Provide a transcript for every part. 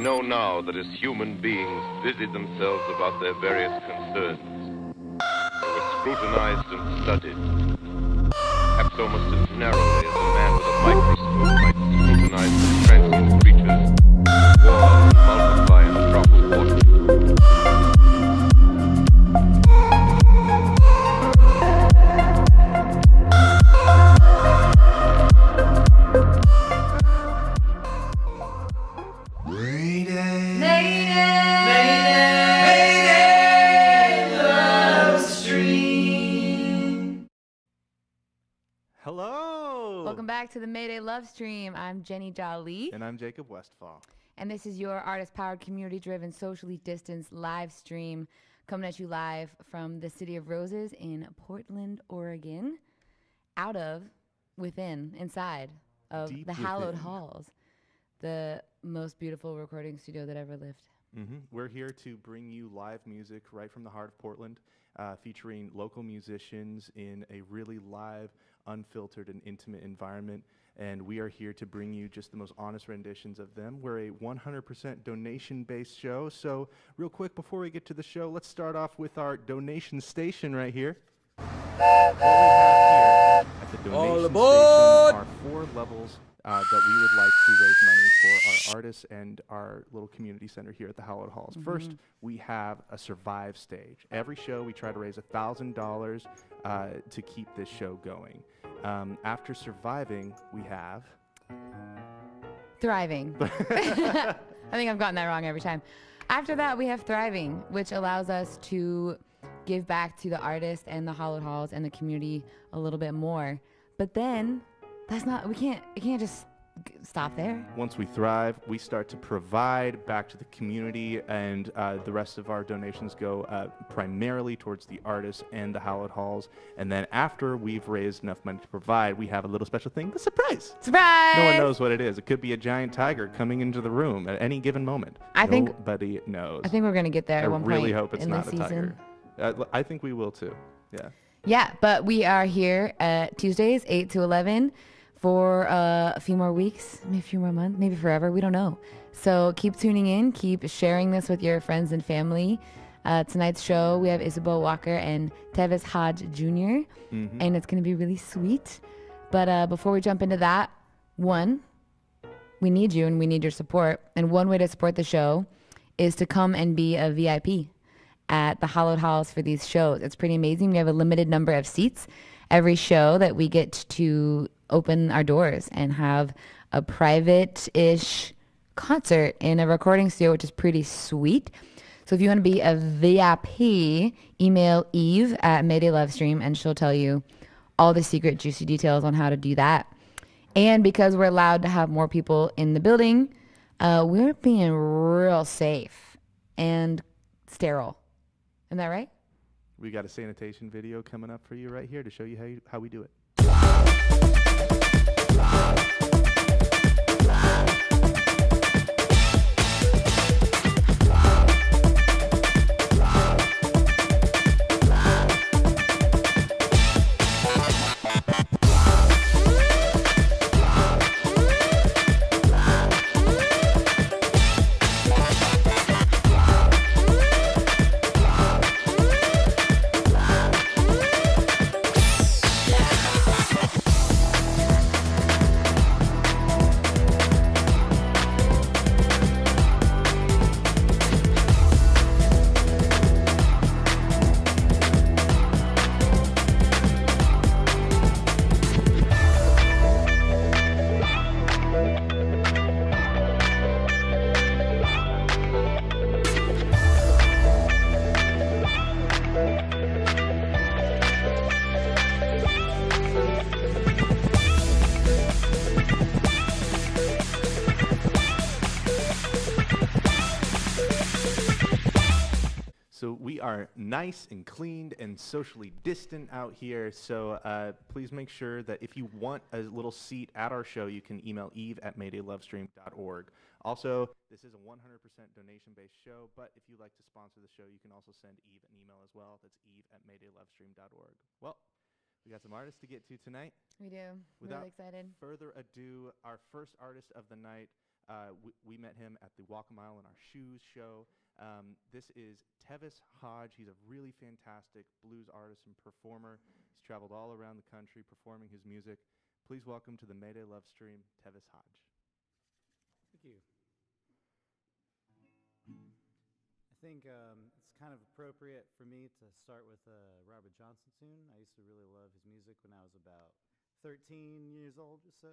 know now that as human beings busy themselves about their various concerns, they were scrutinized and studied, perhaps almost as narrowly as a man with a microscope might scrutinize the transient creatures who war and multiply in a drop of water. Mayday LoveStream. Hello! Welcome back to the Mayday LoveStream. I'm Jenny Jolly. And I'm Jacob Westfall. And this is your artist-powered, community-driven, socially distanced live stream coming at you live from the City of Roses in Portland, Oregon, inside of Deep the Hallowed within. Halls, the most beautiful recording studio that ever lived. We're here to bring you live music right from the heart of Portland, featuring local musicians in a really live, unfiltered, and intimate environment. And we are here to bring you just the most honest renditions of them. We're a 100% donation-based show. So real quick, before we get to the show, let's start off with our donation station right here. What we have here at the donation station are 4 levels that we would like to raise money for our artists and our little community center here at the Hallowed Halls. First, we have a survive stage. Every show, we try to raise $1,000 to keep this show going. After surviving, we have... Thriving. I think I've gotten that wrong every time. After that, we have thriving, which allows us to give back to the artists and the Hallowed Halls and the community a little bit more. But then it can't just stop there. Once we thrive, we start to provide back to the community, and the rest of our donations go primarily towards the artists and the Hallowed Halls. And then after we've raised enough money to provide, we have a little special thing, the surprise. Surprise! No one knows what it is. It could be a giant tiger coming into the room at any given moment. Nobody knows. I think we're going to get there at one point. I really hope it's in not this a season. tiger. I think we will too. Yeah. Yeah, but we are here Tuesdays, 8 to 11 for a few more weeks, maybe a few more months, maybe forever. We don't know. So keep tuning in. Keep sharing this with your friends and family. Tonight's show, we have Isabeau Walker and Tevis Hodge Jr., and it's going to be really sweet. But before we jump into that, one, we need you and we need your support. And one way to support the show is to come and be a VIP at the Hallowed Halls for these shows. It's pretty amazing. We have a limited number of seats every show that we get to open our doors and have a private-ish concert in a recording studio, which is pretty sweet. So if you want to be a VIP, email Eve at Mayday LoveStream and she'll tell you all the secret juicy details on how to do that. And because we're allowed to have more people in the building, we're being real safe and sterile. Isn't that right? We got a sanitation video coming up for you right here to show you how we do it. So we are nice and cleaned and socially distant out here. So please make sure that if you want a little seat at our show, you can email Eve at maydaylovestream.org. Also, this is a 100% donation-based show, but if you'd like to sponsor the show, you can also send Eve an email as well. That's Eve at maydaylovestream.org. Well, We got some artists to get to tonight. We do. Without Really excited. further ado, our first artist of the night, we met him at the Walk a Mile in Our Shoes show. This is Tevis Hodge. He's a really fantastic blues artist and performer. He's traveled all around the country performing his music. Please welcome to the Mayday LoveStream, Tevis Hodge. Thank you. I think it's kind of appropriate for me to start with a Robert Johnson tune. I used to really love his music when I was about 13 years old or so.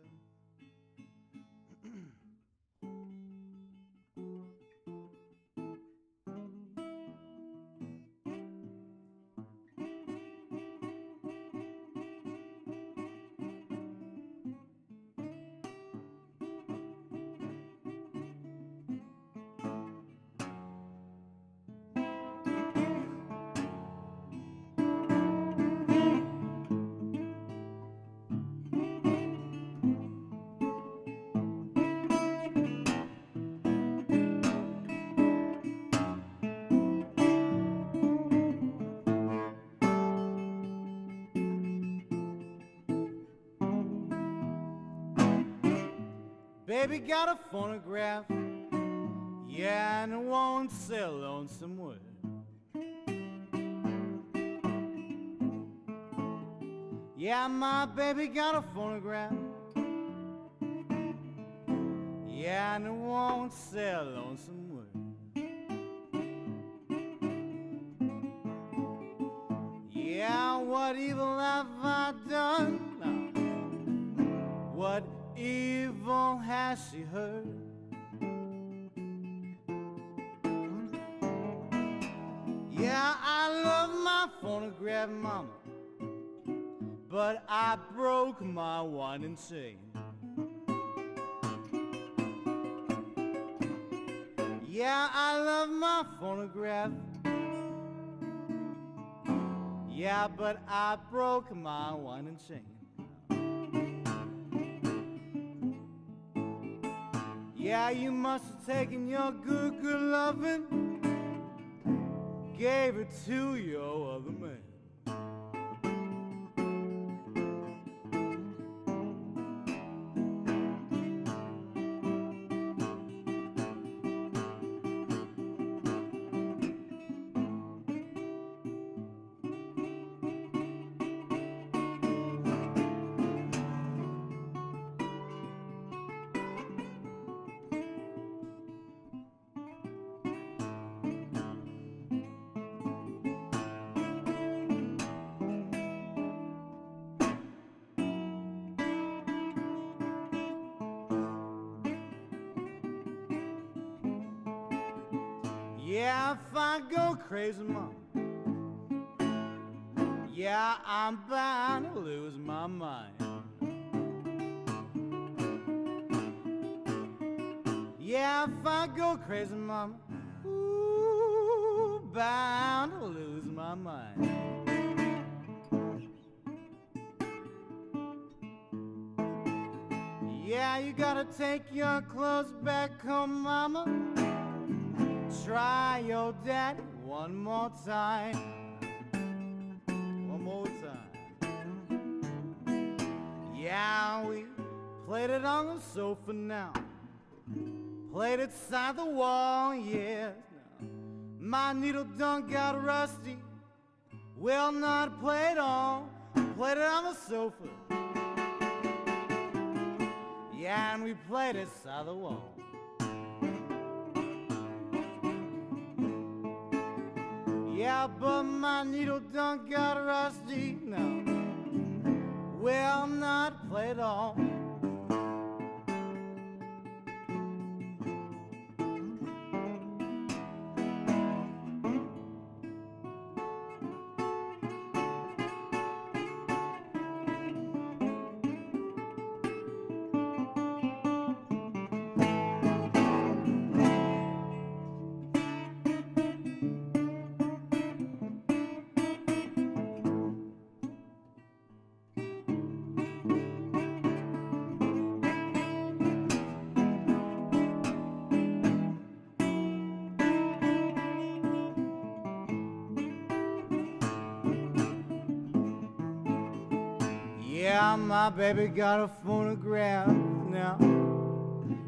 Baby got a phonograph, yeah, and it won't sell on some wood. Yeah, my baby got a phonograph, yeah, and it won't sell on some wood. Yeah, what evil have I done? No. What evil has she heard? Yeah, I love my phonograph, mama, but I broke my winding chain. Yeah, I love my phonograph, yeah, but I broke my winding chain. Yeah, you must have taken your good lovin', gave it to your other man. Yeah, if I go crazy, mama, yeah, I'm bound to lose my mind. Yeah, if I go crazy, mama, ooh, bound to lose my mind. Yeah, you gotta take your clothes back home, mama. Try your daddy one more time. One more time. Yeah, we played it on the sofa now. Played it side the wall, yes. My needle done got rusty. Will not play it on. Played it on the sofa. Yeah, and we played it side the wall. Yeah, but my needle done got rusty now. Will not play it all. my baby got a phonograph now.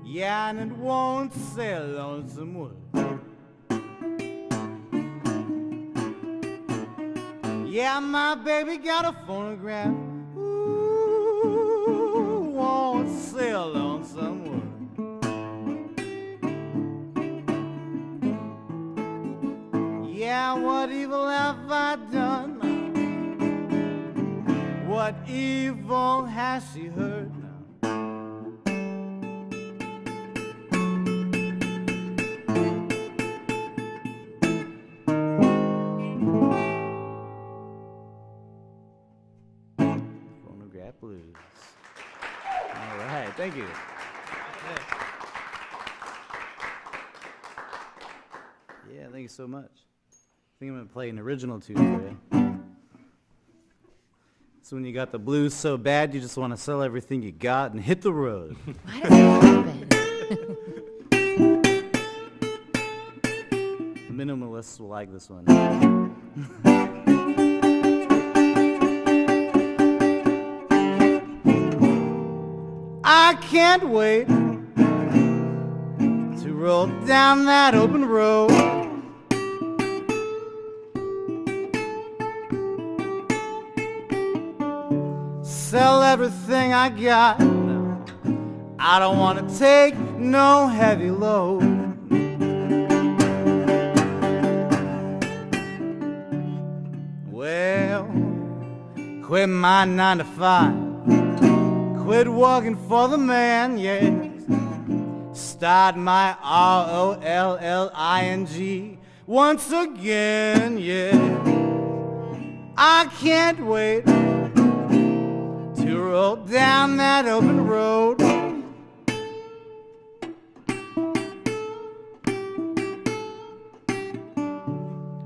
Yeah, and it won't sell on some wood. Yeah, my baby got a phonograph. Ooh, won't sell on some wood. Yeah, what evil have I done? What evil has she heard now? Phonograph Blues. All right, thank you. Yeah, thank you so much. I think I'm going to play an original tune for you. So when you got the blues so bad, you just want to sell everything you got and hit the road. Why does that happen? Minimalists will like this one. I can't wait to roll down that open road. Sell everything I got. I don't want to take no heavy load. Well, quit my 9 to 5. Quit working for the man, yes. Start my ROLLING once again, yeah. I can't wait to roll down that open road.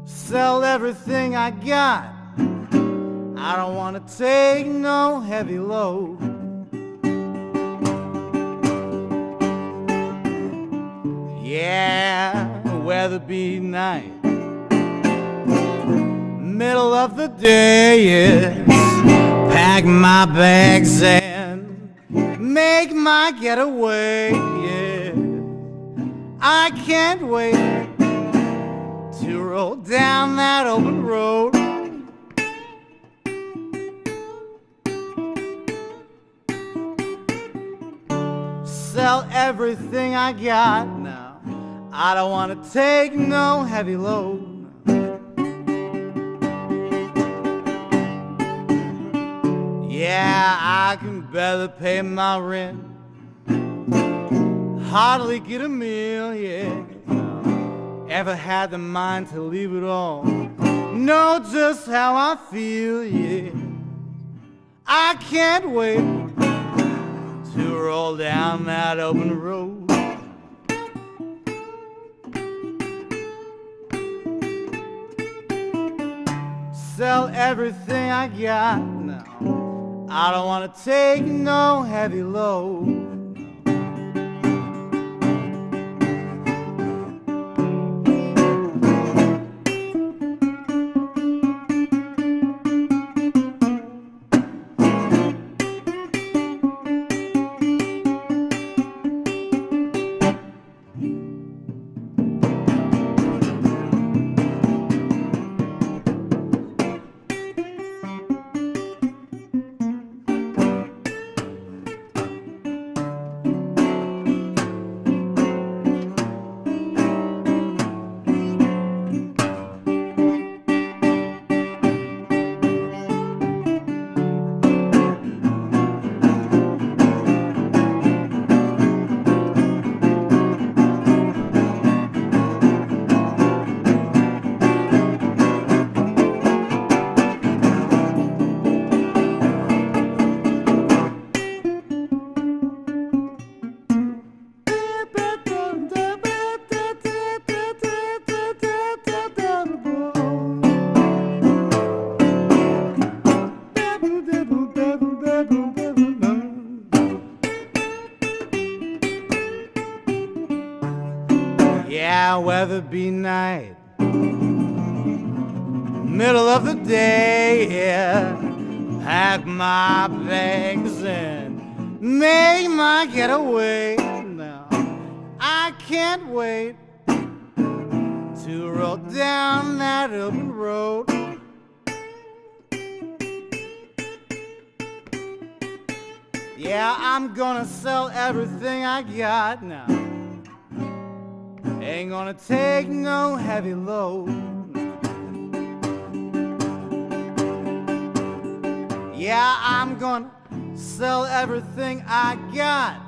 Sell everything I got. I don't want to take no heavy load. Yeah, weather be night, middle of the day, yes. Pack my bags and make my getaway, yeah. I can't wait to roll down that open road. Sell everything I got now. I don't want to take no heavy load. Yeah, I can barely pay my rent, hardly get a meal, yeah. Ever had the mind to leave it all? Know just how I feel, yeah. I can't wait to roll down that open road. Sell everything I got now. I don't want to take no heavy load. Yeah, weather be night, middle of the day, yeah. pack my bags and make my getaway. Now I can't wait to roll down that open road. Yeah, I'm gonna sell everything I got now. Ain't gonna take no heavy load. Yeah, I'm gonna sell everything I got.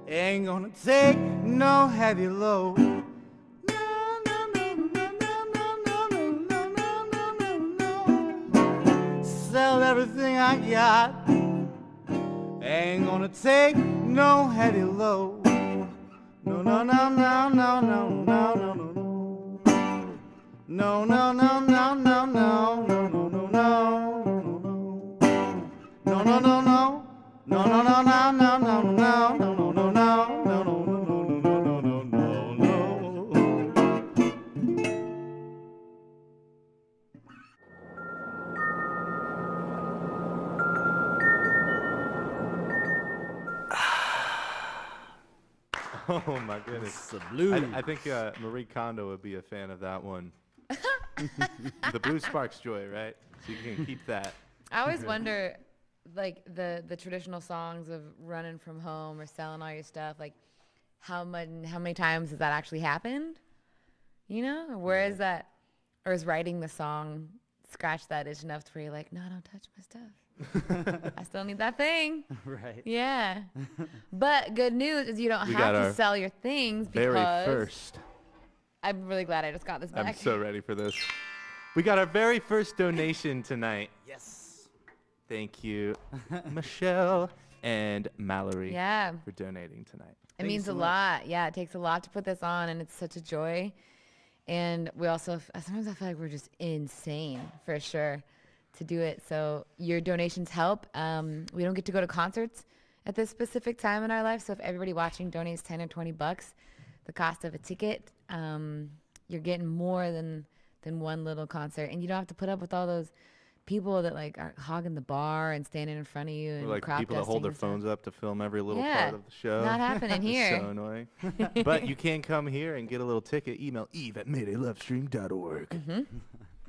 Ain't gonna take no heavy load. Sell everything I got. Ain't gonna take no heavy load. No, no, no, no, no, no, no, no, no, no. No, no, no, no, no, no, no, no, no, no. No, no, no, no. No, no, no, no, no, no, no, no, no, no, no, no, no, no, no, no, no, no, no. Oh my goodness. It's the blues. I think Marie Kondo would be a fan of that one. The blues sparks joy, right? So you can keep that. I always wonder, like the traditional songs of running from home or selling all your stuff, like how many times has that actually happened? You know, or where is that, or is writing the song scratch that itch enough to where you're like, no, don't touch my stuff. I still need that thing. Right. Yeah. But good news is you don't have to sell your things because Very first. I'm really glad I just got this back. I'm so ready for this. We got our very first donation tonight. Yes. Thank you, Michelle and Mallory, Yeah. for donating tonight. It means a lot. Yeah, it takes a lot to put this on, and it's such a joy. And we also, sometimes I feel like we're just insane, for sure, to do it. So your donations help. We don't get to go to concerts at this specific time in our life. So if everybody watching donates 10 or 20 bucks, the cost of a ticket, you're getting more than one little concert. And you don't have to put up with all those people that like are hogging the bar and standing in front of you and Or like crop people that hold their dusting and phones up to film every little Yeah, part of the show. not happening here. So annoying. But you can come here and get a little ticket. Email eve@maydaylovestream.org.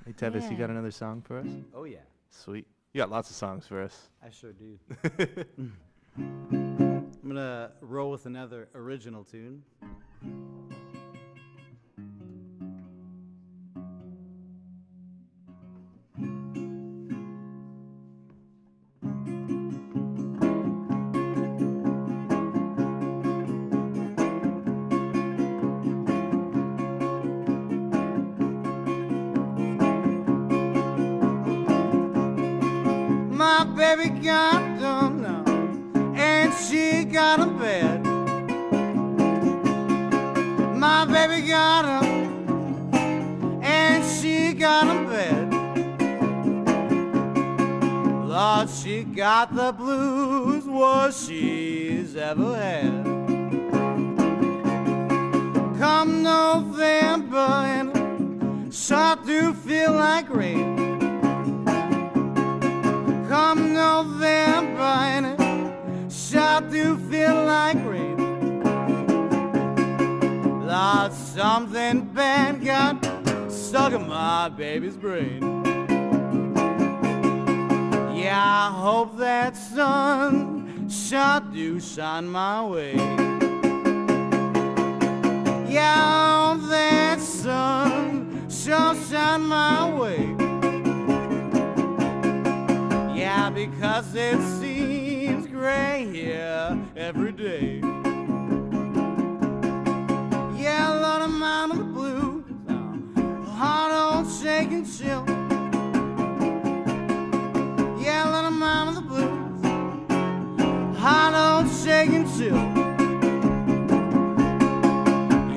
Hey, Tevis, you Yeah. got another song for us? Oh, yeah. Sweet. You got lots of songs for us. I sure do. I'm going to roll with another original tune. My baby got done now, and she got a bed. My baby got up, and she got a bed. Lord, she got the blues, worst she's ever had. Come November, and sure do feel like rain. Come November and it sure do feel like rain. Lord, something bad got stuck in my baby's brain. Yeah, I hope that sun sure do shine my way. Yeah, I hope that sun sure shine my way. Yeah, because it seems gray here every day. Yeah, Lord, I'm out of the blues, heart on shaking chill. Yeah, Lord, I'm out of the blues, heart on shaking chill.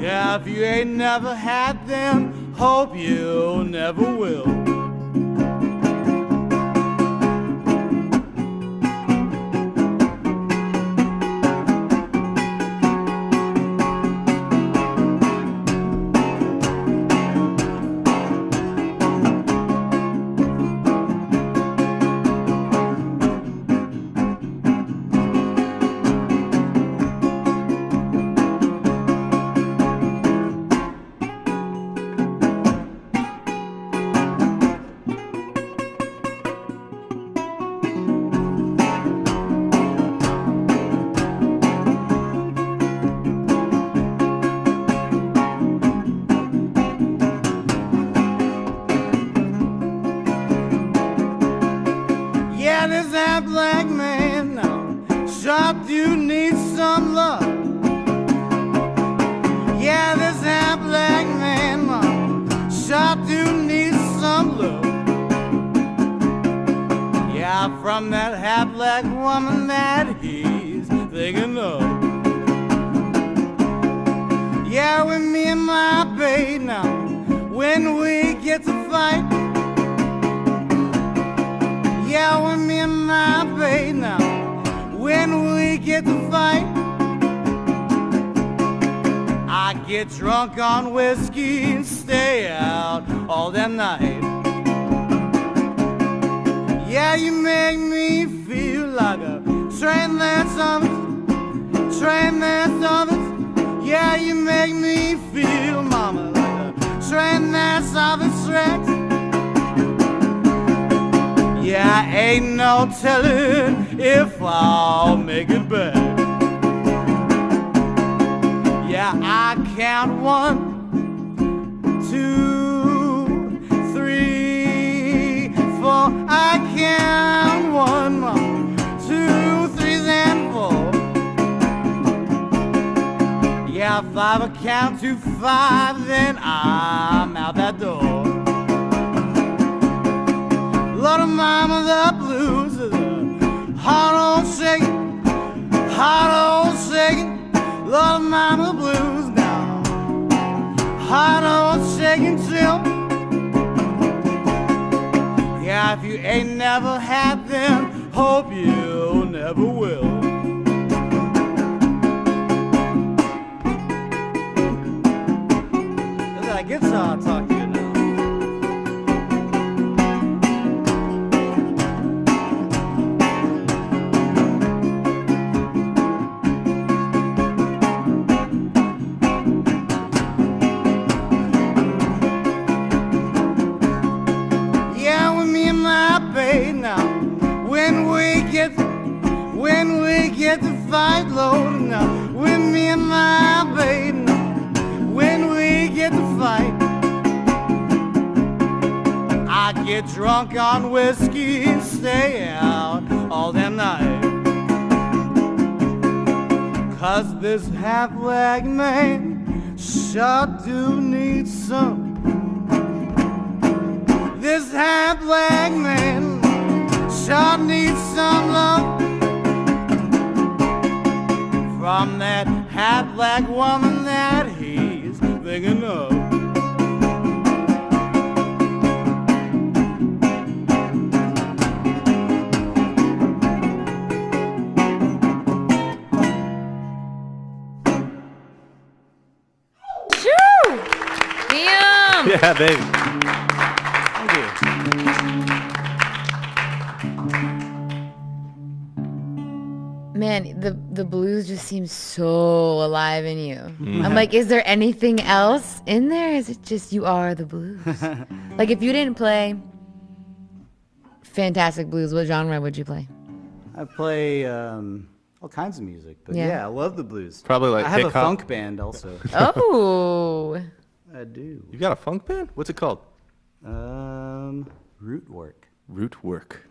Yeah, if you ain't never had them, hope you never will. half black man now sure do need some love. Yeah, this half black man now sure do need some love. Yeah, from that half black woman that he's thinking of. Yeah, with me and my babe now, when we get to fight. Yeah, with me and my babe now, when we get to fight. I get drunk on whiskey and stay out all damn night. Yeah, you make me feel like a train that's on it, train that's on it. Yeah, you make me feel, mama, like a train that's off its tracks. Yeah, ain't no telling if I'll make it back. Yeah, I count 1, 2, 3, 4. I count 1, 2, 3, then 4. Yeah, if I count to 5, then I'm out that door. Lord of mama, the blues is a hard old shaking, hard old shaking. Lord of mama, blues now, hard old shaking Jim. Yeah, if you ain't never had them, hope you never will. That guitar talk to you now. Yeah, with me and my babe now, when we get to fight low now, with me and my babe now, when we get to fight, I get drunk on whiskey and stay out all damn night. 'Cause this half-black man sure do need some. This half-black man sure needs some love from that half-black woman that he's thinking of. Shoo! Damn! Yeah, baby. Thank you. Man, the blues just seem so alive in you. I'm like, is there anything else in there? Is it just you are the blues? Like, if you didn't play fantastic blues, what genre would you play? I play all kinds of music, but Yeah. yeah, I love the blues. Probably like I have a hip-hop. funk band also. Oh, I do. You got a funk band? What's it called? Root work. Root work.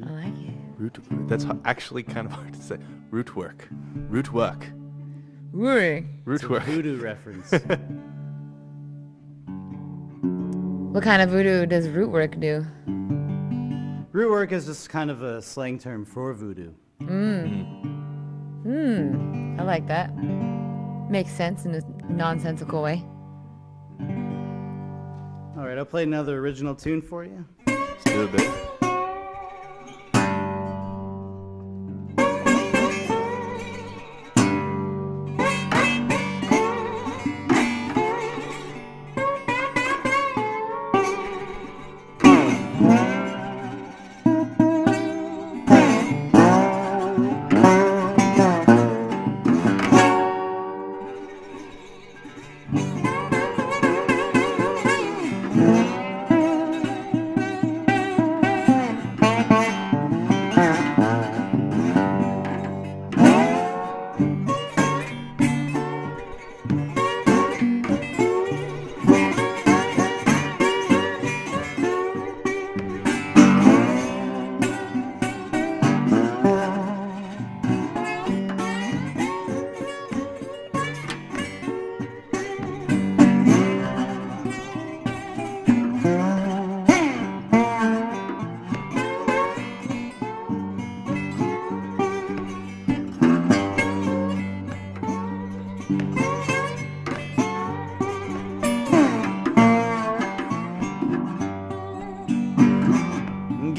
I like it. Root. That's actually kind of hard to say. Root work. Root work. Root. Root work. Voodoo reference. What kind of voodoo does root work do? Root work is just kind of a slang term for voodoo. I like that. Makes sense in a nonsensical way. All right, I'll play another original tune for you. Let's do it, baby.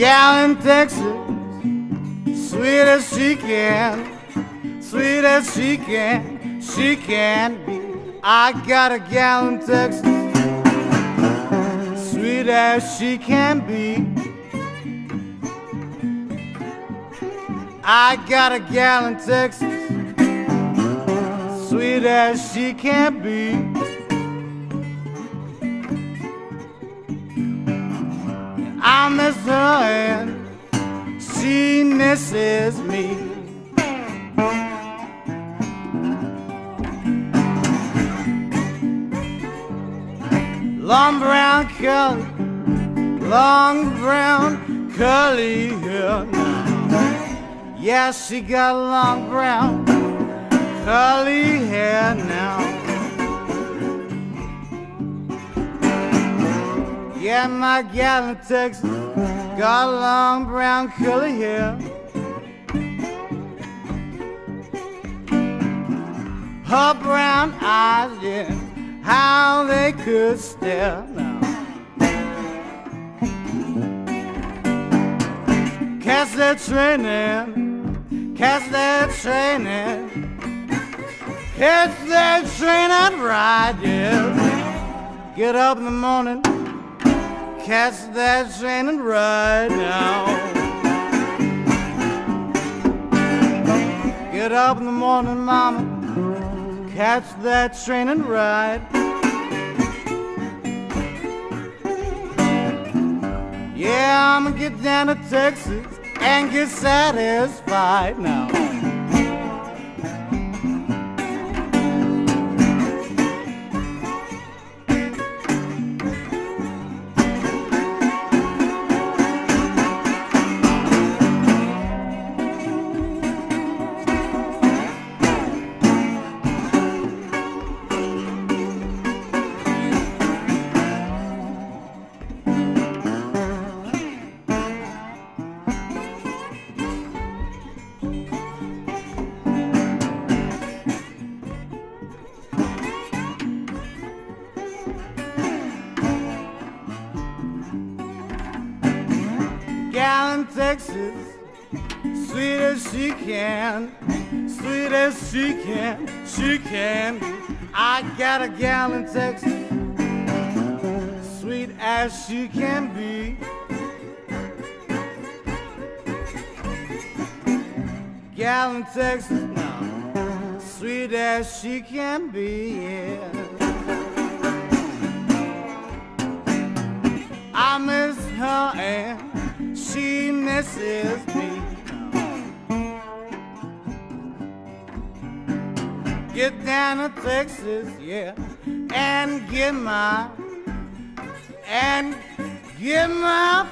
gal in Texas, sweet as she can, sweet as she can be. I got a gal in Texas, sweet as she can be. I got a gal in Texas, sweet as she can be. I miss her and she misses me. Long brown curly, long brown curly hair now. Yeah, she got long brown curly hair now. Yeah, my gal in Texas got long brown curly hair. Her brown eyes, yeah, how they could stare now. Catch that training, catch that training, catch that train and ride, yeah. Get up in the morning, catch that train and ride now. Get up in the morning, mama, catch that train and ride. Yeah, I'ma get down to Texas and get satisfied now. Gal in Texas, sweet as she can, sweet as she can be. I got a gal in Texas, sweet as she can be. Gal in Texas now, sweet as she can be, yeah. I miss her and she misses me. Get down to Texas, yeah, and get my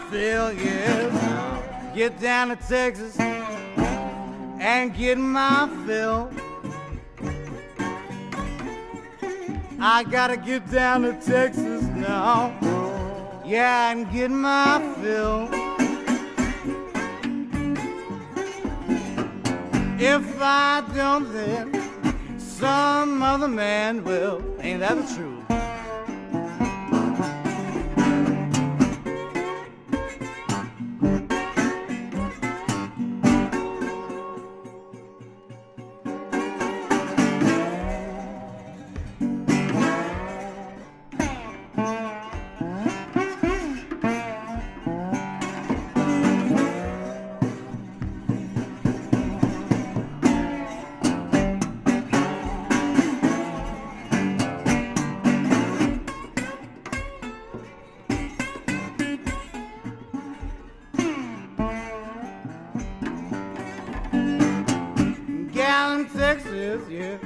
fill, yeah. Get down to Texas and get my fill. I gotta get down to Texas now, yeah, and get my fill. If I don't, then some other man will. Ain't that the truth? Texas, yeah,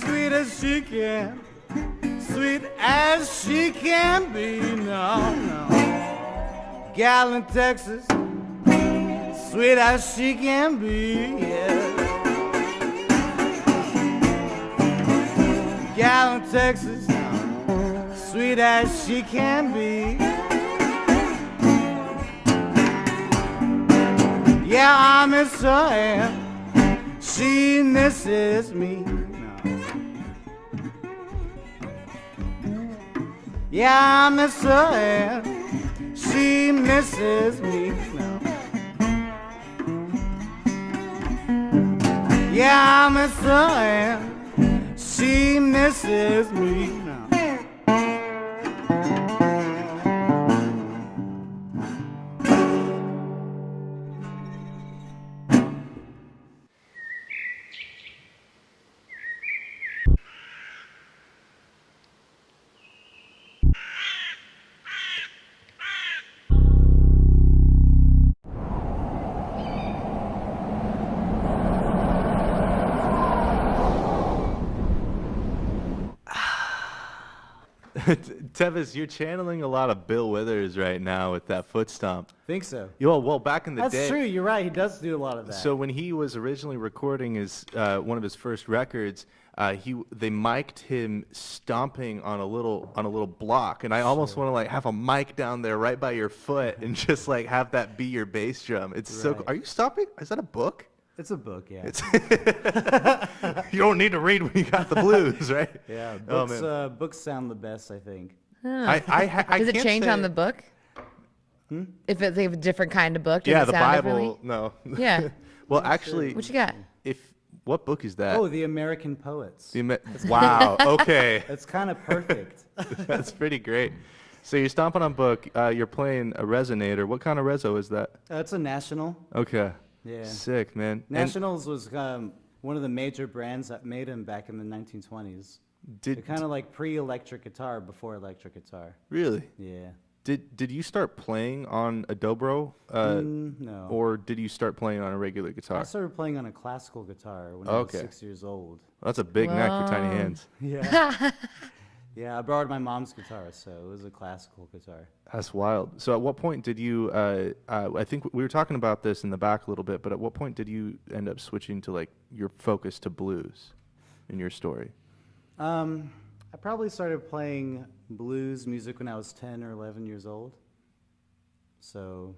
sweet as she can, sweet as she can be, no, no. Gal in Texas, sweet as she can be, yeah. Gal in Texas, sweet as she can be. Yeah, I miss her and she misses me now. Yeah, I miss her and she misses me now. Yeah, I miss her and she misses me now. Tevis, you're channeling a lot of Bill Withers right now with that foot stomp. Think so. Well, back in the That's day. true. You're right. He does do a lot of that. So when he was originally recording his one of his first records, they mic'd him stomping on a little block, and I almost want to like have a mic down there right by your foot and just like have that be your bass drum. It's so. Right. Are you stomping? Is that a book? It's a book, yeah. It's you don't need to read when you got the blues, right? Yeah, Oh, books, man. books sound the best, I think. I Does it can't change say- on the book? If it's a different kind of book? Does Yeah, it the sound Bible. differently? No. Yeah. Well, actually, What you got? what book is that? Oh, the American Poets. Wow. Okay. That's kind of perfect. That's pretty great. So you're stomping on book. You're playing a resonator. What kind of reso is that? It's a National. Okay. Yeah. Sick, man. And Nationals was one of the major brands that made them back in the 1920s. They're did kind of like pre-electric guitar before electric guitar. really? Yeah. Did you start playing on a dobro, No. or did you start playing on a regular I guitar? started playing on a classical guitar when Okay. I was 6 years old. That's a big neck for tiny Whoa. hands. Yeah. Yeah, I borrowed my mom's guitar, so it was a classical guitar. That's wild. So at what point did you? I think we were talking about this in the back a little bit, but at what point did you end up switching to like your focus to blues in your story? I probably started playing blues music when I was 10 or 11 years old. So,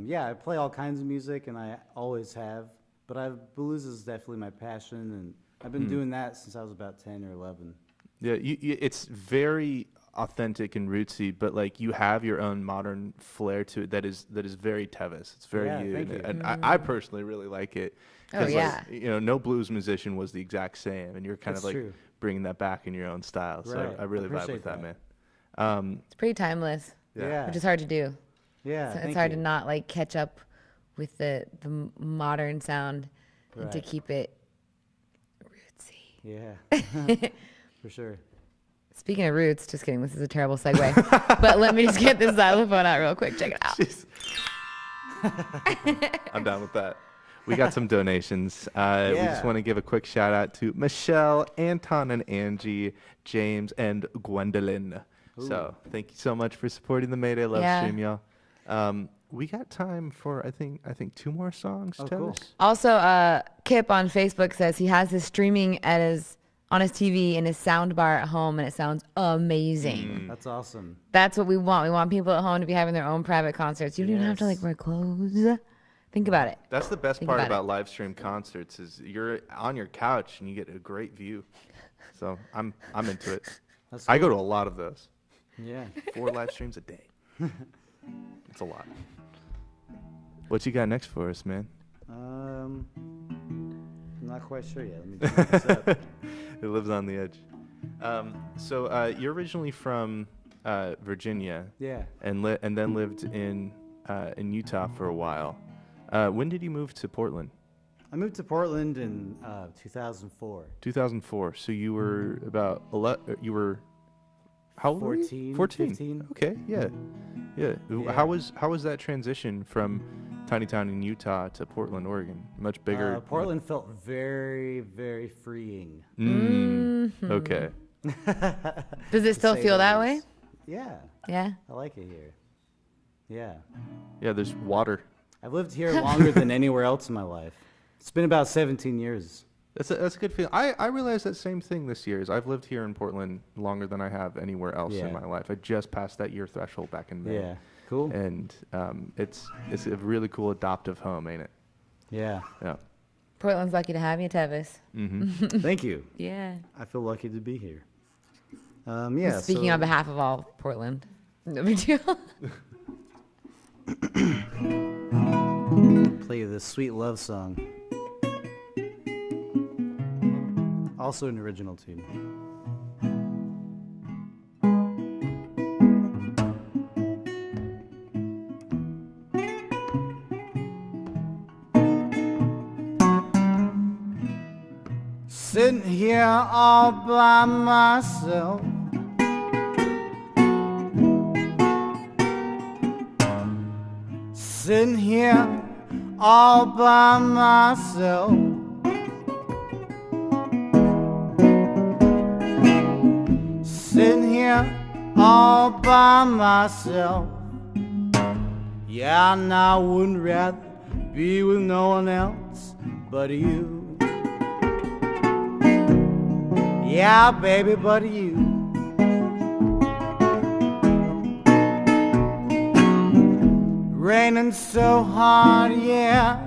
yeah, I play all kinds of music, and I always have. But blues is definitely my passion, and I've been doing that since I was about 10 or 11. Yeah, it's very authentic and rootsy, but like you have your own modern flair to it that is very Tevis. It's very Yeah, you, thank and, you. and I personally really like it. Oh, 'Cause, yeah. like, no blues musician was the exact same, and you're kind That's of like true. bringing that back in your own style. So Right. I really vibe Appreciate with that, that. man. It's pretty timeless, Yeah. which is hard to do. Yeah, So it's thank hard you. to not like catch up with the modern sound and to Right. keep it rootsy. Yeah, for sure. Speaking of roots, just kidding. This is a terrible segue. But let me just get this xylophone out real quick. Check it out. Jeez. I'm down with that. We got some donations. We just Yeah. want to give a quick shout out to Michelle, Anton, and Angie, James, and Gwendolyn. So thank you so much for supporting the Mayday Love Yeah. Stream, y'all. We got time for I think 2 more songs. Oh, Tevis. cool. Also, Kip on Facebook says he has his streaming on his TV in his sound bar at home, and it sounds amazing. That's awesome. That's what we want. We want people at home to be having their own private concerts. You don't even have to like Yes. wear clothes. Think about it. That's the best Think part about about live stream concerts is you're on your couch and you get a great view. So I'm into it. That's I go to a lot of those. Yeah. 4 live streams a day. It's a lot. What you got next for us, man? I'm not quite sure yet. Let me just look this up. It lives on the edge. So you're originally from Virginia, Yeah. and then lived in Utah for a while. When did you move to Portland? I moved to Portland in 2004. 2004. So you were about you were how old? were you? 14, 14. 15. Okay. Yeah. Yeah. Yeah. How was that transition from tiny town in Utah to Portland, Oregon? Much bigger. Portland felt very, very freeing. Okay. Does it still say feel the that way? least. Yeah, Yeah. I like it here. Yeah. Yeah. There's water. I've lived here longer than anywhere else in my life. It's been about 17 years. That's a good feeling. I realized that same thing this year. Is I've lived here in Portland longer than I have anywhere else in Yeah. my life. I just passed that year threshold back in May. Yeah. Cool. And it's a really cool adoptive home, ain't it? Yeah. Yeah. Portland's lucky to have you, Tevis. Thank you. Yeah. I feel lucky to be here. Yeah. Speaking so, on behalf of all Portland. No big deal. play this sweet love song. Also an original tune. Sitting here all by myself, sitting here all by myself, sitting here all by myself. Yeah, and I wouldn't rather be with no one else but you. Yeah, baby, but you. Raining so hard, yeah,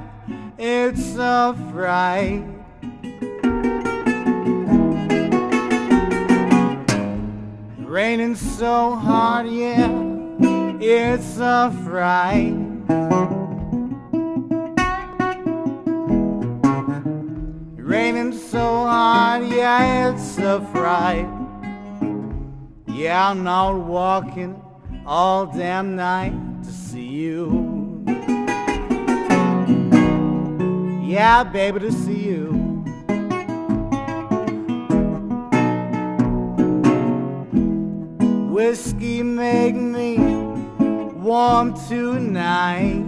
it's a fright. Raining so hard, yeah, it's a fright. Raining so hard, yeah, it's a fright. Yeah, I'm not walking all damn night to see you. Yeah, baby, to see you. Whiskey make me warm tonight.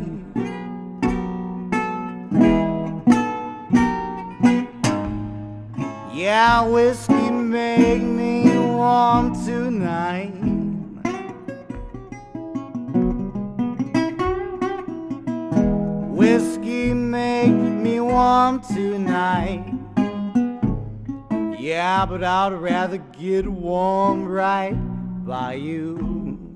Yeah, whiskey make me warm tonight. Whiskey make me warm tonight. Yeah, but I'd rather get warm right by you.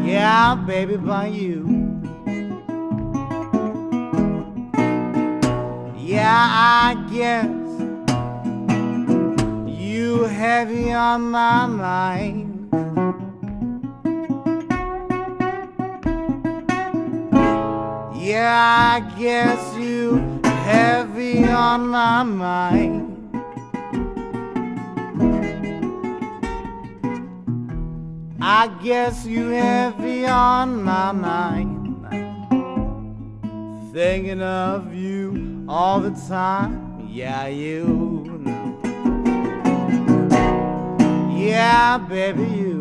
Yeah, baby, by you. Yeah, I guess you heavy on my mind. Yeah, I guess you heavy on my mind. I guess you heavy on my mind. Thinking of you all the time, yeah, you know. Yeah, baby, you.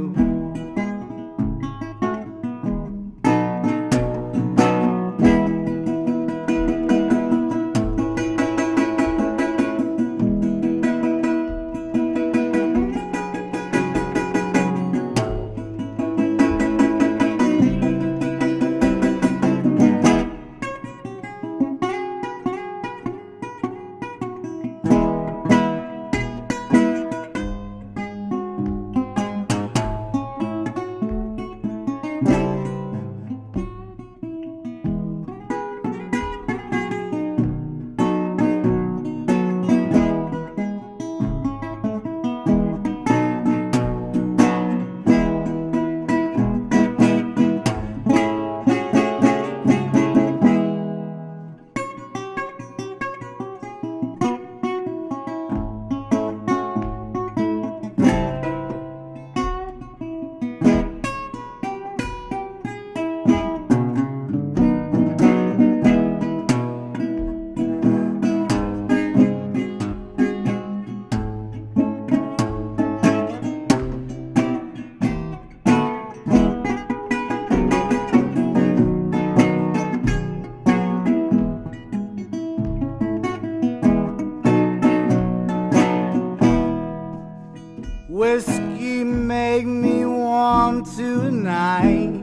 Whiskey make me warm tonight.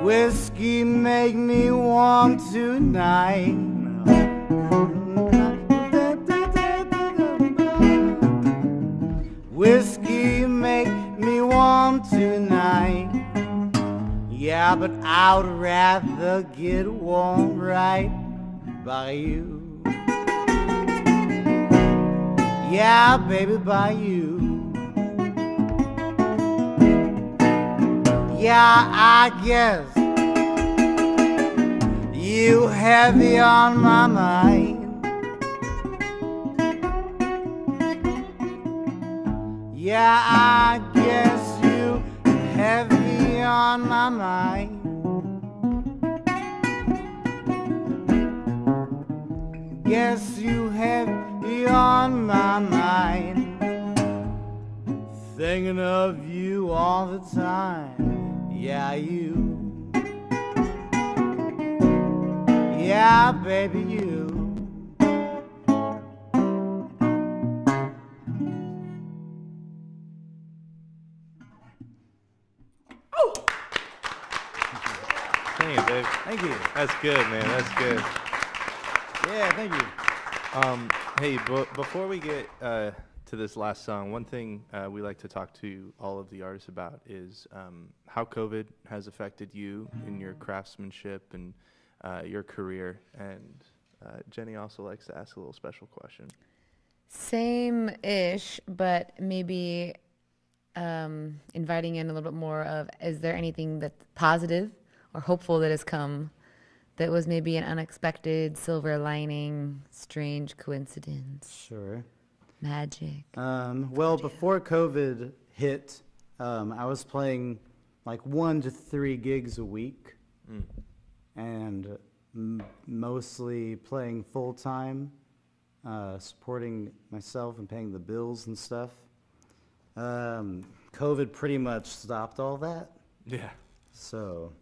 Whiskey make me warm tonight. Whiskey make me warm tonight. Yeah, but I'd rather get warm right by you. Yeah, baby, by you. Yeah, I guess heavy on my mind. Yeah, I guess you heavy on my mind. Guess you heavy on my mind. Thinking of you all the time. Yeah, you. Yeah, baby, you. Dang it, Dave. Thank you. That's good, man. That's good. Yeah, thank you. Hey, before we get to this last song, one thing we like to talk to all of the artists about is how COVID has affected you in your craftsmanship and your career. And Jenny also likes to ask a little special question. Same-ish, but maybe inviting in a little bit more of, is there anything that's positive or hopeful that has come that was maybe an unexpected silver lining, strange coincidence, Sure. magic? Well, before COVID hit, I was playing like 1 to 3 gigs a week, and mostly playing full time, supporting myself and paying the bills and stuff. COVID pretty much stopped all that, Yeah. so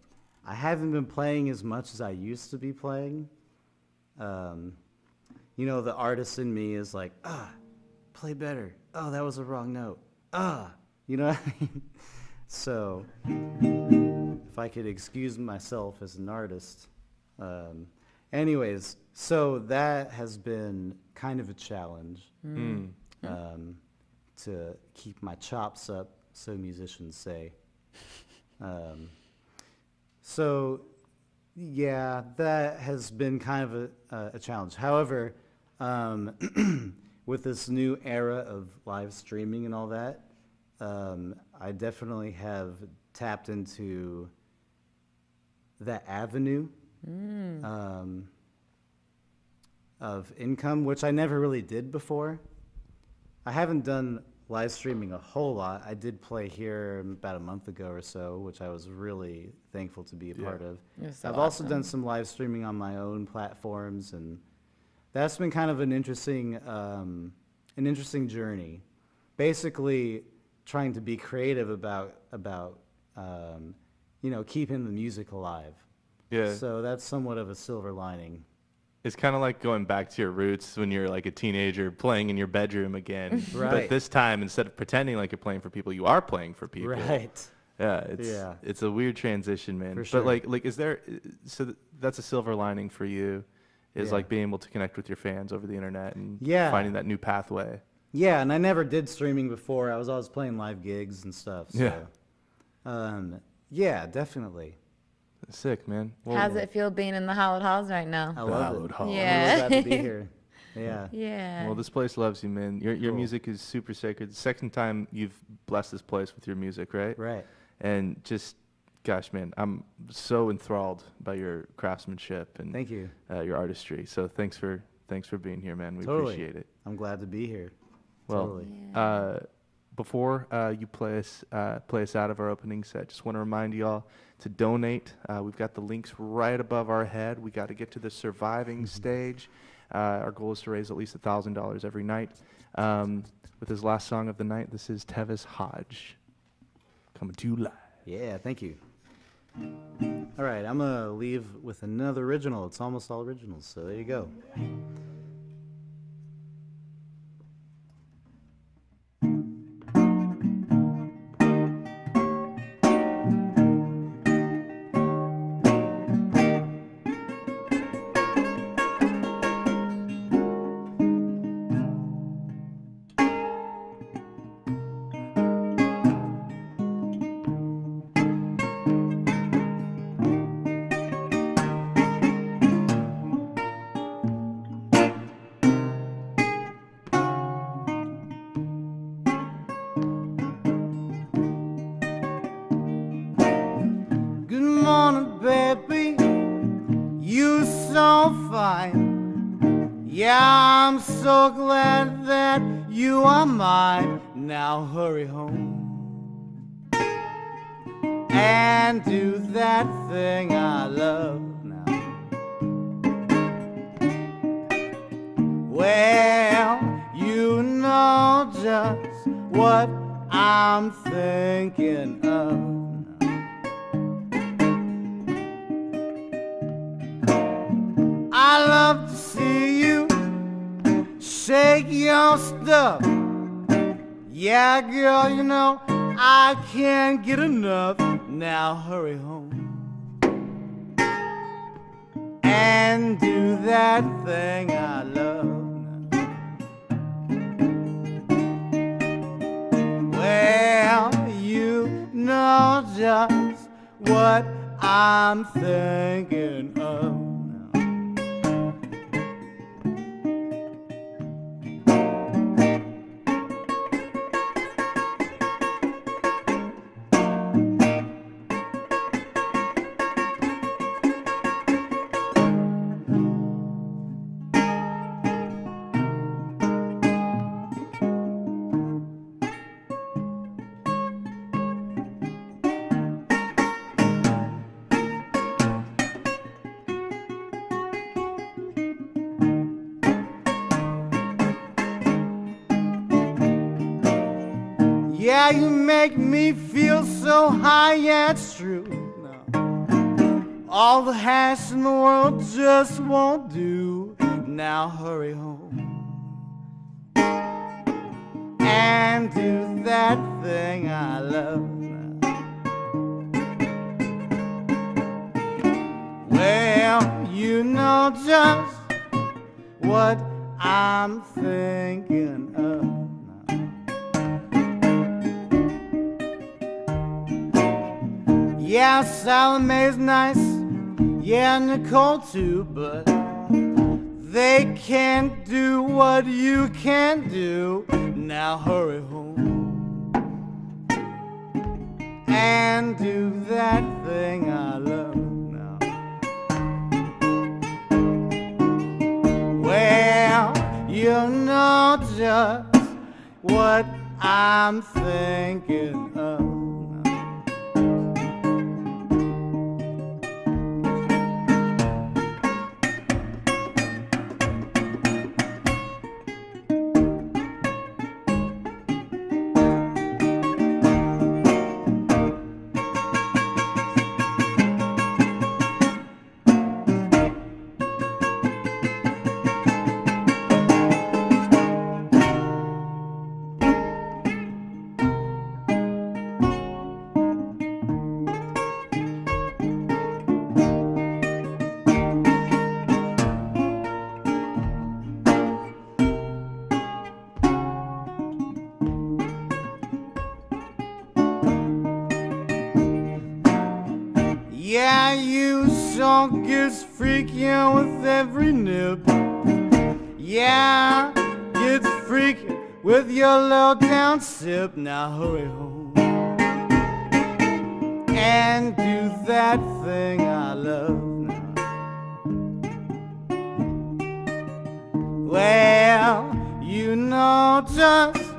I haven't been playing as much as I used to be playing. You know, the artist in me is like, play better. Oh, that was a wrong note. You know what I mean? So, if I could excuse myself as an artist. Anyways, so that has been kind of a challenge to keep my chops up, so musicians say. So, yeah, that has been kind of a challenge. However, with this new era of live streaming and all that, I definitely have tapped into that avenue of income, which I never really did before. I haven't done live streaming a whole lot. I did play here about a month ago or so, which I was really thankful to be a part of. So I've also done some live streaming on my own platforms, and that's been kind of an interesting journey. Basically, trying to be creative about you know, keeping the music alive. Yeah. So that's somewhat of a silver lining. It's kind of like going back to your roots when you're like a teenager playing in your bedroom again. But Right. this time, instead of pretending like you're playing for people, you are playing for people. Right. Yeah, Yeah. it's a weird transition, man. For sure. But like is there that's a silver lining for you is Yeah. like being able to connect with your fans over the internet and Yeah. finding that new pathway. Yeah, and I never did streaming before. I was always playing live gigs and stuff. So. Yeah, definitely. Sick, man. Well, How's it feel being in the Hallowed Halls right now? I love Hallowed it. Halls. Yeah. I'm really glad to be here. Yeah. Yeah. Well, this place loves you, man. Your Cool. music is super sacred. The second time you've blessed this place with your music, right? Right. And just, gosh, man, I'm so enthralled by your craftsmanship and Thank you. Your artistry. So thanks for being here, man. We Totally. appreciate it. I'm glad to be here. Well, Totally. before you play us out of our opening set, just want to remind you all to donate. We've got the links right above our head. We got to get to the surviving stage. Our goal is to raise at least $1,000 every night. With his last song of the night, this is Tevis Hodge coming to you live. Yeah, thank you. All right, I'm going to leave with another original. It's almost all originals, so there you go. you so fine. Yeah, I'm so glad that you are mine. Now hurry home and do that thing I love now. Well, you know just what I'm thinking of. I love to see you shake your stuff. Yeah, girl, you know I can't get enough. Now hurry home and do that thing I love. Well, you know just what I'm thinking of. Yeah, you make me feel so high, yeah, it's true. No. All the hash in the world just won't do. Now hurry home and do that thing I love now. Well, you know just what I'm thinking of. Yeah, Salome's nice, yeah, Nicole too, but they can't do what you can do. Now hurry home and do that thing I love now. Well, you know just what I'm thinking of. Yeah, you song gets freaking with every nip. Yeah, gets freaking with your low down sip. Now hurry home and do that thing I love now. Well, you know just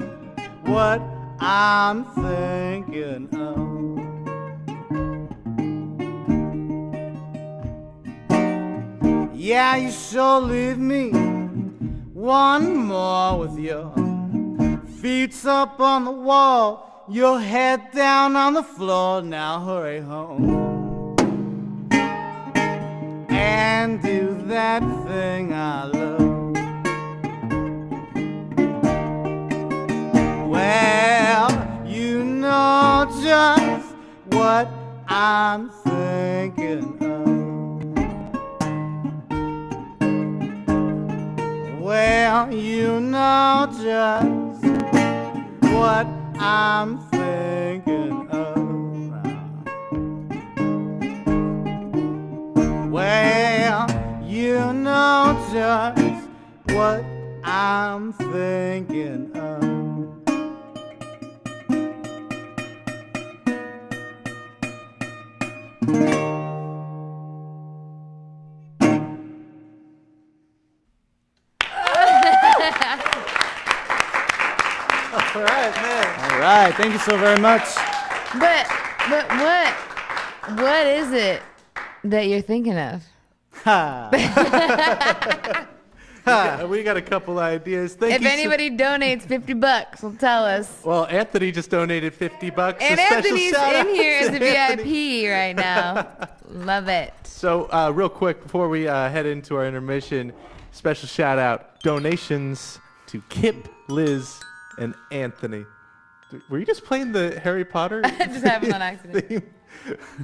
what I'm thinking of. Yeah, you sure leave me one more with your feet up on the wall, your head down on the floor. Now hurry home and do that thing I love. Well, you know just what I'm thinking of. Well, you know just what I'm thinking of now. Well, you know just what I'm thinking of. All right, man. All right, thank you so very much. But what is it that you're thinking of? We got a couple ideas. Thank If you. anybody donates $50, will tell us. Well, Anthony just donated $50. And A special Anthony's shout out in here as to a Anthony. VIP right now. Love it. So, real quick, before we head into our intermission, special shout out donations to Kip, Liz, and Anthony. Were you just playing the Harry Potter? Just happened on accident. theme?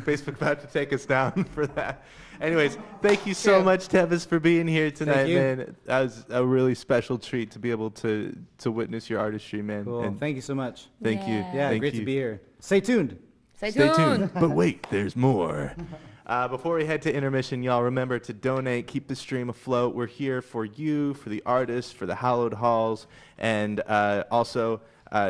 Facebook about to take us down for that. Anyways, thank you so True. much, Tevis, for being here tonight, you. man. That was a really special treat to be able to witness your artistry, man. Cool. And Thank you so much. thank you. Yeah. Yeah, Thank great you. to be here. Stay tuned. Stay Stay tuned. tuned. But wait, there's more. Before we head to intermission, y'all remember to donate, keep the stream afloat. We're here for you, for the artists, for the Hallowed Halls, and also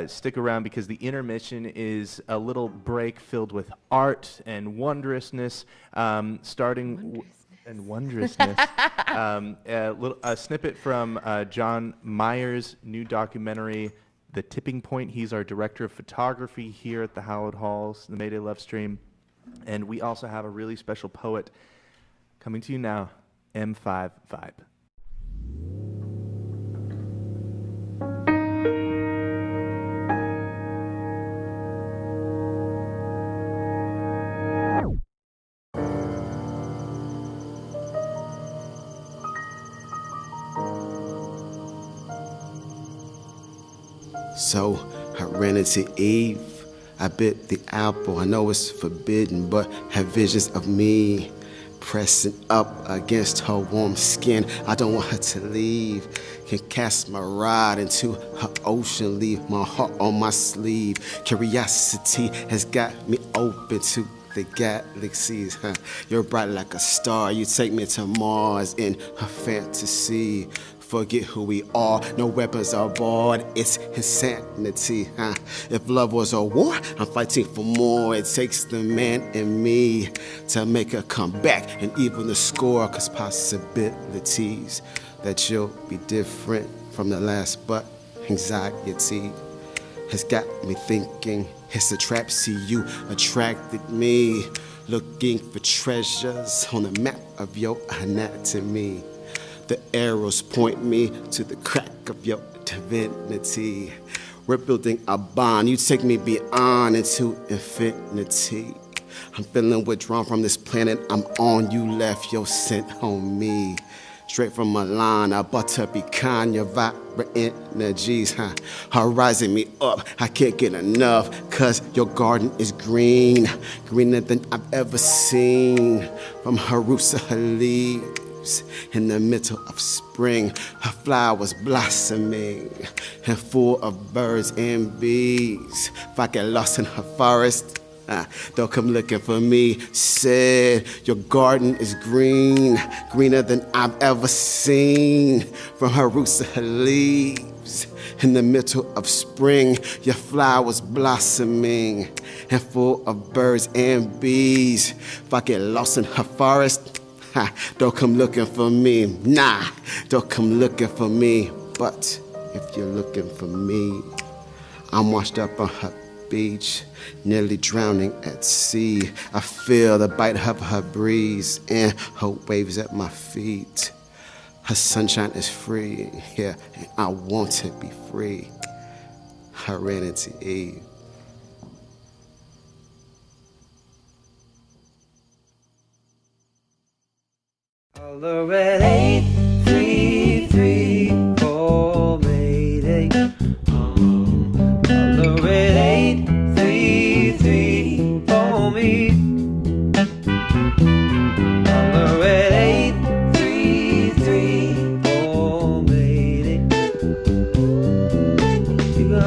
stick around because the intermission is a little break filled with art and wondrousness, a snippet from John Meyer's new documentary, The Tipping Point. He's our director of photography here at the Hallowed Halls, the Mayday LoveStream. And we also have a really special poet coming to you now, M5 Vibe. So I ran into Eve. I bit the apple. I know it's forbidden, but have visions of me pressing up against her warm skin. I don't want her to leave. Can cast my rod into her ocean, leave my heart on my sleeve. Curiosity has got me open to the galaxies. You're bright like a star. You take me to Mars in a fantasy. Forget who we are, no weapons are barred, it's insanity. If love was a war, I'm fighting for more. It takes the man in me to make a comeback and even the score, cause possibilities that you'll be different from the last, but anxiety has got me thinking. It's a trap, see you attracted me, looking for treasures on the map of your anatomy. The arrows point me to the crack of your divinity. We're building a bond. You take me beyond into infinity. I'm feeling withdrawn from this planet I'm on. You left your scent on me. Straight from Milan, a butter pecan, your vibrant energies, are rising me up. I can't get enough, cause your garden is green, greener than I've ever seen. From her roots to her leaves. In the middle of spring, her flowers blossoming and full of birds and bees. If I get lost in her forest, don't come looking for me. Said your garden is green, greener than I've ever seen. From her roots to her leaves, in the middle of spring, your flowers blossoming and full of birds and bees. If I get lost in her forest, don't come looking for me, nah, don't come looking for me. But if you're looking for me, I'm washed up on her beach, nearly drowning at sea. I feel the bite of her breeze and her waves at my feet. Her sunshine is free, yeah, and I want to be free. I ran into Eve. Holler at 833 for Mayday. Holler at 833 for me. Holler at 833 for Mayday. You got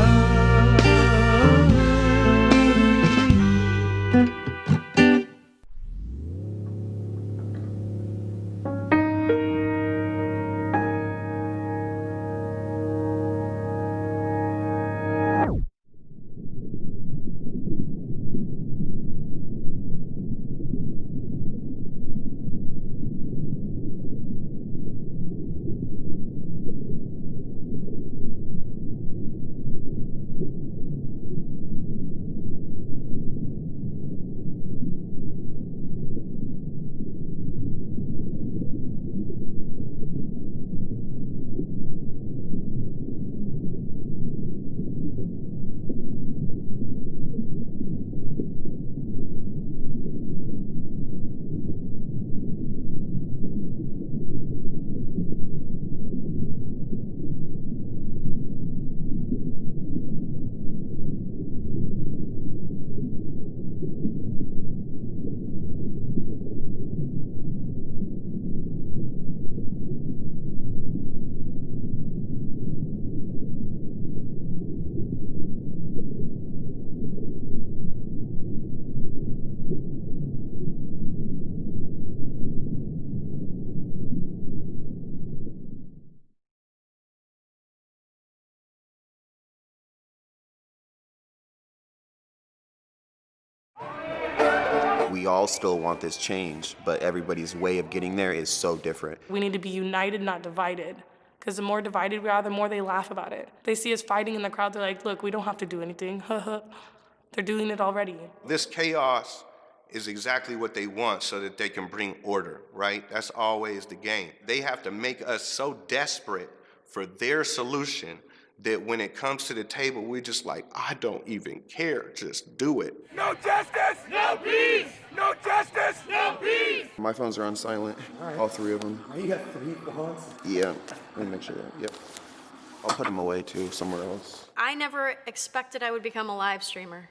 all still want this change, but everybody's way of getting there is so different. We need to be united, not divided. Because the more divided we are, the more they laugh about it. They see us fighting in the crowd, they're like, look, we don't have to do anything. They're doing it already. This chaos is exactly what they want so that they can bring order, right? That's always the game. They have to make us so desperate for their solution that when it comes to the table, we're just like, I don't even care, just do it. No justice, no peace! No justice, no peace! My phones are on silent, all three of them. You got 3 phones? Yeah, let me make sure that, yep. I'll put them away too, somewhere else. I never expected I would become a live streamer.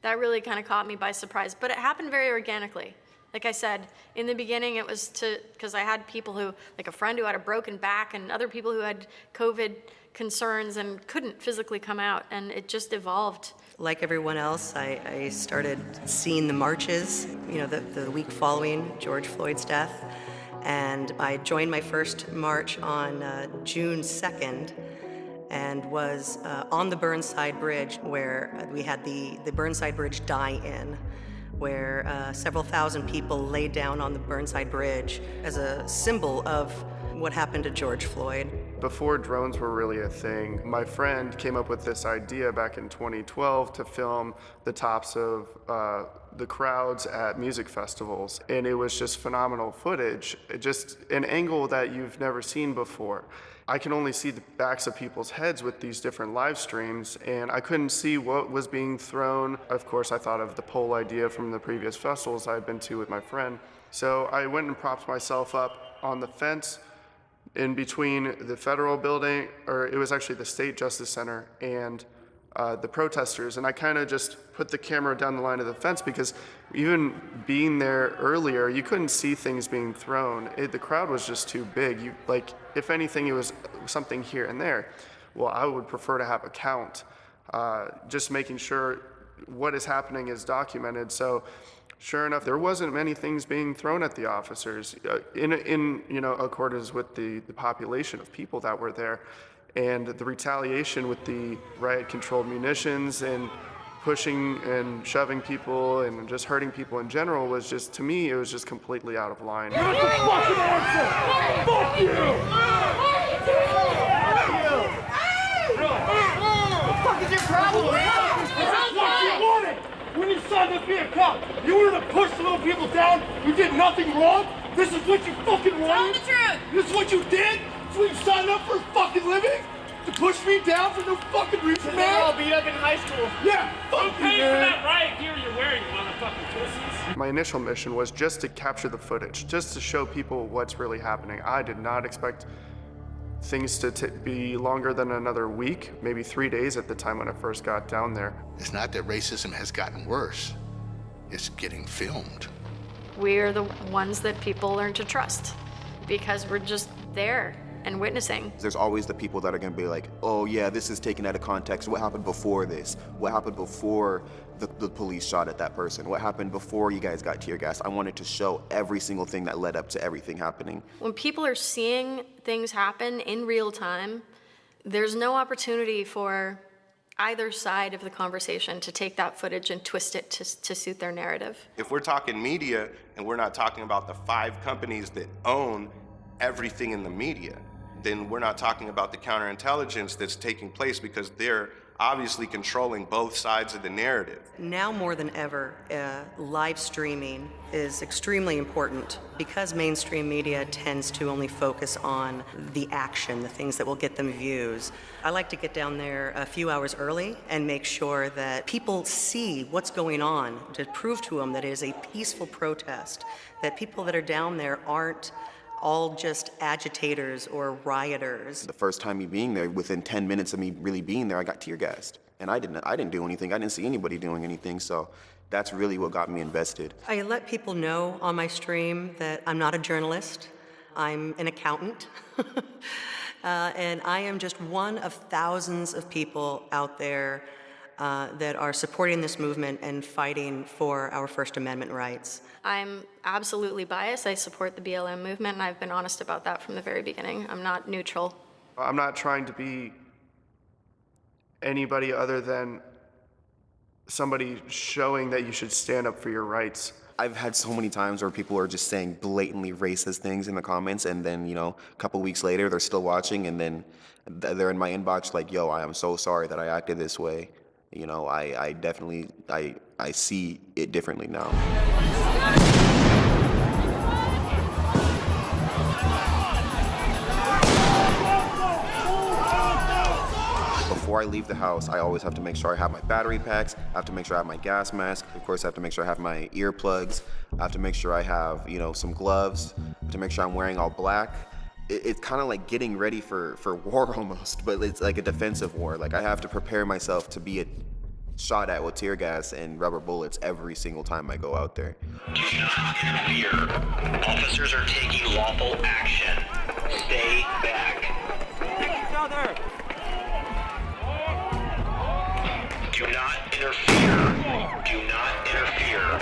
That really kind of caught me by surprise, but it happened very organically. Like I said, in the beginning it was because I had people who, like a friend who had a broken back and other people who had COVID concerns and couldn't physically come out, and it just evolved. Like everyone else, I started seeing the marches, the week following George Floyd's death, and I joined my first march on June 2nd, and was on the Burnside Bridge, where we had the Burnside Bridge die-in, where several thousand people laid down on the Burnside Bridge as a symbol of what happened to George Floyd. Before drones were really a thing, my friend came up with this idea back in 2012 to film the tops of the crowds at music festivals. And it was just phenomenal footage, just an angle that you've never seen before. I can only see the backs of people's heads with these different live streams, and I couldn't see what was being thrown. Of course, I thought of the pole idea from the previous festivals I had been to with my friend. So I went and propped myself up on the fence in between the federal building, or it was actually the State Justice Center, and the protesters. And I kind of just put the camera down the line of the fence because even being there earlier, you couldn't see things being thrown. The crowd was just too big. If anything, it was something here and there. Well, I would prefer to have a count, just making sure what is happening is documented. So sure enough, there wasn't many things being thrown at the officers in accordance with the population of people that were there. And the retaliation with the riot-controlled munitions and pushing and shoving people and just hurting people in general was just, to me, it was just completely out of line. You're the fucking answer! Fuck you! What the fuck is your problem? That's what you wanted! When you signed up to be a cop, you wanted to push little people down who did nothing wrong? This is what you fucking wanted? Tell the truth! This is what you did? This is what you signed up for a fucking living? To push me down for no fucking reason, man? They were all beat up in high school. Yeah, fuck you, Pay for man. that riot gear you're wearing, you motherfucking pussies. My initial mission was just to capture the footage, just to show people what's really happening. I did not expect things to be longer than another week, maybe 3 days at the time when I first got down there. It's not that racism has gotten worse, it's getting filmed. We're the ones that people learn to trust because we're just there and witnessing. There's always the people that are gonna be like, oh yeah, this is taken out of context. What happened before this? What happened before the police shot at that person? What happened before you guys got tear gas? I wanted to show every single thing that led up to everything happening. When people are seeing things happen in real time, there's no opportunity for either side of the conversation to take that footage and twist it to suit their narrative. If we're talking media and we're not talking about the 5 companies that own everything in the media, then we're not talking about the counterintelligence that's taking place because they're obviously controlling both sides of the narrative. Now more than ever, live streaming is extremely important because mainstream media tends to only focus on the action, the things that will get them views. I like to get down there a few hours early and make sure that people see what's going on, to prove to them that it is a peaceful protest, that people that are down there aren't all just agitators or rioters. The first time me being there, within 10 minutes of me really being there, I got tear gassed. And I didn't do anything. I didn't see anybody doing anything. So that's really what got me invested. I let people know on my stream that I'm not a journalist. I'm an accountant. And I am just one of thousands of people out there that are supporting this movement and fighting for our First Amendment rights. I'm absolutely biased. I support the BLM movement, and I've been honest about that from the very beginning. I'm not neutral. I'm not trying to be anybody other than somebody showing that you should stand up for your rights. I've had so many times where people are just saying blatantly racist things in the comments, and then, you know, a couple weeks later, they're still watching, and then they're in my inbox like, yo, I am so sorry that I acted this way. You know, I definitely, I see it differently now. Before I leave the house, I always have to make sure I have my battery packs, I have to make sure I have my gas mask, of course I have to make sure I have my earplugs, I have to make sure I have, you know, some gloves, I have to make sure I'm wearing all black. It's kind of like getting ready for war almost, but it's like a defensive war. Like I have to prepare myself to be shot at with tear gas and rubber bullets every single time I go out there. Do not interfere. Officers are taking lawful action. Stay back. Each other. Do not interfere. Do not interfere.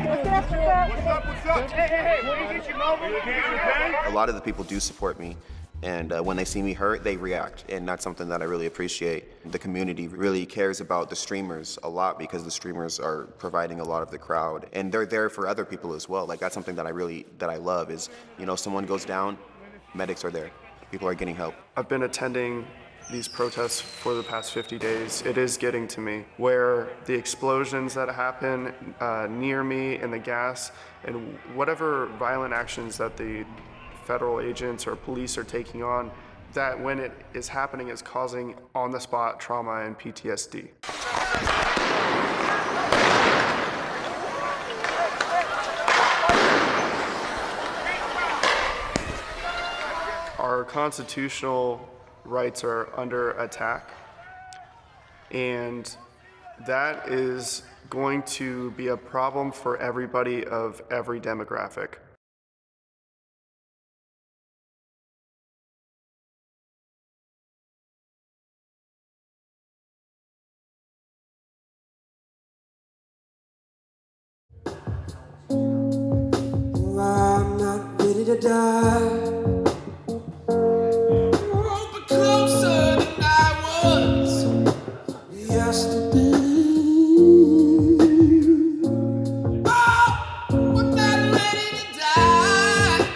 What's up? Hey, what do you think, you okay? A lot of the people do support me, and when they see me hurt, they react, and that's something that I really appreciate. The community really cares about the streamers a lot because the streamers are providing a lot of the crowd, and they're there for other people as well. Like that's something that I love is, you know, someone goes down, medics are there, people are getting help. I've been attending these protests for the past 50 days. It is getting to me, where the explosions that happen near me and the gas and whatever violent actions that the federal agents or police are taking on, that when it is happening is causing on-the-spot trauma and PTSD. Our constitutional rights are under attack, and that is going to be a problem for everybody of every demographic. I'm not ready to die. Closer than I was yesterday. Oh, I'm not ready to die.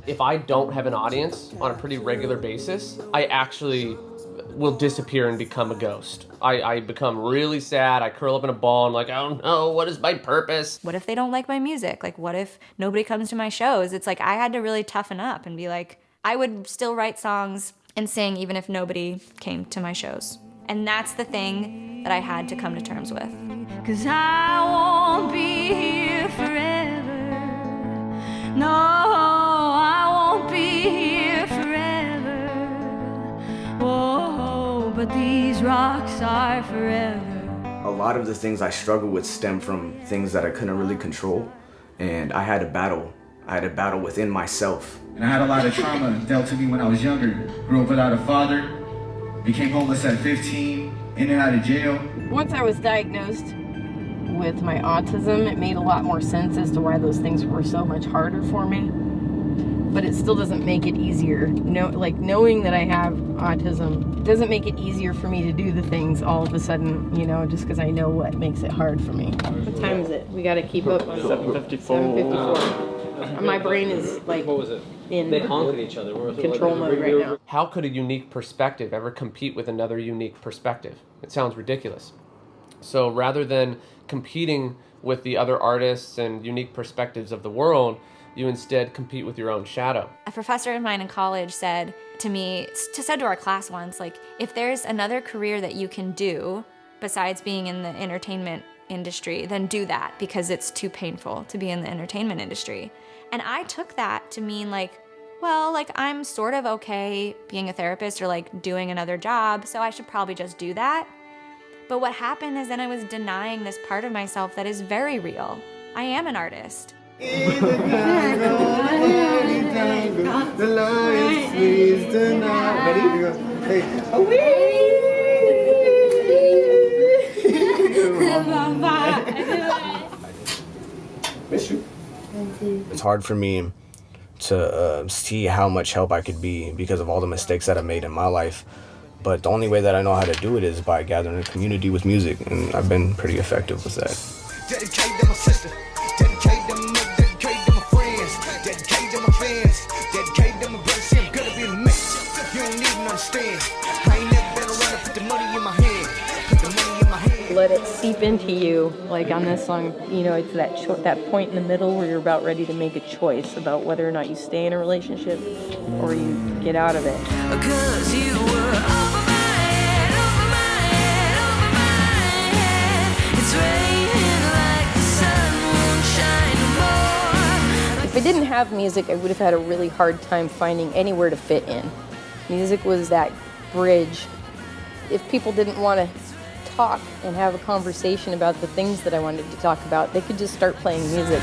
If I don't have an audience on a pretty regular basis, I actually will disappear and become a ghost. I become really sad. I curl up in a ball and like, I don't know, what is my purpose? What if they don't like my music? Like, what if nobody comes to my shows? It's like I had to really toughen up and be like, I would still write songs and sing even if nobody came to my shows. And that's the thing that I had to come to terms with. 'Cause I won't be here forever. No, I won't be here forever. Whoa, but these rocks are forever. A lot of the things I struggled with stem from things that I couldn't really control, and I had to battle. I had to battle within myself. And I had a lot of trauma dealt to me when I was younger. Grew up without a father, became homeless at 15, in and out of jail. Once I was diagnosed with my autism, it made a lot more sense as to why those things were so much harder for me. But it still doesn't make it easier. Knowing that I have autism doesn't make it easier for me to do the things all of a sudden, you know, just because I know what makes it hard for me. What time is it? We got to keep up. 7:54. 7:54. My brain is like, what was it? They honk at each other. Control mode right now. How could a unique perspective ever compete with another unique perspective? It sounds ridiculous. So rather than competing with the other artists and unique perspectives of the world, you instead compete with your own shadow. A professor of mine in college said to our class once, like, if there's another career that you can do besides being in the entertainment industry, then do that, because it's too painful to be in the entertainment industry. And I took that to mean like, well, like I'm sort of okay being a therapist or like doing another job, so I should probably just do that. But what happened is then I was denying this part of myself that is very real. I am an artist. The lion squeezed tonight. Ready? Go. Hey. Miss you. It's hard for me to see how much help I could be because of all the mistakes that I made in my life. But the only way that I know how to do it is by gathering a community with music, and I've been pretty effective with that. Dedicate to my sister. Dedicate to my mother. Dedicate to my friends. Dedicate to my fans. Dedicate to my brother. See, I'm gonna be in the mix. You don't even understand. I ain't never been around to put the money in my hand. Put the money in my hand. Let it seep into you. Like on this song, you know, it's that point in the middle where you're about ready to make a choice about whether or not you stay in a relationship or you get out of it. 'Cause you were over my head, over my head, over my head. It's raining like the sun won't shine no more. If I didn't have music, I would have had a really hard time finding anywhere to fit in. Music was that bridge. If people didn't want to talk and have a conversation about the things that I wanted to talk about, they could just start playing music.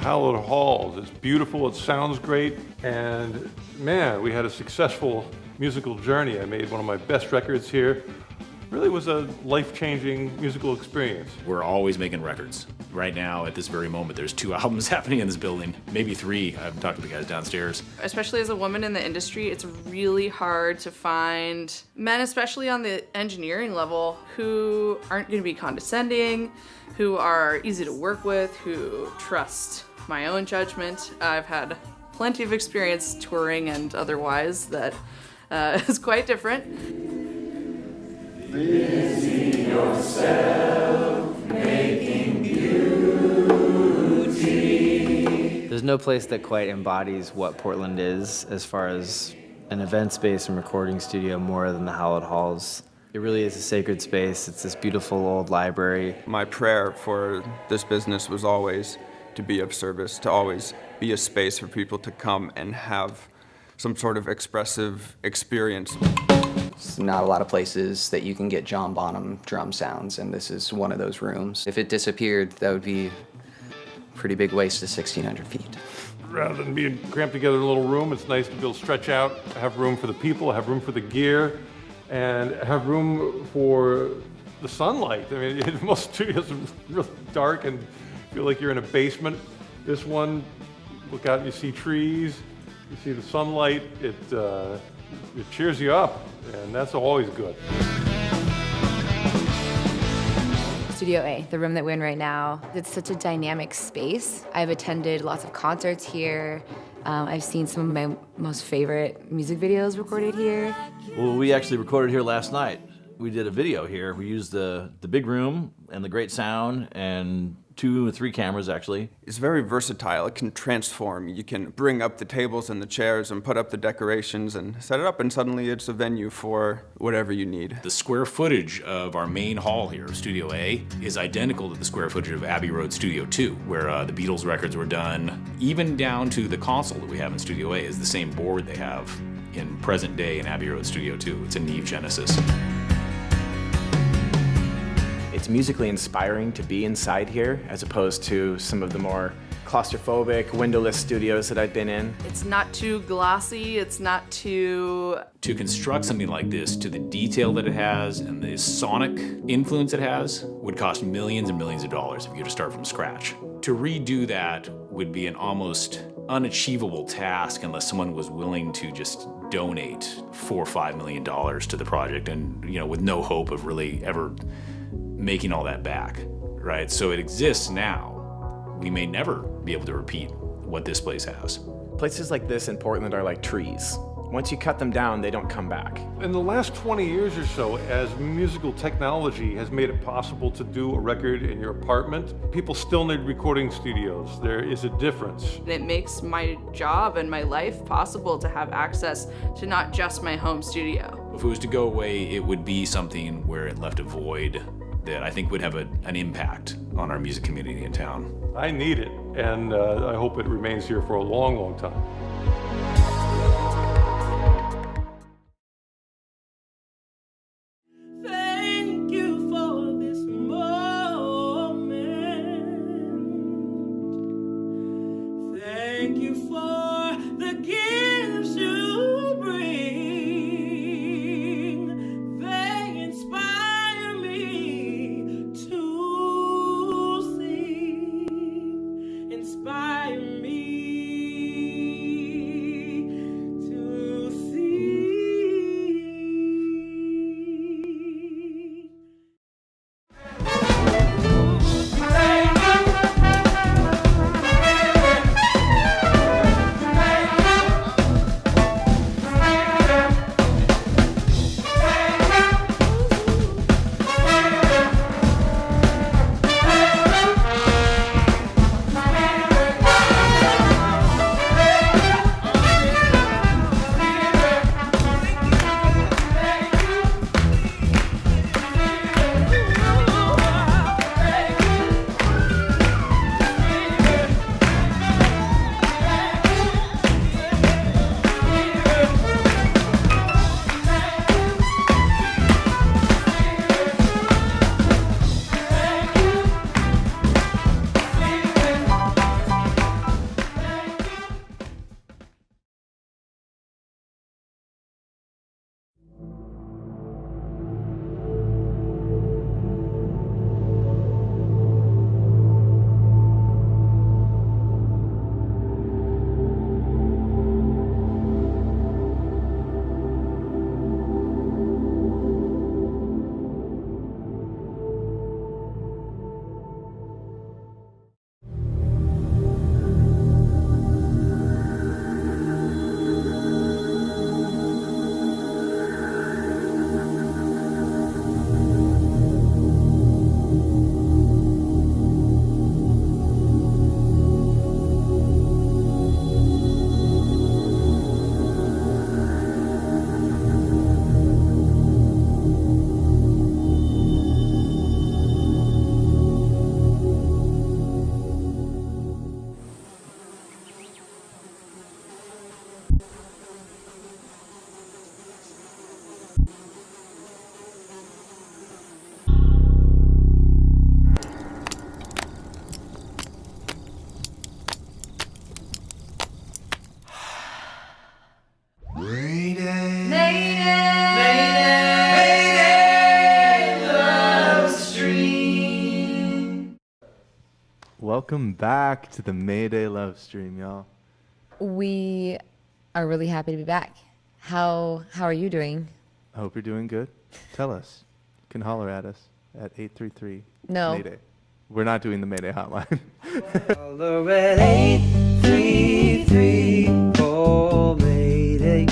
Hallowed Halls. It's beautiful, it sounds great, and man, we had a successful musical journey. I made one of my best records here. Really was a life-changing musical experience. We're always making records. Right now, at this very moment, there's 2 albums happening in this building, maybe 3. I haven't talked to the guys downstairs. Especially as a woman in the industry, it's really hard to find men, especially on the engineering level, who aren't going to be condescending, who are easy to work with, who trust my own judgment. I've had plenty of experience touring and otherwise that is quite different. Busy yourself making beauty. There's no place that quite embodies what Portland is as far as an event space and recording studio more than the Hallowed Halls. It really is a sacred space. It's this beautiful old library. My prayer for this business was always to be of service, to always be a space for people to come and have some sort of expressive experience. There's not a lot of places that you can get John Bonham drum sounds, and this is one of those rooms. If it disappeared, that would be a pretty big waste of 1,600 feet. Rather than being cramped together in a little room, it's nice to be able to stretch out, have room for the people, have room for the gear, and have room for the sunlight. I mean, most studios are real dark and feel like you're in a basement. This one, look out and you see trees, you see the sunlight, it cheers you up, and that's always good. Studio A, the room that we're in right now, it's such a dynamic space. I've attended lots of concerts here. I've seen some of my most favorite music videos recorded here. Well, we actually recorded here last night. We did a video here. We used the big room and the great sound and 2 or 3 cameras, actually. It's very versatile. It can transform. You can bring up the tables and the chairs and put up the decorations and set it up, and suddenly it's a venue for whatever you need. The square footage of our main hall here, Studio A, is identical to the square footage of Abbey Road Studio 2, where the Beatles records were done. Even down to the console that we have in Studio A is the same board they have in present day in Abbey Road Studio 2. It's a Neve Genesis. It's musically inspiring to be inside here as opposed to some of the more claustrophobic, windowless studios that I've been in. It's not too glossy, it's not too... To construct something like this to the detail that it has and the sonic influence it has would cost millions and millions of dollars if you were to start from scratch. To redo that would be an almost unachievable task unless someone was willing to just donate $4 or $5 million to the project, and with no hope of really ever making all that back, right? So it exists now. We may never be able to repeat what this place has. Places like this in Portland are like trees. Once you cut them down, they don't come back. In the last 20 years or so, as musical technology has made it possible to do a record in your apartment, people still need recording studios. There is a difference. It makes my job and my life possible to have access to not just my home studio. If it was to go away, it would be something where it left a void that I think would have an impact on our music community in town. I need it, and I hope it remains here for a long, long time. Thank you for this moment. Thank you for the gifts you bring. They inspire me to sing. Inspire Welcome back to the Mayday LoveStream, y'all. We are really happy to be back. How are you doing? I hope you're doing good. Tell us. You can holler at us at 833 No. Mayday. We're not doing the Mayday hotline. Holler at 833 oh Mayday.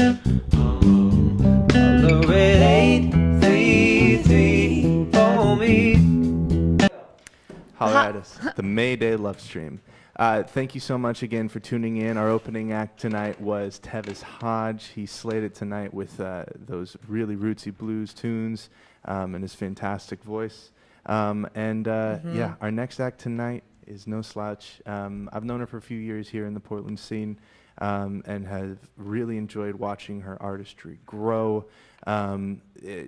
Holler at 833 for me. Holler at us. The Mayday LoveStream. Thank you so much again for tuning in. Our opening act tonight was Tevis Hodge. He slayed it tonight with those really rootsy blues tunes and his fantastic voice. Yeah, our next act tonight is no slouch. I've known her for a few years here in the Portland scene and have really enjoyed watching her artistry grow.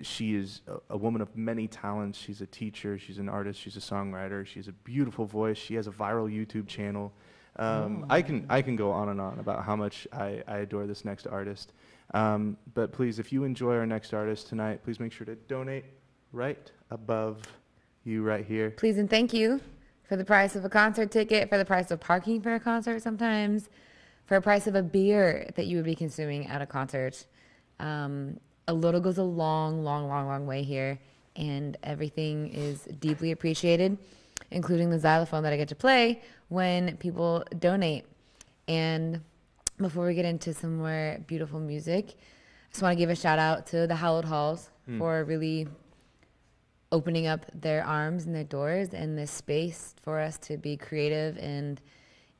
She is a woman of many talents. She's a teacher, she's an artist, she's a songwriter, she has a beautiful voice, she has a viral YouTube channel. I can go on and on about how much I adore this next artist. But please, if you enjoy our next artist tonight, please make sure to donate right above you right here. Please and thank you for the price of a concert ticket, for the price of parking for a concert sometimes, for a price of a beer that you would be consuming at a concert. A little goes a long, long, long, long way here, and everything is deeply appreciated, including the xylophone that I get to play when people donate. And before we get into some more beautiful music, I just want to give a shout out to the Hallowed Halls for really opening up their arms and their doors and this space for us to be creative and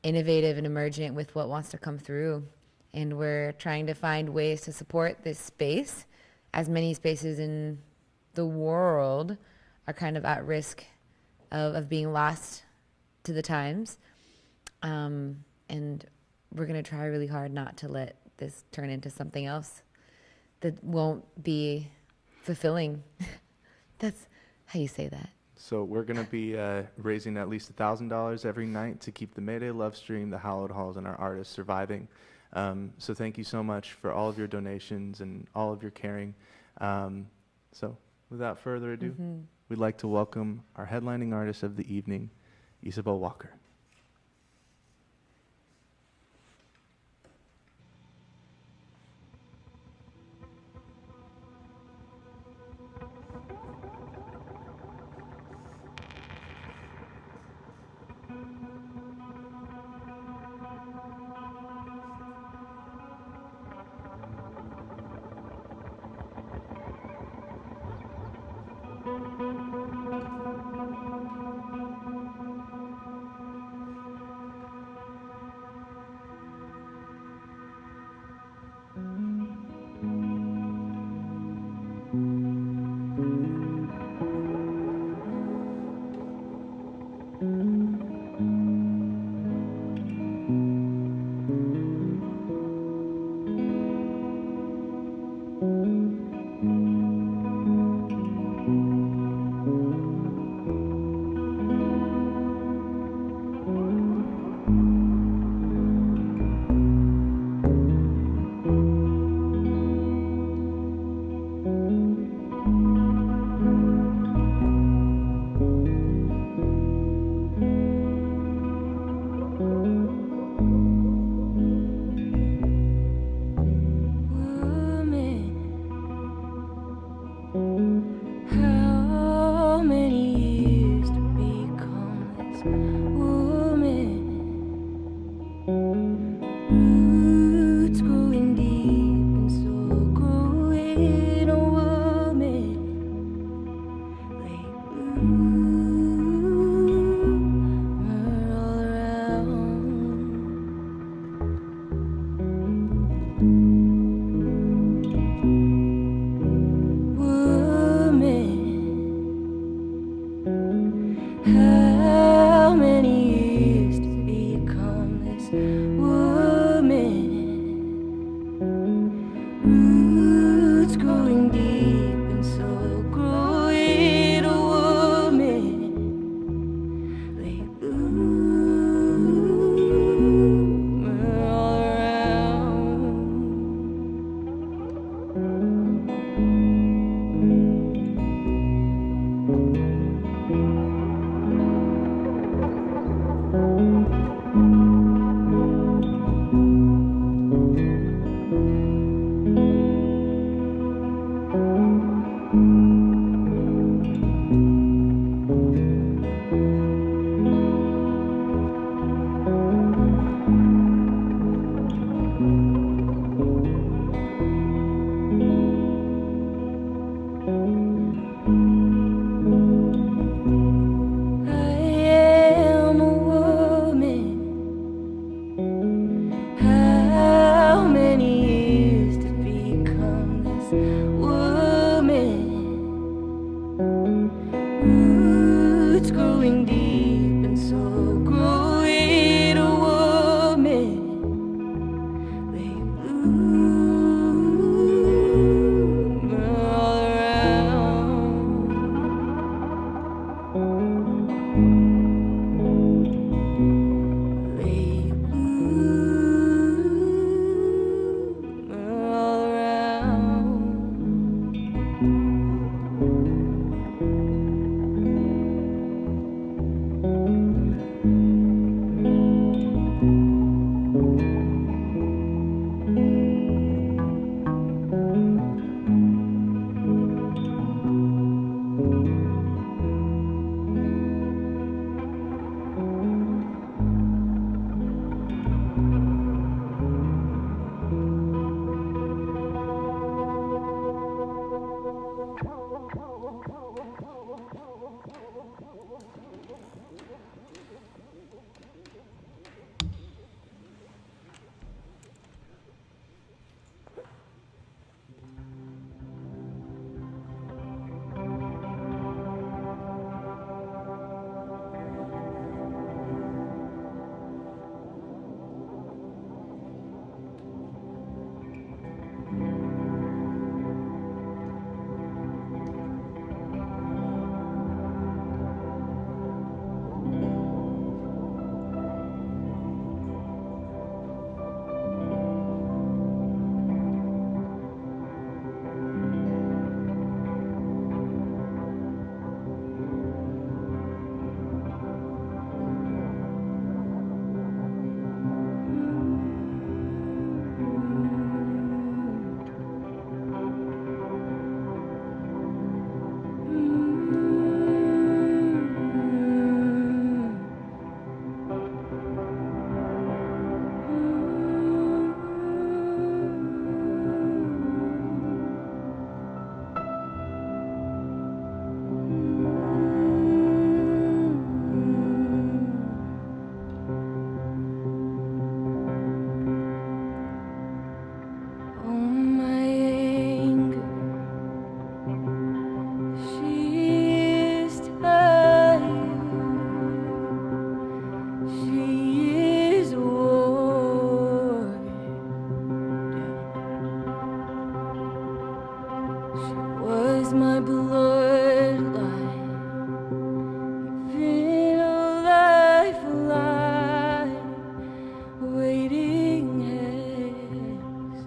innovative and emergent with what wants to come through. And we're trying to find ways to support this space, as many spaces in the world are kind of at risk of being lost to the times. And we're going to try really hard not to let this turn into something else that won't be fulfilling. That's how you say that. So we're going to be raising at least $1,000 every night to keep the Mayday LoveStream, the Hallowed Halls, and our artists surviving. So thank you so much for all of your donations and all of your caring. So without further ado, we'd like to welcome our headlining artist of the evening, Isabeau Walker. was my bloodline. Been a lifeline, waiting hands,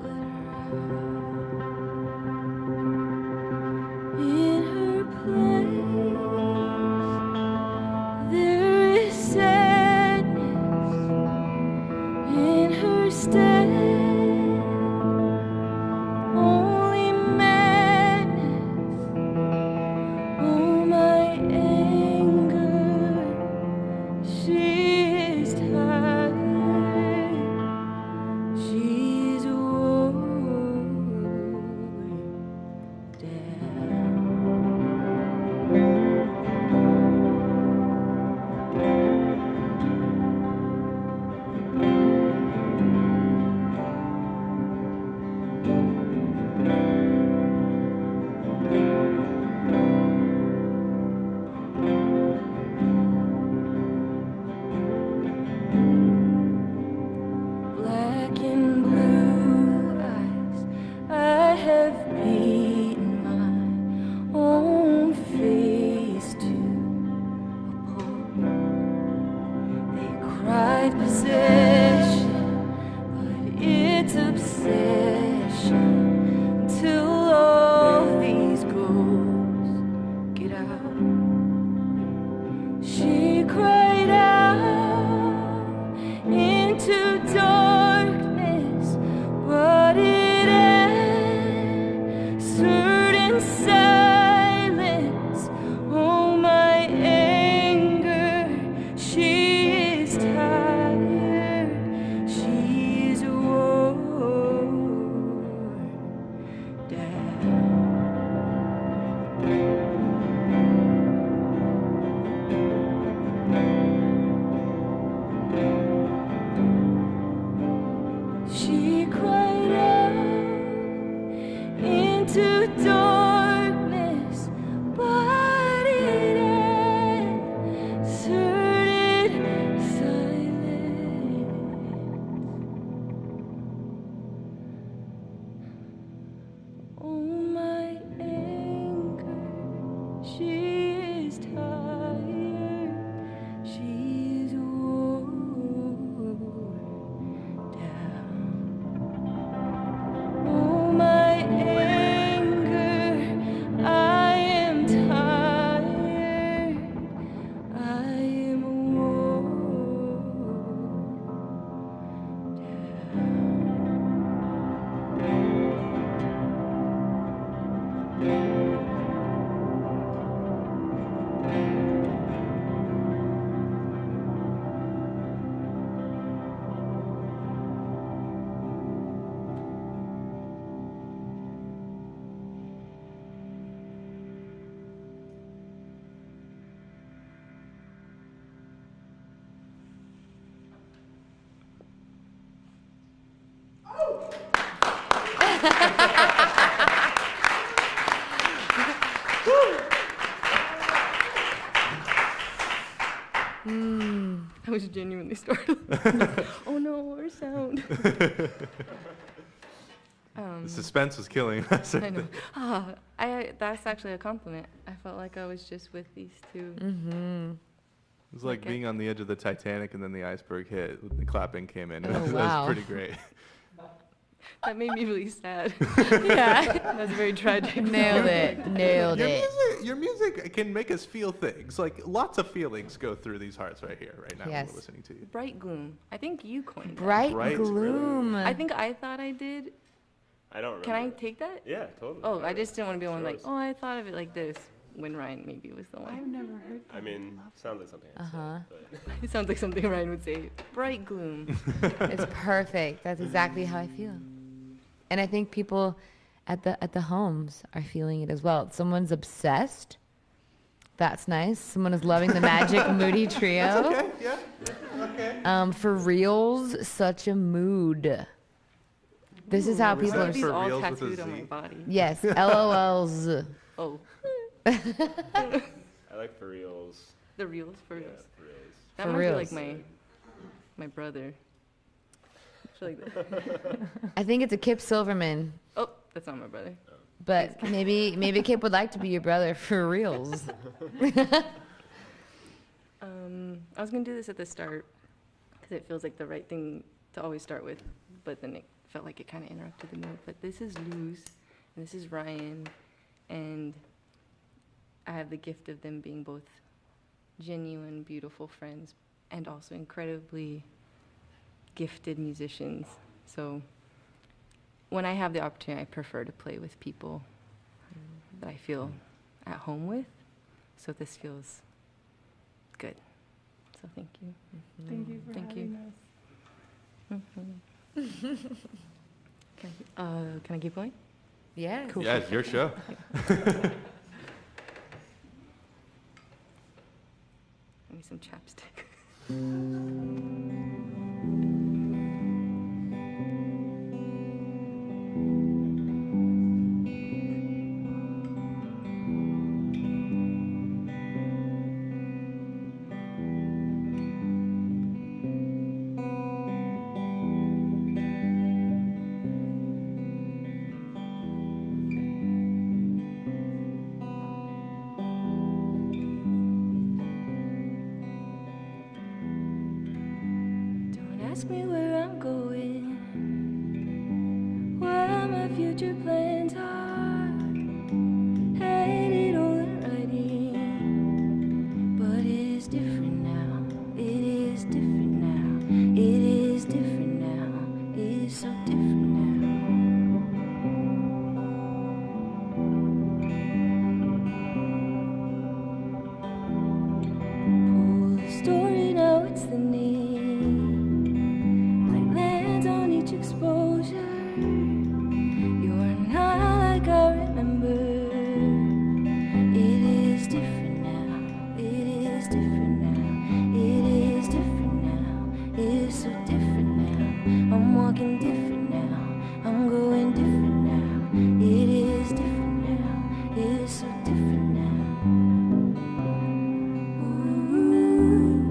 let her out. In her place, there is sadness. In her stead, only madness. Oh, my anger, she is tired. She's worn black and blue eyes. I have beaten my own face to a pulp. They cried possession, but it's obsession till all these ghosts get out. She cried out into darkness, but it answered in silence. Oh, my anger, she is tired. She's worn down. She cried out into darkness, but it answered in silence. Oh, my anger, she is tired. She's worn down. Oh, my anger, I am tired. I am worn I was genuinely startled. Oh no, our sound. The suspense was killing us. I know. That's actually a compliment. I felt like I was just with these two. Mm-hmm. It was like being on the edge of the Titanic and then the iceberg hit. The clapping came in. Oh, That wow. was pretty great. That made me really sad. Yeah. That's very tragic. Nailed it. Nailed Your it. your music can make us feel things. Like lots of feelings go through these hearts right here, right now when Yes. we're listening to you. Bright gloom. I think you coined that. Bright Bright gloom. I think I thought I did. I don't remember. Can I take that? Yeah, totally. Oh, I just didn't want to be the one like, Sure. oh, I thought of it like this. When Ryan maybe was the one. I've never heard that. I mean, sounds like something. Uh-huh. It sounds like something Ryan would say. Bright gloom. It's perfect. That's exactly how I feel. And I think people at the homes are feeling it as well. Someone's obsessed. That's nice. Someone is loving the Magic Moody Trio. That's okay. Yeah. Okay. For reals, such a mood. This is how Was people that are. for all reals with a tattooed on my Z? body. Yes, LOLs. Oh. I like for reals. The reels for reals. Yeah, for reals. That For might reals. be like my brother. I feel like that. I think it's a Kip Silverman. Oh, that's not my brother. But maybe Kip would like to be your brother for reals. I was gonna do this at the start because it feels like the right thing to always start with, but then it felt like it kind of interrupted the mood. But this is Luz, and this is Ryan, and I have the gift of them being both genuine, beautiful friends and also incredibly gifted musicians. So when I have the opportunity, I prefer to play with people that I feel at home with. So this feels good. So thank you. Thank you for having us. Can I keep going? Yeah. Cool. Yeah, it's your show. Give me some chapstick. Ask me where I'm going, what my future plans are. Hate it all in writing, but it's different now. It is different now. It is different now. It is so different now. Pull the story now, it's the need. Exposure, you're not like I remember. It is different now. It is different now. It is different now. It is so different now. I'm walking different now. I'm going different now. It is different now. It is so different now. Ooh, ooh, ooh.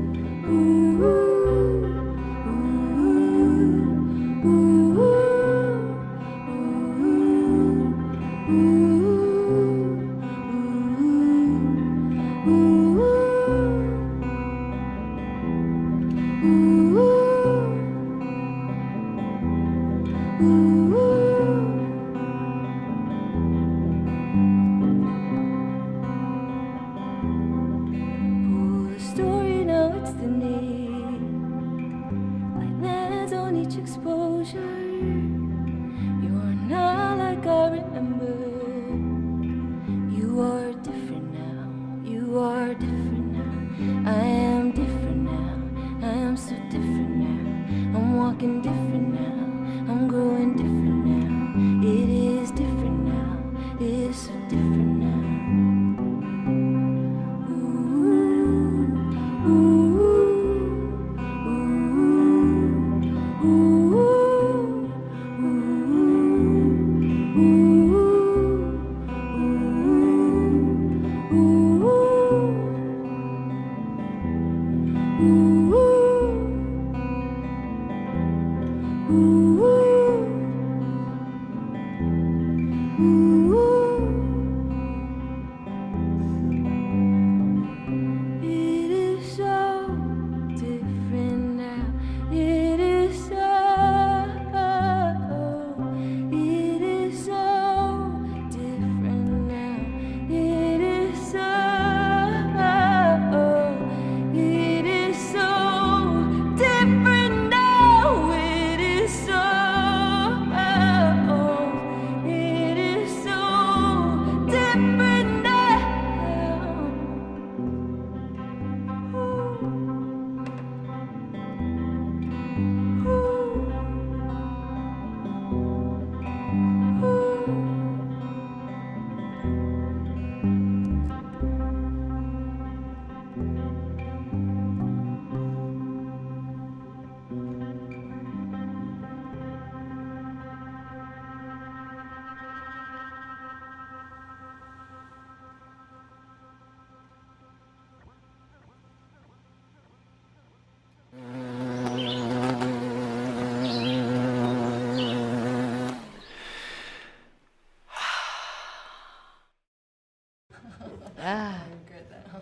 So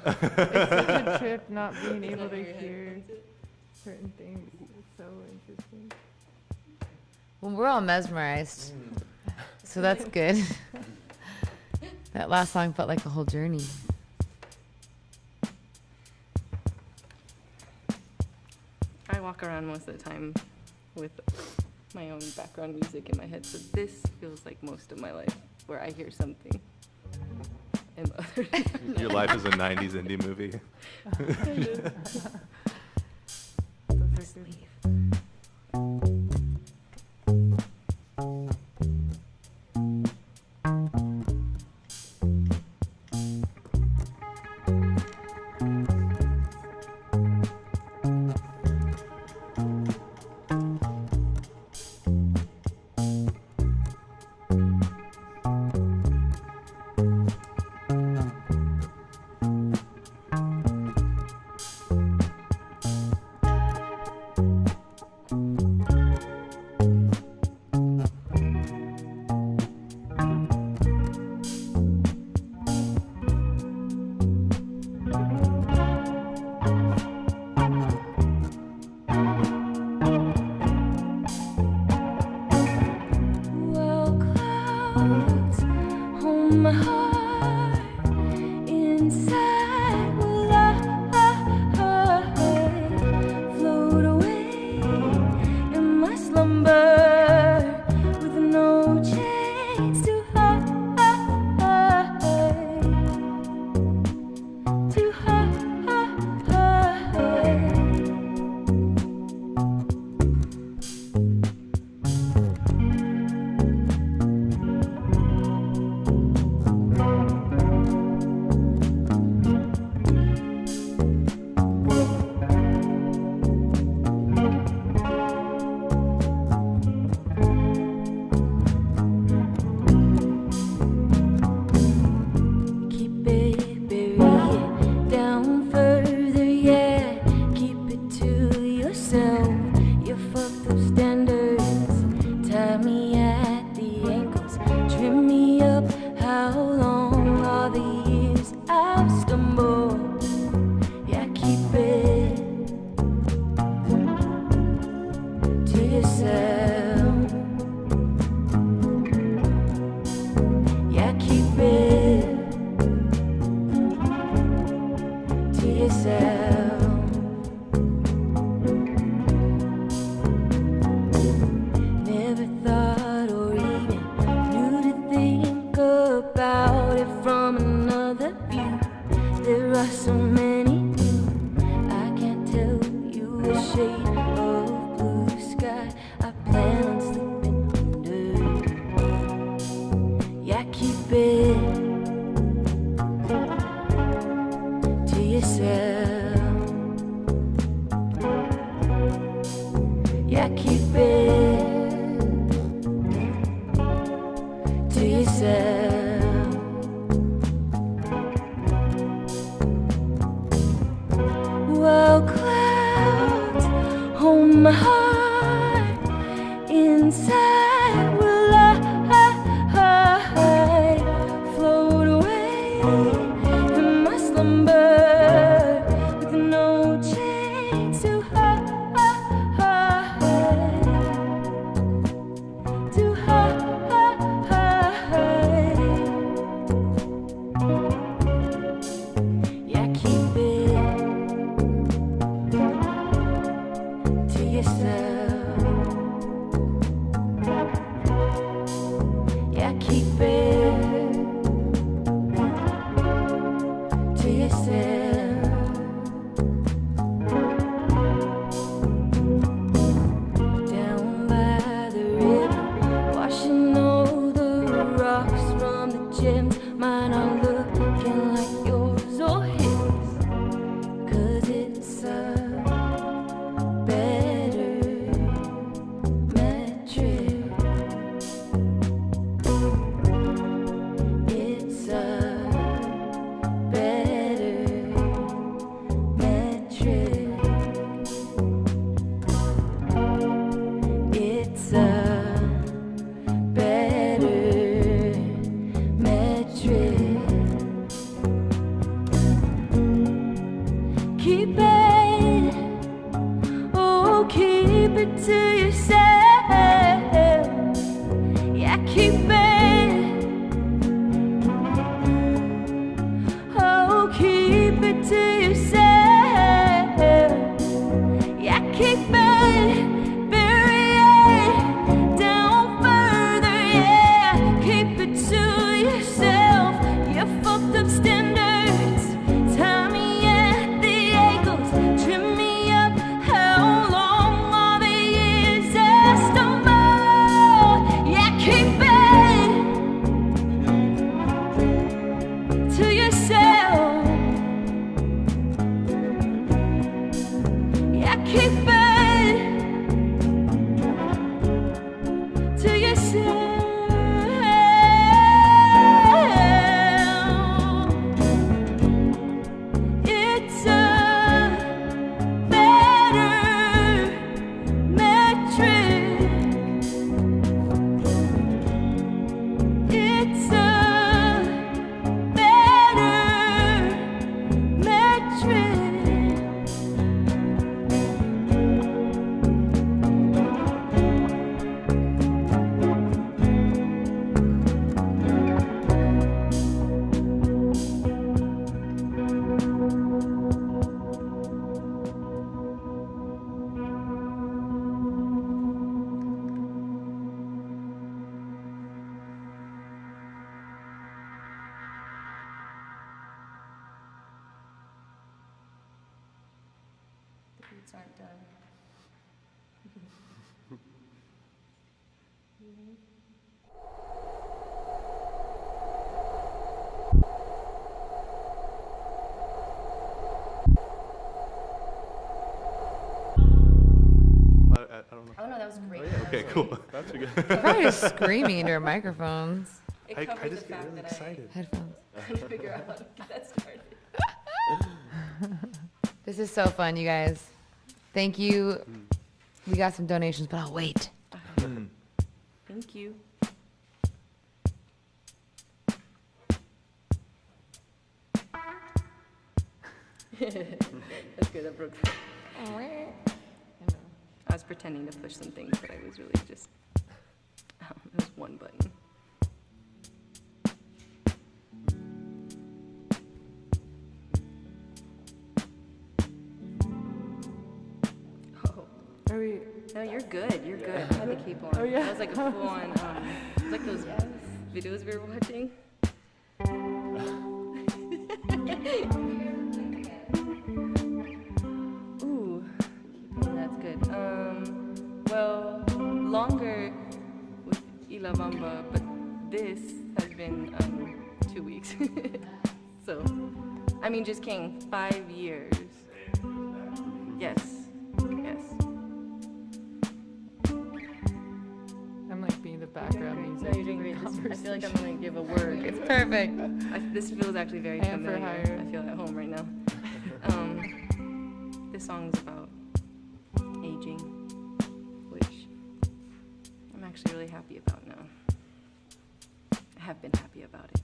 It's such a trip not being able to hear certain things. It's so interesting. Well, we're all mesmerized, so that's good. That last song felt like a whole journey. I walk around most of the time with my own background music in my head, so this feels like most of my life, where I hear something. And Your life is a 90s indie movie. Just leave. boots aren't done. I don't know. Oh no, that was great. Okay, cool. That's a good. Probably just screaming into our microphones. It I covered just the get fact really that excited. Headphones. I couldn't figure out how to get that started. This is so fun, you guys. Thank you. We got some donations, but I'll wait. Thank you. That's good. That broke. I was pretending to push some things, but I was really just. It was one button. Oh. Are we? No, you're good. You're good. I had to keep on. Oh, yeah. That was like a full on. It was like those videos we were watching. Ooh, that's good. Well, longer with Ilabamba, but this has been 2 weeks. So, I mean, just kidding. 5 years. Yes. Yes. I'm like being the background music. No, you're doing great. I feel like I'm gonna give a word. It's perfect. This feels actually very And for familiar. hire. I feel at home right now. This song's about aging, which I'm actually really happy about now. I have been happy about it.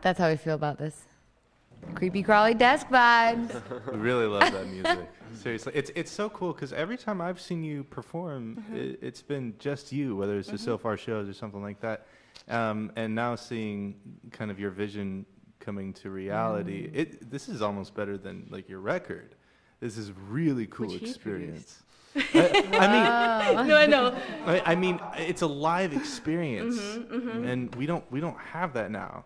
That's how we feel about this. Creepy crawly desk vibes. We really love that music. Seriously, it's so cool because every time I've seen you perform, it's been just you, whether it's just so far shows or something like that. And now seeing kind of your vision coming to reality, this is almost better than like your record. This is really cool experience. I mean, no, I know. I mean, it's a live experience, and we don't have that now.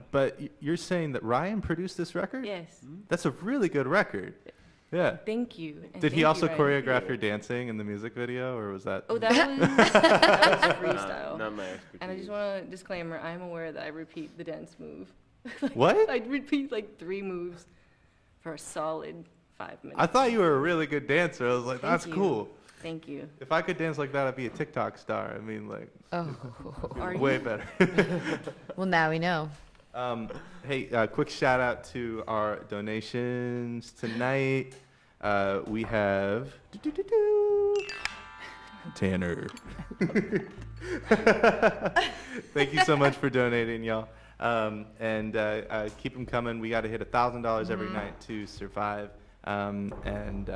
But you're saying that Ryan produced this record? Yes. That's a really good record. Yeah. Thank you. And Did he thank also you, Ryan. choreograph your dancing in the music video, or was that? Oh, that was freestyle. Not my expertise. And I just want to disclaimer: I'm aware that I repeat the dance move. What? I repeat like 3 moves for a solid 5 minutes. I thought you were a really good dancer. I was like, Thank that's you. cool. Thank you. If I could dance like that, I'd be a TikTok star. I mean, like, Are way you? better. Well, now we know. Hey, quick shout out to our donations tonight. We have Tanner. Thank you so much for donating, y'all. And keep them coming. We got to hit $1,000 every night to survive. And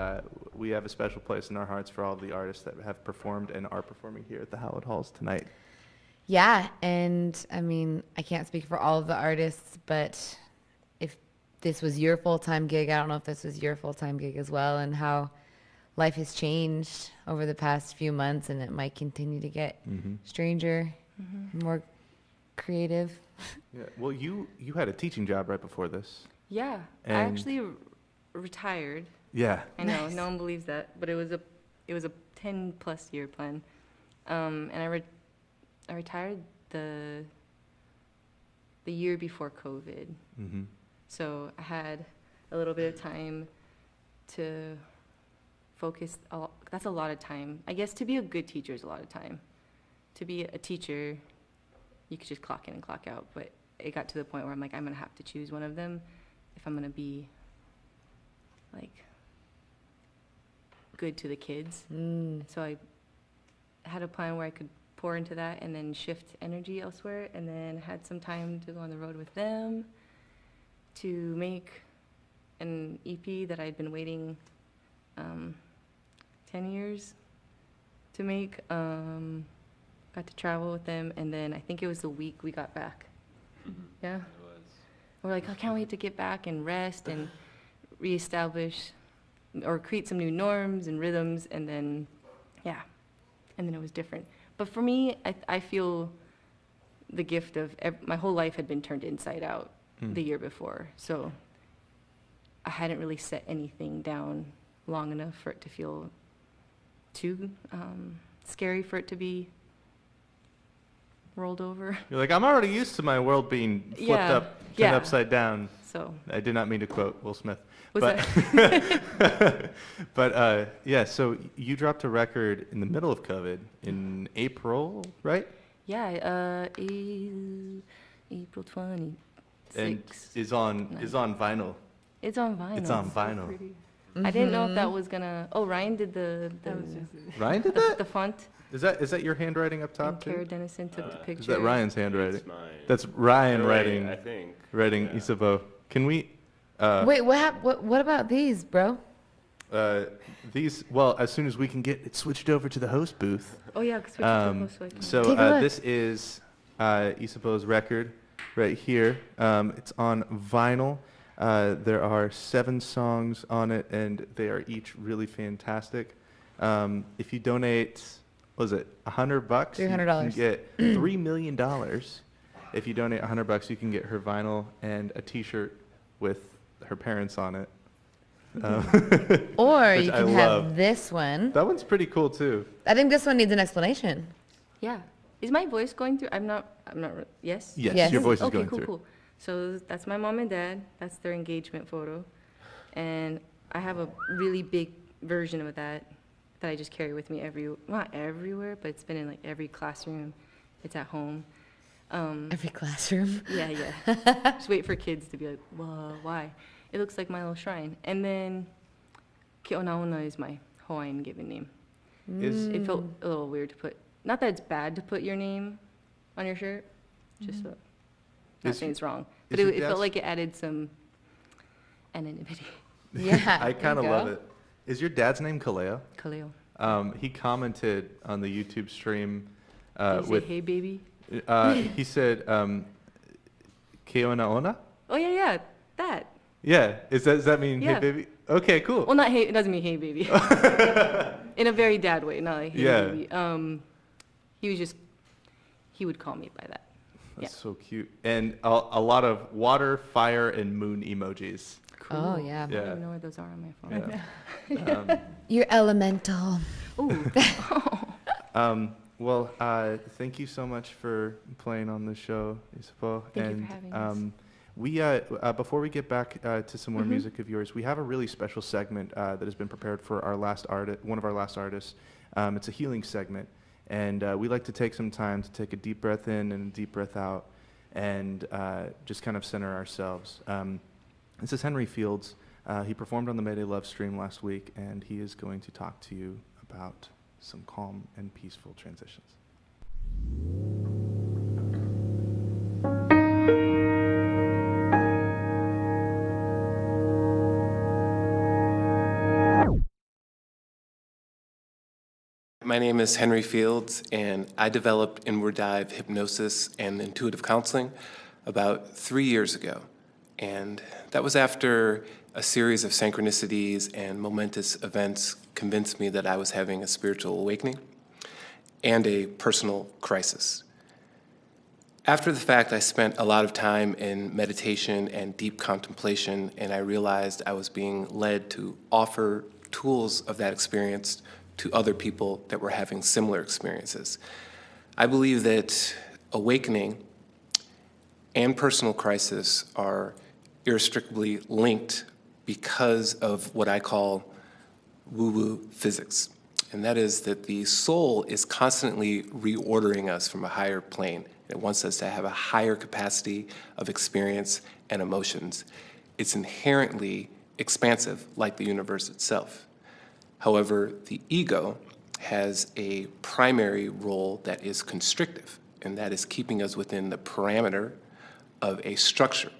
we have a special place in our hearts for all of the artists that have performed and are performing here at the Hallowed Halls tonight. Yeah, and I mean, I can't speak for all of the artists, but if this was your full-time gig, I don't know if this was your full-time gig as well, and how life has changed over the past few months, and it might continue to get stranger, more creative. Yeah. Well, you had a teaching job right before this. Yeah, I And- actually retired. Yeah. I know, no one believes that, but it was a 10+ year plan, and I retired the year before COVID. Mm-hmm. So I had a little bit of time to focus. That's a lot of time. I guess to be a good teacher is a lot of time. To be a teacher, you could just clock in and clock out. But it got to the point where I'm like, I'm going to have to choose one of them if I'm going to be, like, good to the kids. So I had a plan where I could pour into that and then shift energy elsewhere, and then had some time to go on the road with them to make an EP that I'd been waiting 10 years to make. Got to travel with them, and then I think it was the week we got back. Yeah? We're like, I can't wait to get back and rest and reestablish or create some new norms and rhythms, and then, yeah, and then it was different. But for me, I feel the gift of my whole life had been turned inside out the year before. So I hadn't really set anything down long enough for it to feel too scary for it to be rolled over. You're like, I'm already used to my world being flipped up, turned upside down. So I did not mean to quote Will Smith. Was But yeah, so you dropped a record in the middle of COVID in April, right? Yeah, April 26th. And is on vinyl. It's on vinyl. It's on vinyl. I didn't know if that was gonna. Oh, Ryan did the Ryan did that? The font. Is that your handwriting up top And too? Kara Dennison took the picture. Is that Ryan's handwriting? It's mine. That's Ryan No, writing. I think. Writing Isabeau. Can we? Wait, what about these, bro? These, well, as soon as we can get it switched over to the host booth. Oh yeah, switch it to the host so I can. So Take a look. this is Isabeau's record right here. It's on vinyl. There are 7 songs on it, and they are each really fantastic. If you donate, what is it, $100? $300. You can get $3 million. If you donate $100, you can get her vinyl and a T-shirt with her parents on it. Or which you I can love. have this one. That one's pretty cool too. I think this one needs an explanation. Yeah. Is my voice going through? I'm not. Yes. Yes, your voice is okay, going cool, through. cool. So that's my mom and dad. That's their engagement photo, and I have a really big version of that I just carry with me not everywhere, but it's been in like every classroom. It's at home. Every classroom. Yeah. Just wait for kids to be like, "Whoa, why?" It looks like my little shrine. And then Ke'onaona is my Hawaiian given name. It felt a little weird to put. Not that it's bad to put your name on your shirt, just so. Not saying it's wrong, but it felt like it added some anonymity. Yeah. I kind of love it. Is your dad's name Kaleo? Kaleo. He commented on the YouTube stream Did he with. say, "Hey, baby"? He said, "Ke'onaona." Oh yeah, that. Yeah. Does that mean Yeah. hey baby? Okay, cool. Well, not hey. It doesn't mean hey, baby. In a very dad way, not like hey, Yeah. baby. He would call me by that. That's so cute. And a lot of water, fire, and moon emojis. Cool. Oh, yeah. I don't even know where those are on my phone. Yeah. You're elemental. Ooh. Well, thank you so much for playing on the show, Isabeau. Thank you and for having us. we before we get back to some more music of yours, we have a really special segment that has been prepared for our one of our last artists. It's a healing segment, and we like to take some time to take a deep breath in and a deep breath out, and just kind of center ourselves. This is Henry Fields. He performed on the Mayday LoveStream last week, and he is going to talk to you about some calm and peaceful transitions. My name is Henry Fields, and I developed inward dive hypnosis and intuitive counseling about 3 years ago. And that was after a series of synchronicities and momentous events convinced me that I was having a spiritual awakening and a personal crisis. After the fact, I spent a lot of time in meditation and deep contemplation, and I realized I was being led to offer tools of that experience to other people that were having similar experiences. I believe that awakening and personal crisis are irrestrictably linked because of what I call woo-woo physics. And that is that the soul is constantly reordering us from a higher plane. It wants us to have a higher capacity of experience and emotions. It's inherently expansive, like the universe itself. However, the ego has a primary role that is constrictive, and that is keeping us within the parameter of a structure.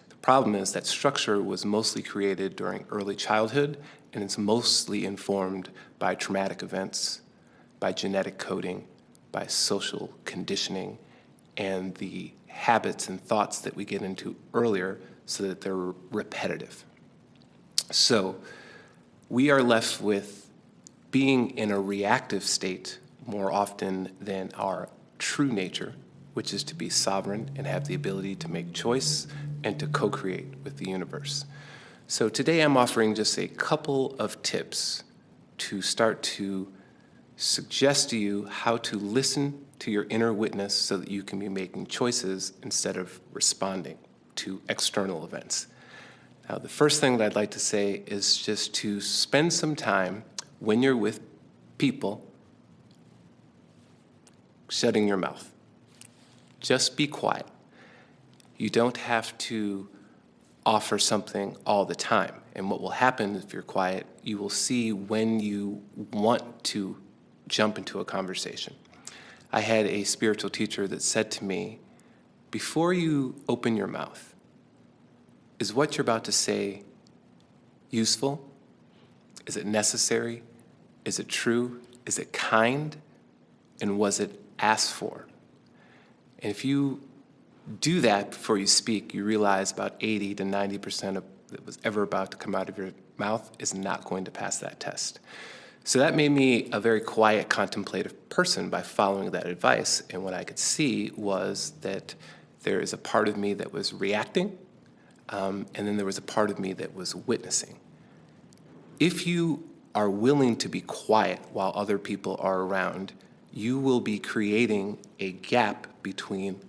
The problem is that structure was mostly created during early childhood, and it's mostly informed by traumatic events, by genetic coding, by social conditioning, and the habits and thoughts that we get into earlier so that they're repetitive. So we are left with being in a reactive state more often than our true nature, which is to be sovereign and have the ability to make choice and to co-create with the universe. So today I'm offering just a couple of tips to start to suggest to you how to listen to your inner witness so that you can be making choices instead of responding to external events. Now, the first thing that I'd like to say is just to spend some time when you're with people shutting your mouth. Just be quiet. You don't have to offer something all the time. And what will happen if you're quiet, you will see when you want to jump into a conversation. I had a spiritual teacher that said to me, before you open your mouth, is what you're about to say useful? Is it necessary? Is it true? Is it kind? And was it asked for? And if you do that before you speak, you realize about 80 to 90% of that was ever about to come out of your mouth is not going to pass that test. So that made me a very quiet, contemplative person by following that advice. And what I could see was that there is a part of me that was reacting, and then there was a part of me that was witnessing. If you are willing to be quiet while other people are around, you will be creating a gap between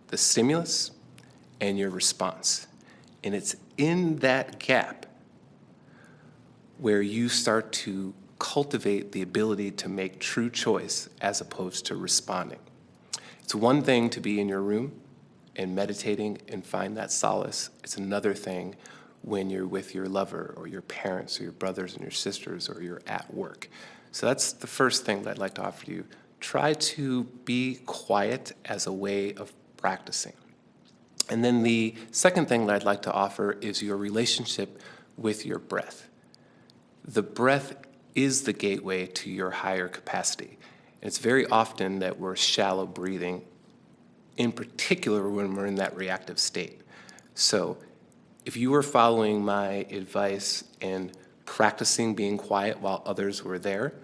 the stimulus and your response. And it's in that gap where you start to cultivate the ability to make true choice as opposed to responding. It's one thing to be in your room and meditating and find that solace. It's another thing when you're with your lover or your parents or your brothers and your sisters or you're at work. So that's the first thing that I'd like to offer you. Try to be quiet as a way of practicing. And then the second thing that I'd like to offer is your relationship with your breath. The breath is the gateway to your higher capacity. And it's very often that we're shallow breathing, in particular when we're in that reactive state. So if you were following my advice and practicing being quiet while others were there,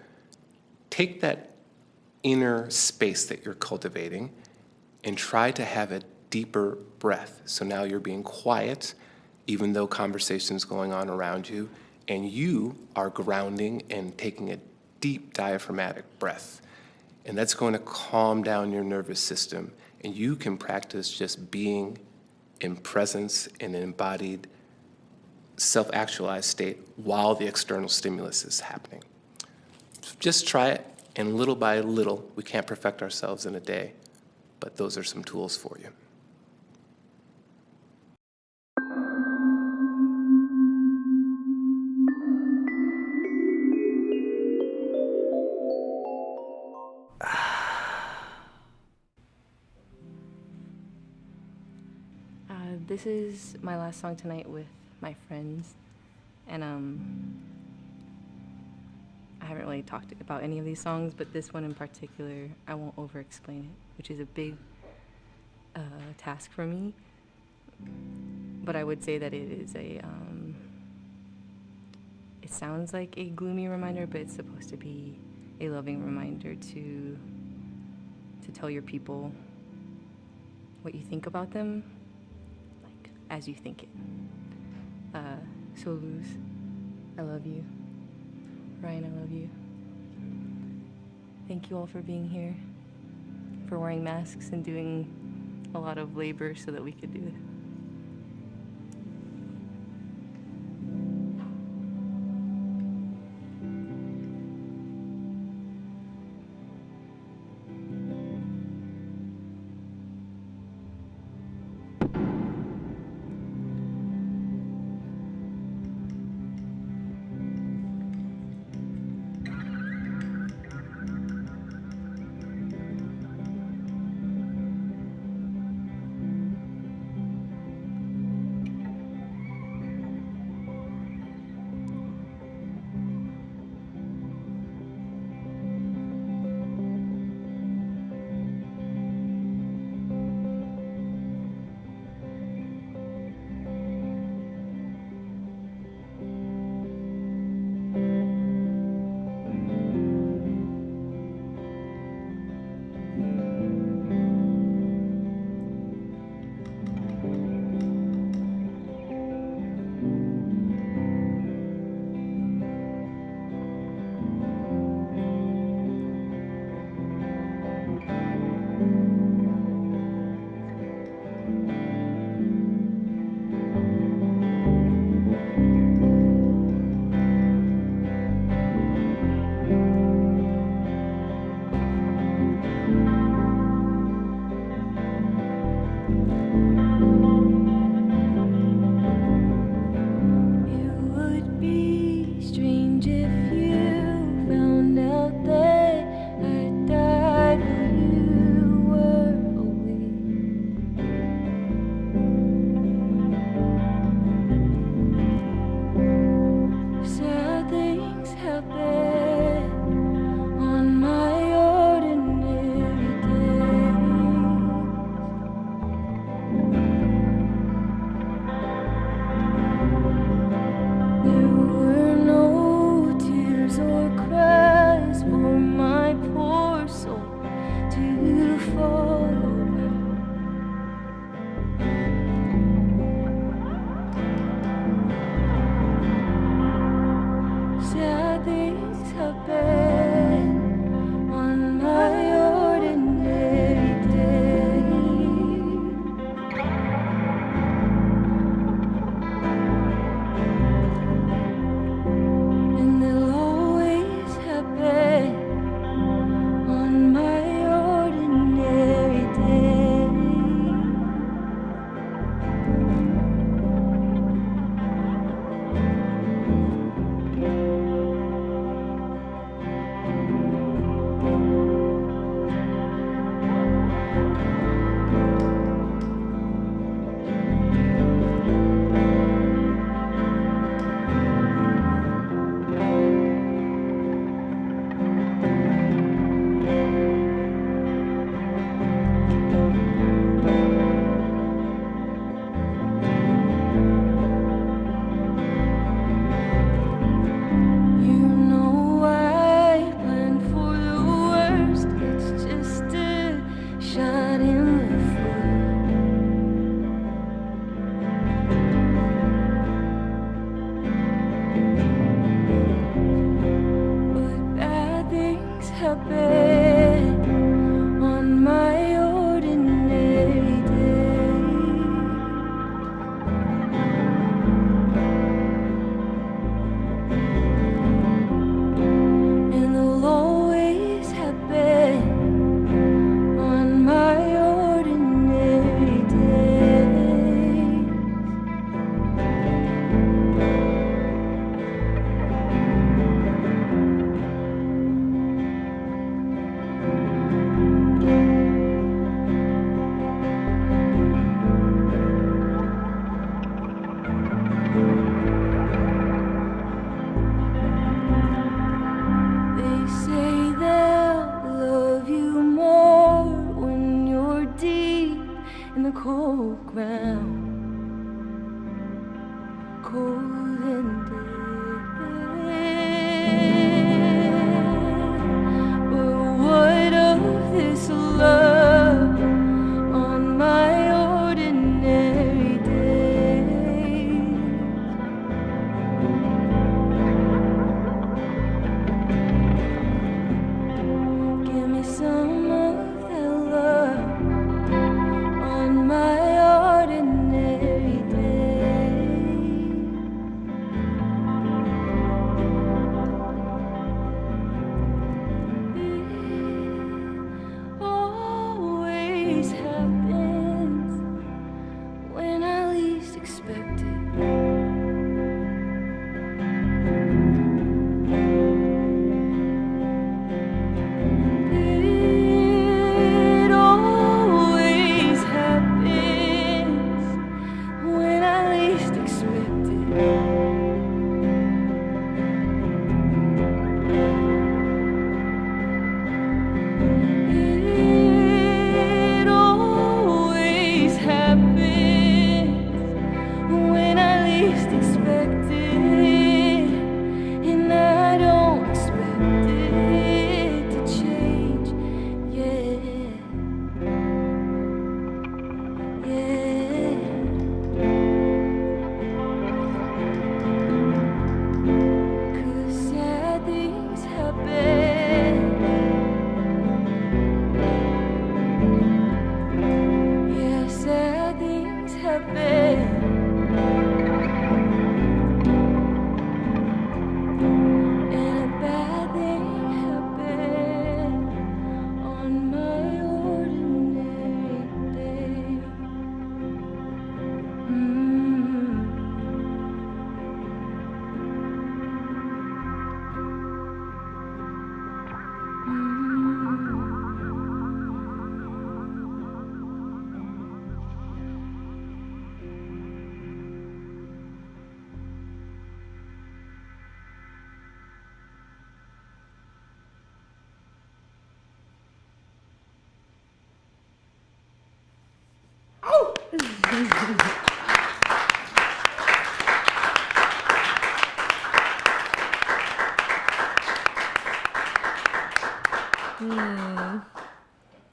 take that inner space that you're cultivating and try to have a deeper breath. So now you're being quiet, even though conversation's going on around you, and you are grounding and taking a deep diaphragmatic breath. And that's going to calm down your nervous system, and you can practice just being in presence in an embodied, self-actualized state while the external stimulus is happening. So just try it, and little by little, we can't perfect ourselves in a day, but those are some tools for you. This is my last song tonight with my friends, and I haven't really talked about any of these songs, but this one in particular, I won't over-explain it, which is a big task for me. But I would say that it is a, it sounds like a gloomy reminder, but it's supposed to be a loving reminder to tell your people what you think about them, like as you think it. So Luz, I love you. Ryan, I love you. Thank you all for being here, for wearing masks and doing a lot of labor so that we could do this.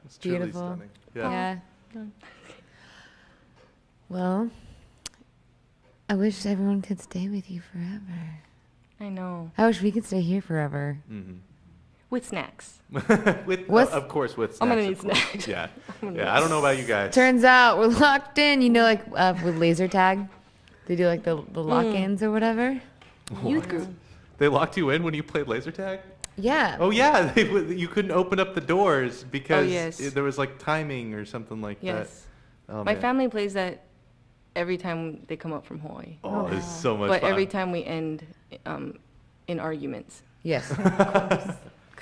It's truly Beautiful. stunning. Yeah. Well, I wish everyone could stay with you forever. I know. I wish we could stay here forever. Mm-hmm. With snacks. Of course, with snacks. I'm gonna need of course. snacks. Yeah. I'm Yeah. I don't know about you guys. Turns out we're locked in. You know, like with laser tag, they do like the lock-ins or whatever. Youth group. They locked you in when you played laser tag? Yeah. Oh yeah, you couldn't open up the doors because yes. there was like timing or something like Yes. that. Oh, My man. family plays that every time they come up from Hawaii. Oh, it's so much But fun. every time we end in arguments. Yes.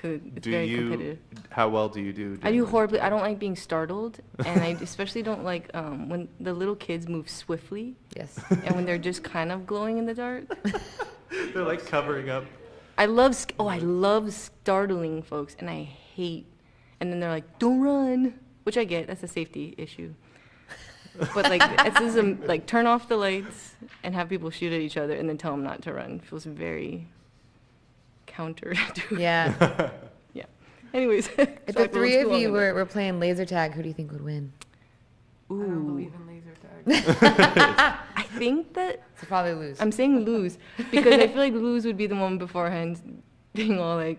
It's very competitive. How well do you do? I do horribly. I don't like being startled, and I especially don't like when the little kids move swiftly. Yes. And when they're just kind of glowing in the dark. They're like covering up. I love startling folks, and I hate. And then they're like, "Don't run," which I get. That's a safety issue. But like, it's just like turn off the lights and have people shoot at each other, and then tell them not to run. Feels very counter to. Yeah. Yeah. Anyways. If the three of you were playing laser tag, who do you think would win? Ooh. I don't believe in laser tag. I think that. So probably lose. I'm saying lose because I feel like lose would be the one beforehand being all like,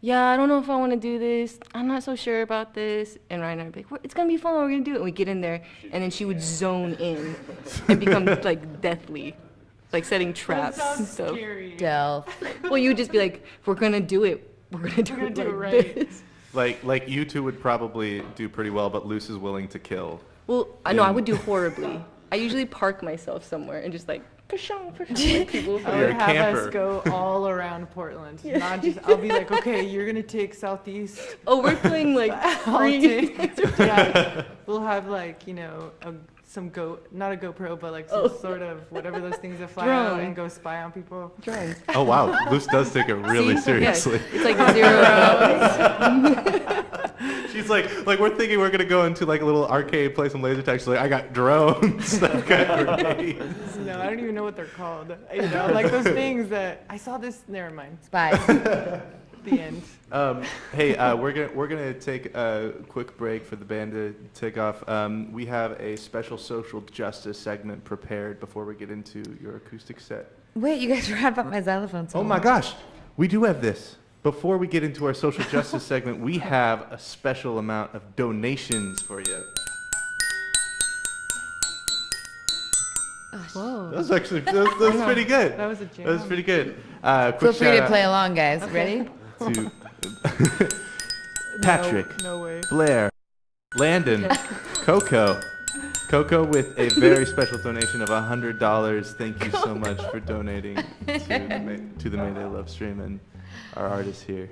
yeah, I don't know if I want to do this. I'm not so sure about this. And Ryan and I would be like, it's going to be fun. We're going to do it. And we get in there, and then she would zone in and become like deathly, like setting traps and stuff. Del. Well, you would just be like, if we're going to do it, we're going to do it like this. Like you two would probably do pretty well, but Luce is willing to kill. Well, I know I would do horribly. I usually park myself somewhere and just like, like people I would have us go all around Portland. Yeah. Not just, I'll be like, okay, you're going to take Southeast. Oh, we're playing like free. Yeah. We'll have like, you know, not a GoPro, but like some sort of whatever those things that fly out and go spy on people. Drones. Oh wow, Luce does take it really seriously. Yeah, it's like 0 hours. She's like we're thinking we're gonna go into like a little arcade, play some laser tag. She's like, I got drones. I've got grenades. No, I don't even know what they're called. You know, like those things that I saw this. Never mind. Spies. The end. Hey, we're gonna take a quick break for the band to take off. We have a special social justice segment prepared before we get into your acoustic set. Wait, you guys forgot about my xylophone solo. Oh my gosh, we do have this. Before we get into our social justice segment, we have a special amount of donations for you. Whoa. That was actually that was pretty good. That was a jam. That was pretty good. Feel Quick free to shout play out along, guys. Ready? to Patrick, No way. Blair, Landon, Coco with a very special donation of $100. Thank you so much for donating to the Mayday LoveStream and our artists here.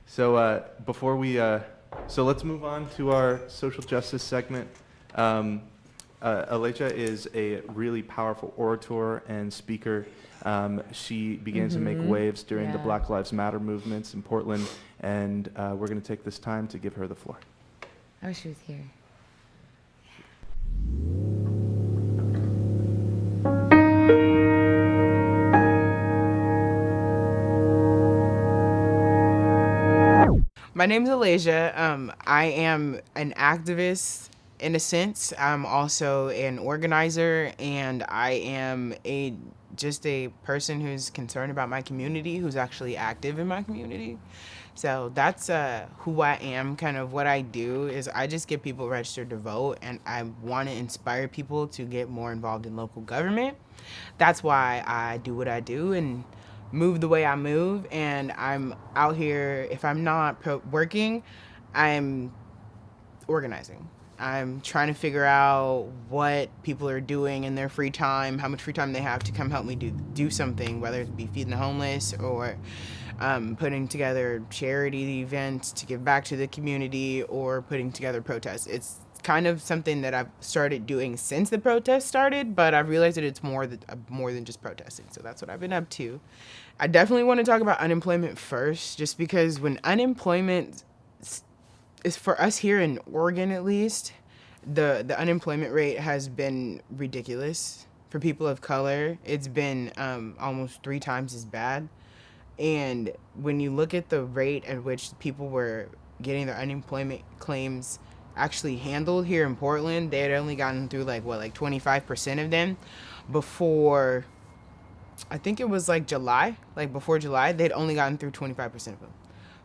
So before we, so let's move on to our social justice segment. Aleja is a really powerful orator and speaker. She began to make waves during the Black Lives Matter movements in Portland, and we're going to take this time to give her the floor. I wish she was here. My name is Aleja. I am an activist in a sense. I'm also an organizer, and I am just a person who's concerned about my community, who's actually active in my community. So that's who I am. Kind of what I do is I just get people registered to vote, and I want to inspire people to get more involved in local government. That's why I do what I do and move the way I move, and I'm out here. If I'm not working, I'm organizing. I'm trying to figure out what people are doing in their free time, how much free time they have to come help me do something, whether it be feeding the homeless or putting together charity events to give back to the community or putting together protests. It's kind of something that I've started doing since the protest started, but I've realized that it's more than just protesting. So that's what I've been up to. I definitely want to talk about unemployment first, just because when unemployment is for us here in Oregon, at least, the unemployment rate has been ridiculous for people of color. It's been almost 3 times as bad. And when you look at the rate at which people were getting their unemployment claims actually handled here in Portland, they had only gotten through like 25% of them before, I think it was like July, like before July, they'd only gotten through 25% of them.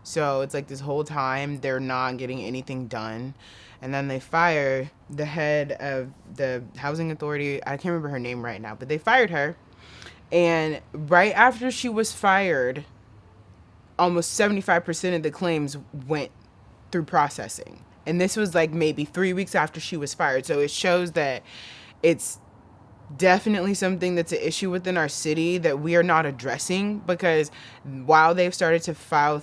So it's like this whole time they're not getting anything done. And then they fire the head of the housing authority. I can't remember her name right now, but they fired her. And right after she was fired, almost 75% of the claims went through processing. And this was like maybe 3 weeks after she was fired. So it shows that it's definitely something that's an issue within our city that we are not addressing, because while they've started to file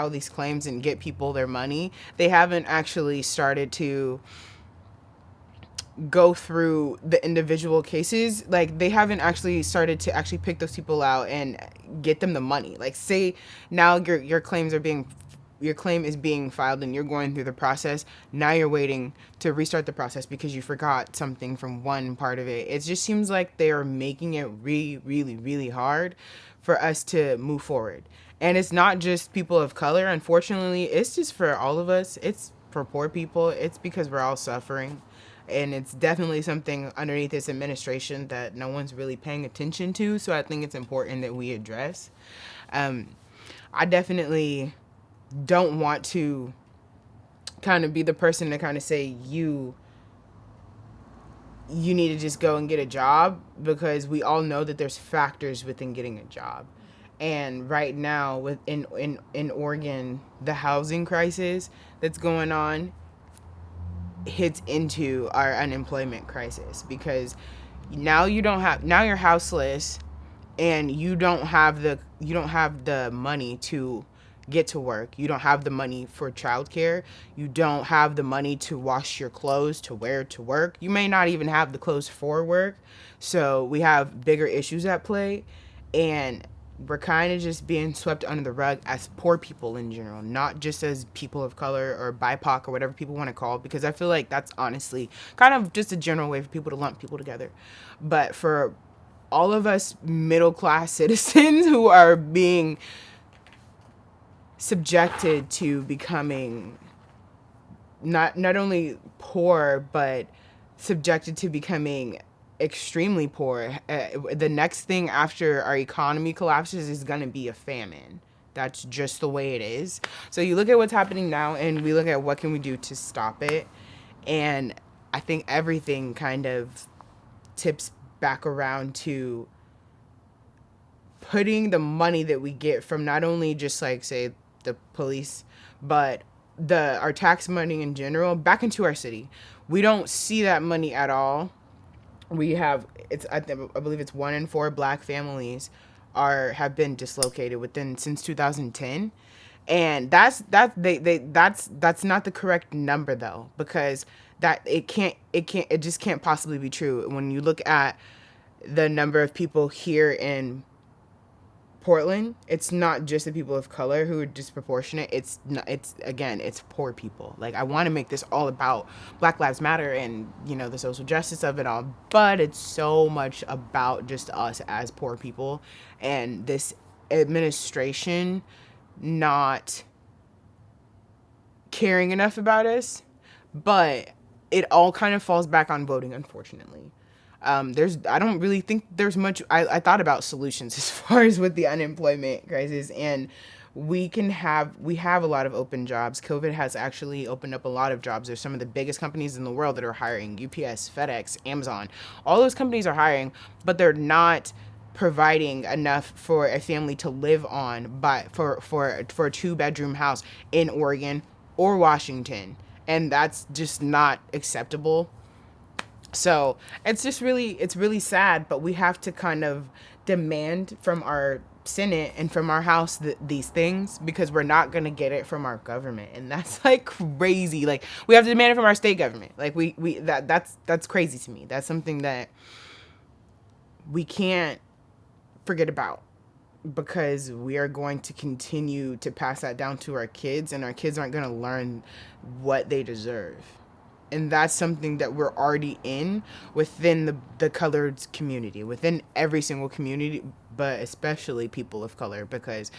these claims and get people their money, they haven't actually started to go through the individual cases. Like, they haven't actually started to actually pick those people out and get them the money. Like, say now your claim is being filed and you're going through the process. Now you're waiting to restart the process because you forgot something from one part of it. It just seems like they are making it really, really, really hard for us to move forward. And it's not just people of color. Unfortunately, it's just for all of us. It's for poor people. It's because we're all suffering. And it's definitely something underneath this administration that no one's really paying attention to. So I think it's important that we address. I definitely don't want to kind of be the person to kind of say you need to just go and get a job, because we all know that there's factors within getting a job. And right now in Oregon, the housing crisis that's going on hits into our unemployment crisis, because now you're houseless and you don't have the money to get to work. You don't have the money for childcare. You don't have the money to wash your clothes, to wear to work. You may not even have the clothes for work. So we have bigger issues at play, and we're kind of just being swept under the rug as poor people in general, not just as people of color or BIPOC or whatever people want to call it, because I feel like that's honestly kind of just a general way for people to lump people together. But for all of us middle-class citizens who are being subjected to becoming not only poor, but subjected to becoming extremely poor. The next thing after our economy collapses is going to be a famine. That's just the way it is. So you look at what's happening now, and we look at what can we do to stop it. And I think everything kind of tips back around to putting the money that we get from not only just like, say, the police, but our tax money in general back into our city. We don't see that money at all. I believe it's 1 in 4 Black families have been dislocated since 2010, and that's not the correct number though, because it just can't possibly be true. When you look at the number of people here in Portland, it's not just the people of color who are disproportionate. It's poor people. Like, I want to make this all about Black Lives Matter and, the social justice of it all, but it's so much about just us as poor people and this administration not caring enough about us. But it all kind of falls back on voting, unfortunately. I don't really think there's much. I thought about solutions as far as with the unemployment crisis, and we have a lot of open jobs. COVID has actually opened up a lot of jobs. There's some of the biggest companies in the world that are hiring: UPS, FedEx, Amazon. All those companies are hiring, but they're not providing enough for a family to live on for a 2-bedroom house in Oregon or Washington, and that's just not acceptable. So it's really sad, but we have to kind of demand from our Senate and from our House these things, because we're not going to get it from our government. And that's like crazy. Like, we have to demand it from our state government. Like, that's crazy to me. That's something that we can't forget about, because we are going to continue to pass that down to our kids, and our kids aren't going to learn what they deserve. And that's something that we're already in within the colored community, within every single community, but especially people of color, because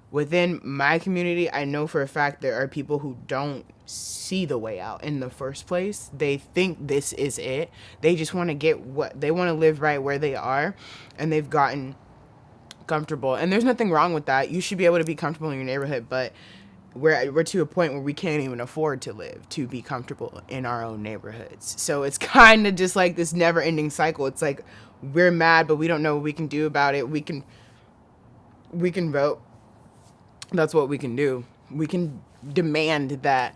within my community, I know for a fact there are people who don't see the way out in the first place. They think this is it. They just want to they want to live right where they are, and they've gotten comfortable. And there's nothing wrong with that. You should be able to be comfortable in your neighborhood, but we're to a point where we can't even afford to be comfortable in our own neighborhoods. So it's kind of just like this never-ending cycle. It's like we're mad, but we don't know what we can do about it. We can vote. That's what we can do. We can demand that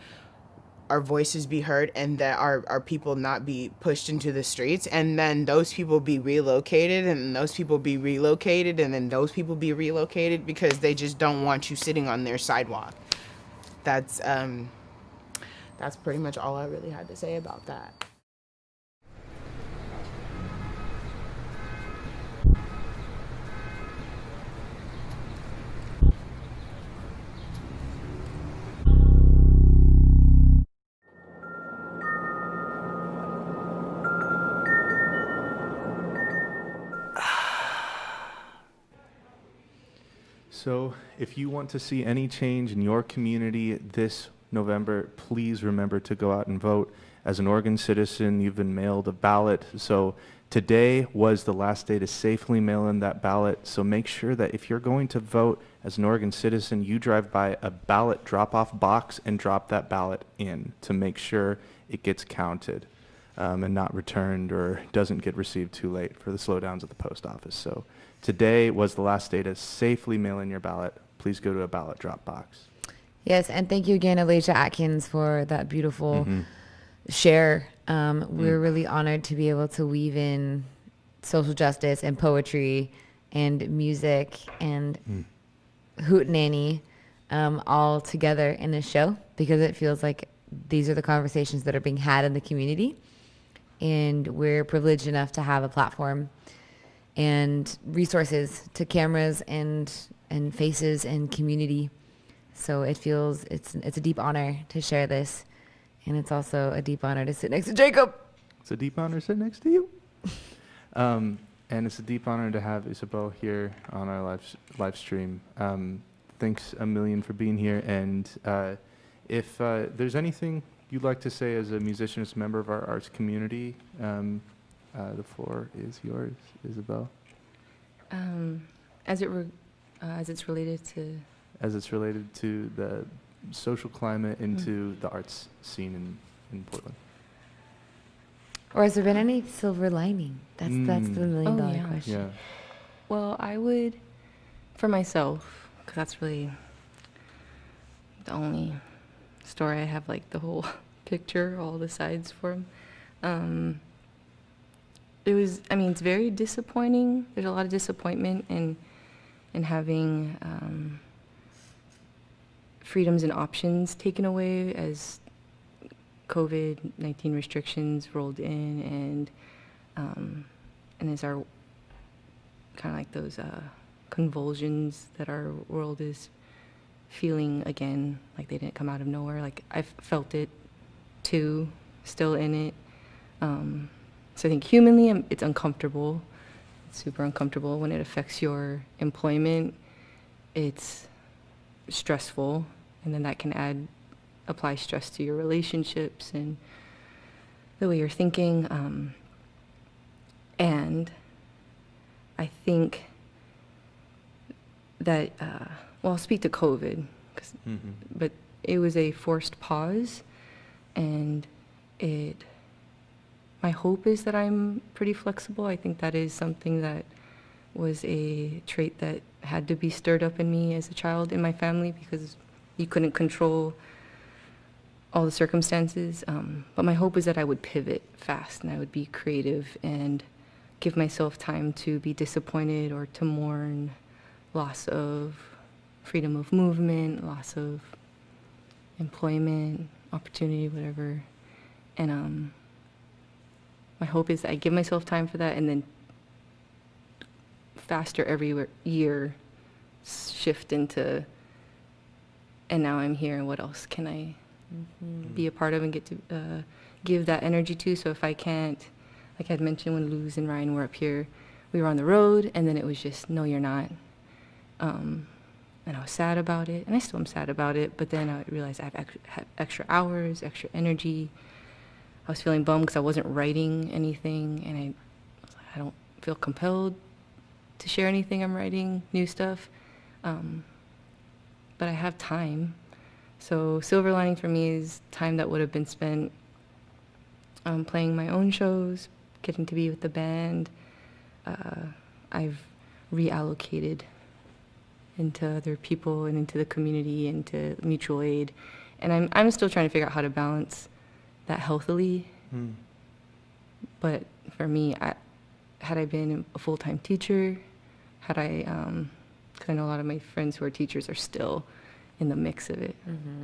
our voices be heard and that our people not be pushed into the streets, and then those people be relocated, and those people be relocated, and then those people be relocated because they just don't want you sitting on their sidewalk. That's pretty much all I really had to say about that. So if you want to see any change in your community this November, please remember to go out and vote. As an Oregon citizen, you've been mailed a ballot. So today was the last day to safely mail in that ballot. So make sure that if you're going to vote as an Oregon citizen, you drive by a ballot drop-off box and drop that ballot in to make sure it gets counted and not returned or doesn't get received too late for the slowdowns at the post office. So today was the last day to safely mail in your ballot. Please go to a ballot drop box. Yes, and thank you again, Alicia Atkins, for that beautiful share. We're really honored to be able to weave in social justice and poetry and music and hootenanny all together in this show, because it feels like these are the conversations that are being had in the community, and we're privileged enough to have a platform and resources to cameras and faces and community. So it feels it's a deep honor to share this, and it's also a deep honor to sit next to Jacob. It's a deep honor to sit next to you. And it's a deep honor to have Isabeau here on our live stream. Thanks a million for being here. And if there's anything you'd like to say as a musician, as a member of our arts community, the floor is yours, Isabeau. As it's related to... As it's related to the social climate into the arts scene in Portland. Or has there been any silver lining? That's the $1 million question. Yeah. Well, I would, for myself, because that's really the only story I have, like the whole picture, all the sides for him. It's very disappointing. There's a lot of disappointment in having freedoms and options taken away as COVID-19 restrictions rolled in, and as our kind of like those convulsions that our world is feeling again, like they didn't come out of nowhere. Like I've felt it too, still in it. So I think humanly, it's uncomfortable. It's super uncomfortable when it affects your employment. It's stressful, and then that can apply stress to your relationships and the way you're thinking. And I think that, I'll speak to COVID, but it was a forced pause, and my hope is that I'm pretty flexible. I think that is something that was a trait that had to be stirred up in me as a child in my family, because you couldn't control all the circumstances. But my hope is that I would pivot fast and I would be creative and give myself time to be disappointed or to mourn loss of freedom of movement, loss of employment, opportunity, whatever. And my hope is that I give myself time for that, and then faster every year shift into, and now I'm here, and what else can I be a part of and get to give that energy to. So if I can't, like I'd mentioned when Luz and Ryan were up here, we were on the road, and then it was just, no, you're not. And I was sad about it, and I still am sad about it, but then I realized I have extra hours, extra energy. I was feeling bummed because I wasn't writing anything, and I was like, I don't feel compelled to share anything I'm writing, new stuff. But I have time. So silver lining for me is time that would have been spent playing my own shows, getting to be with the band. I've reallocated into other people and into the community, into mutual aid. And I'm still trying to figure out how to balance that healthily. But for me, had I been a full-time teacher, had I, because I know a lot of my friends who are teachers are still in the mix of it,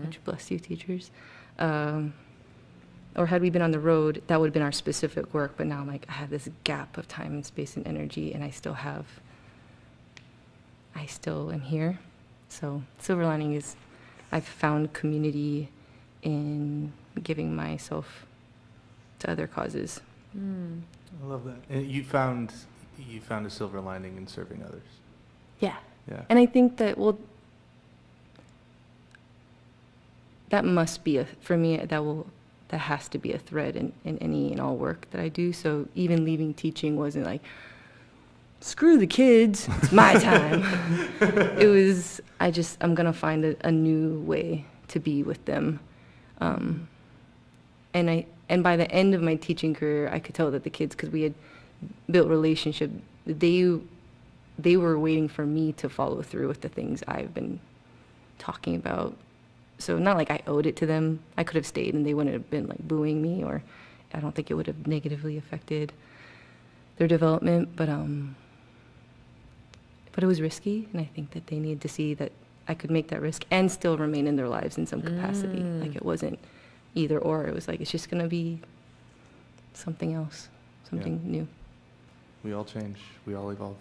which bless you, teachers. Or had we been on the road, that would have been our specific work, but now I'm like, I have this gap of time and space and energy, and I still am here. So silver lining is I've found community in giving myself to other causes. I love that. And you found a silver lining in serving others. Yeah. Yeah. And I think that, well, that must be for me, that has to be a thread in any and all work that I do. So even leaving teaching wasn't like, screw the kids, it's my time. It was, I'm gonna find a new way to be with them. And by the end of my teaching career, I could tell that the kids, because we had built relationship, they were waiting for me to follow through with the things I've been talking about. So not like I owed it to them. I could have stayed and they wouldn't have been like booing me, or I don't think it would have negatively affected their development, but it was risky, and I think that they needed to see that I could make that risk and still remain in their lives in some capacity. Like it wasn't either or, it was like, it's just gonna be something else, something new. We all change, we all evolve.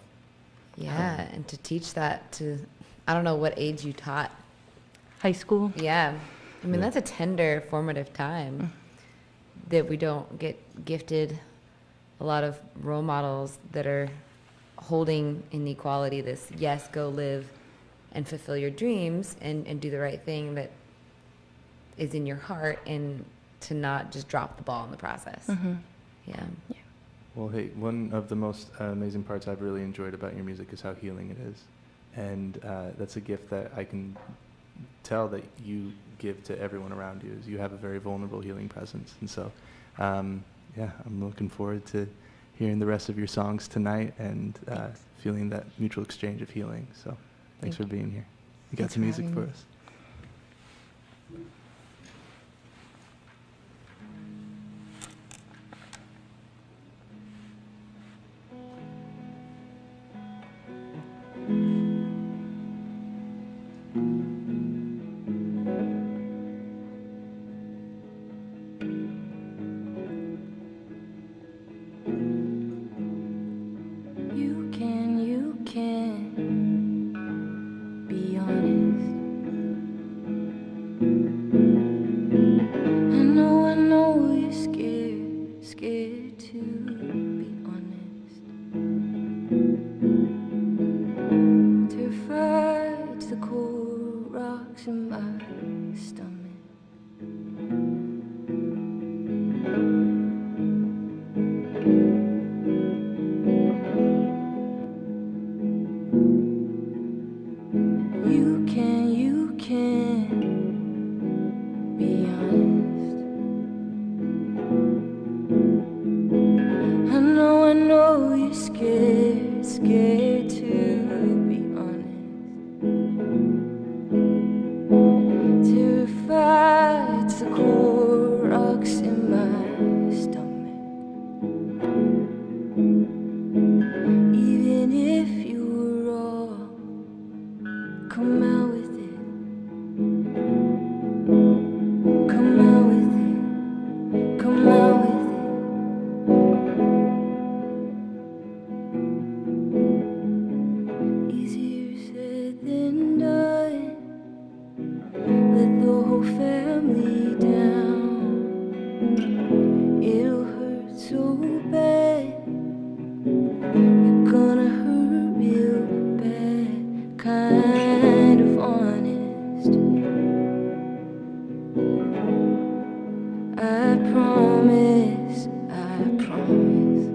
Yeah, and to teach that to, I don't know what age you taught. High school? Yeah. I mean, that's a tender, formative time that we don't get gifted a lot of role models that are holding inequality, this, yes, go live and fulfill your dreams and do the right thing that is in your heart, and to not just drop the ball in the process. Yeah. Well, hey, one of the most amazing parts I've really enjoyed about your music is how healing it is. And that's a gift that I can tell that you give to everyone around you, is you have a very vulnerable healing presence. And so, yeah, I'm looking forward to hearing the rest of your songs tonight and feeling that mutual exchange of healing. So thanks for being here. You got some music for us? You can be honest. promise, I promise.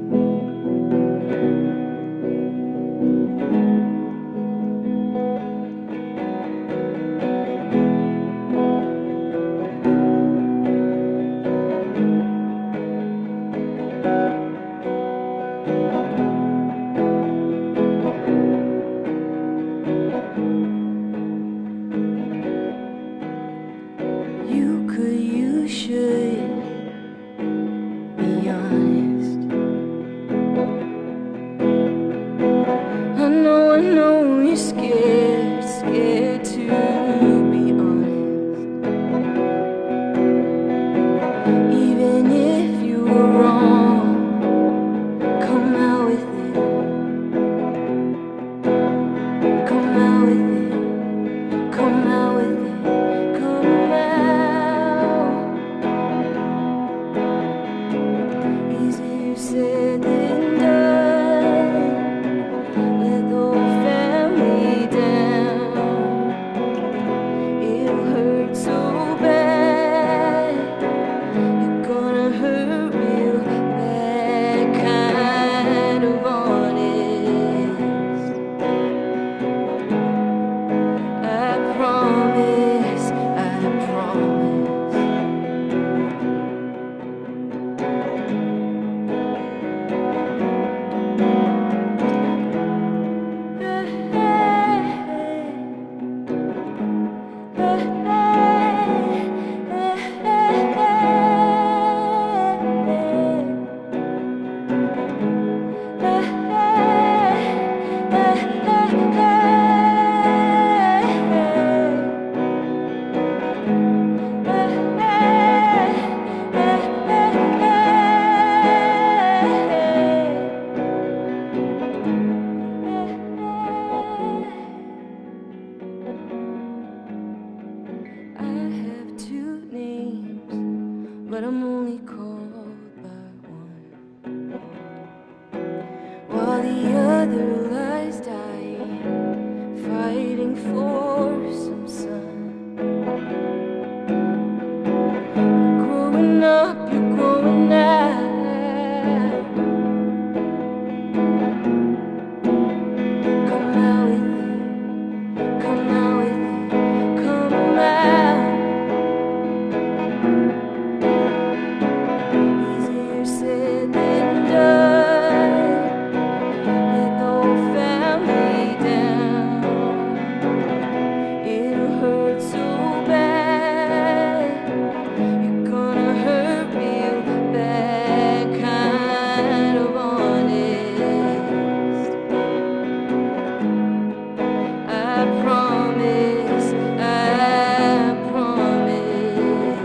You could, you should be honest. I know you're scared, scared to be honest. Even if you were wrong, come out with it. Come out with it. Come out with it. Come out. Easier said than done. Let the whole family down. It'll hurt so bad. You're gonna hurt real bad, kind of honest. I promise, I promise. I have two names, but I'm only called by one. While the other lies dying, fighting for some sun. You're growing up, you're growing out. Come out with it, come out with it, come out. Easier said than done. Let the whole family down. It'll hurt so bad. You're gonna hurt real bad, kind of honest. I promise, I promise.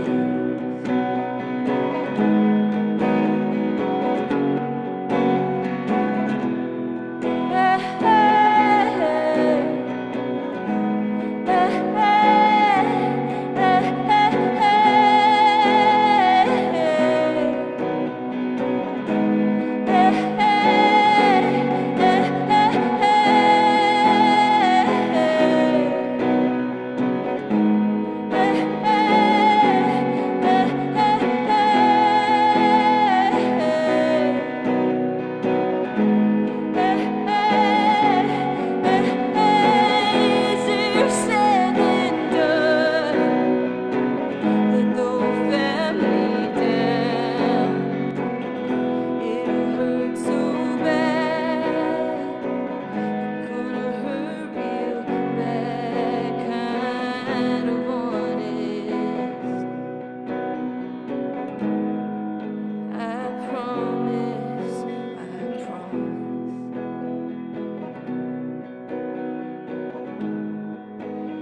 Easier said than done. Let the whole family down. It'll hurt so bad. You're gonna hurt real bad, kind of honest. I promise, I promise.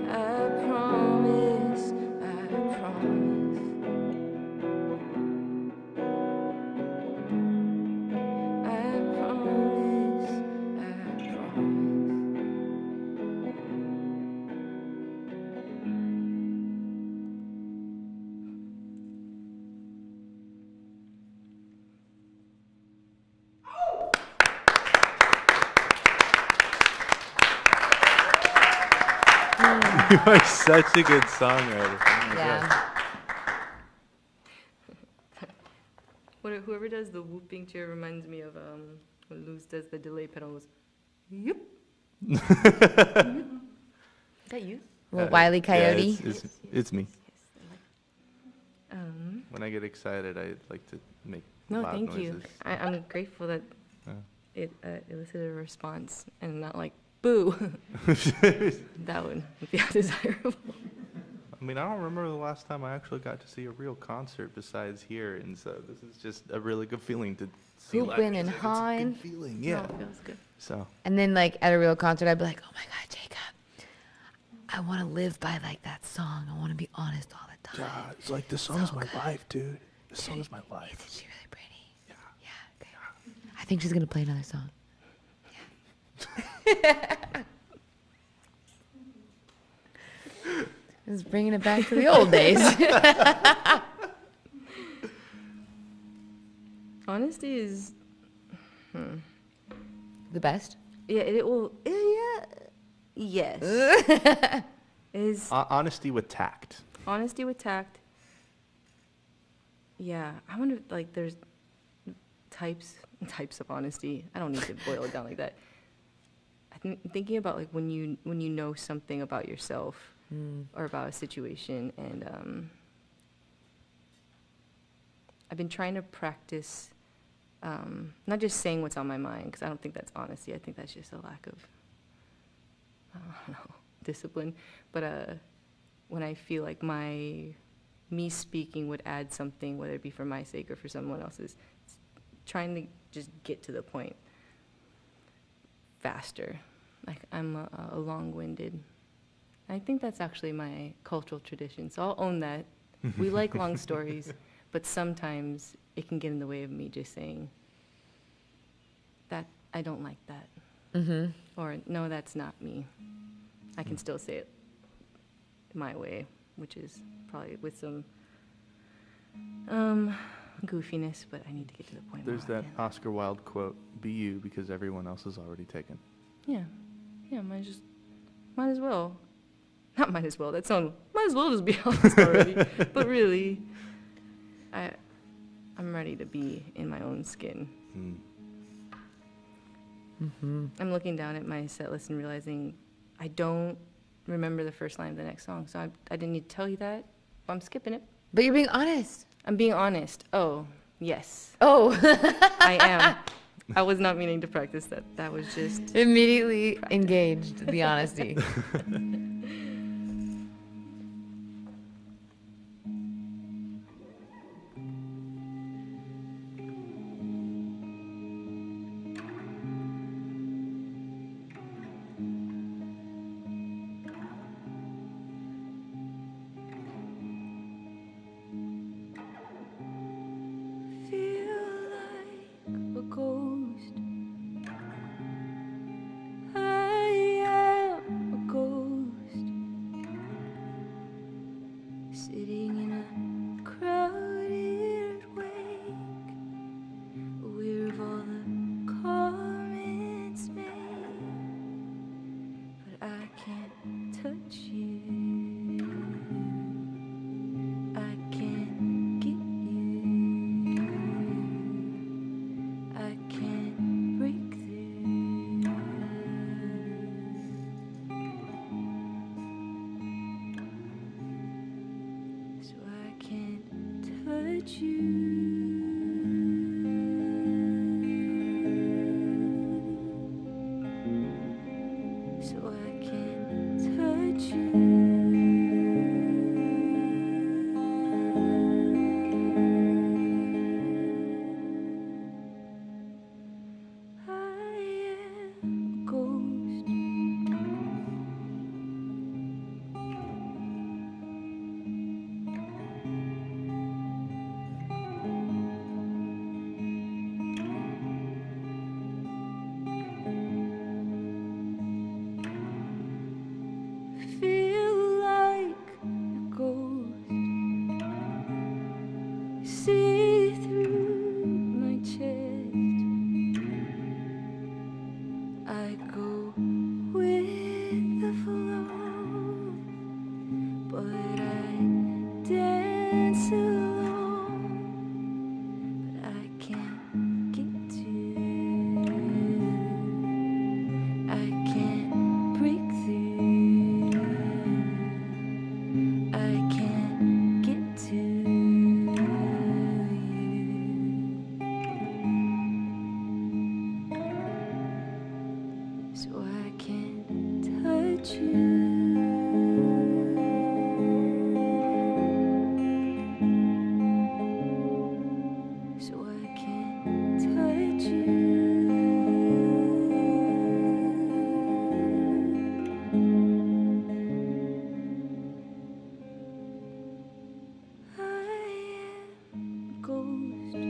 I promise, I promise. I promise, I promise. You are such a good songwriter. Oh my Yeah. God. Whoever does the whooping chair reminds me of when Luz does the delay pedal. Goes, yep. Is that you? Well, Wile E. Coyote. Yeah, it's me. Um, When I get excited, I like to make No, loud thank you. noises. I'm grateful that Yeah. it elicited a response and not like boo. That would be undesirable. I mean, I don't remember the last time I actually got to see a real concert besides here, and so this is just a really good feeling to see live Hooping and music. It's a hawing. good feeling, yeah. No, it feels good. So And then like at a real concert, I'd be like, oh my God, Jacob, I want to live by like that song. I want to be honest all the time. yeah, it's like this song is my life, dude. This song is my life. Isn't she really pretty? Yeah. Okay. I think she's gonna play another song. Yeah. Just bringing it back to the old days. Honesty is The best. yeah. It will yeah. Yes. Is Honesty with tact. honesty with tact. Yeah, I wonder like there's types of honesty. I don't need to boil it down like that. Thinking about like when you know something about yourself or about a situation, and I've been trying to practice not just saying what's on my mind, because I don't think that's honesty. I think that's just a lack of I don't know, discipline. But when I feel like me speaking would add something, whether it be for my sake or for someone else's, trying to just get to the point faster. Like I'm a long-winded. I think that's actually my cultural tradition, so I'll own that. We like long stories, but sometimes it can get in the way of me just saying that I don't like that. Mm-hmm. Or no, that's not me. I can still say it my way, which is probably with some goofiness, but I need to get to the point. There's more that Oscar Wilde quote, "Be you because everyone else is already taken." Yeah, might as well. Not might as well. That sounds might as well just be honest already. But really, I'm ready to be in my own skin. Mm-hmm. I'm looking down at my set list and realizing I don't remember the first line of the next song, so I didn't need to tell you that. I'm skipping it. But you're being honest. I'm being honest. Oh, yes. Oh. I am. I was not meaning to practice that. That was just Immediately engaged the honesty. Sitting in a crowded wake, aware of all the comments made, but I can't touch you. I can't get you. I can't break through. So I can't touch you. So I can't touch you. I am a ghost. Feel like a ghost. See through my chest. I go with the flow, but I dance alone. But I Can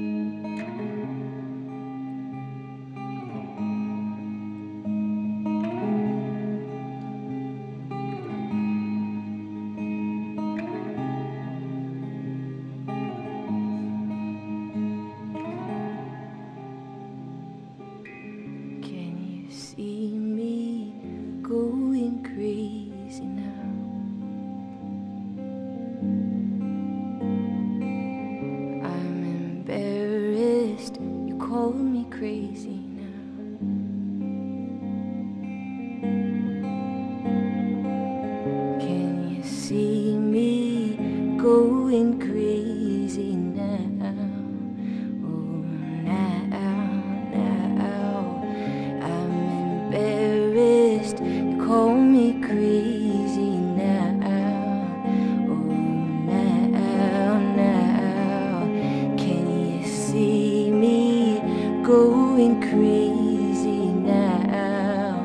you see me going crazy now? I'm embarrassed you call me crazy now. Can you see me going crazy now? Oh, now I'm embarrassed you call me crazy now. Oh, now can you see me going crazy now?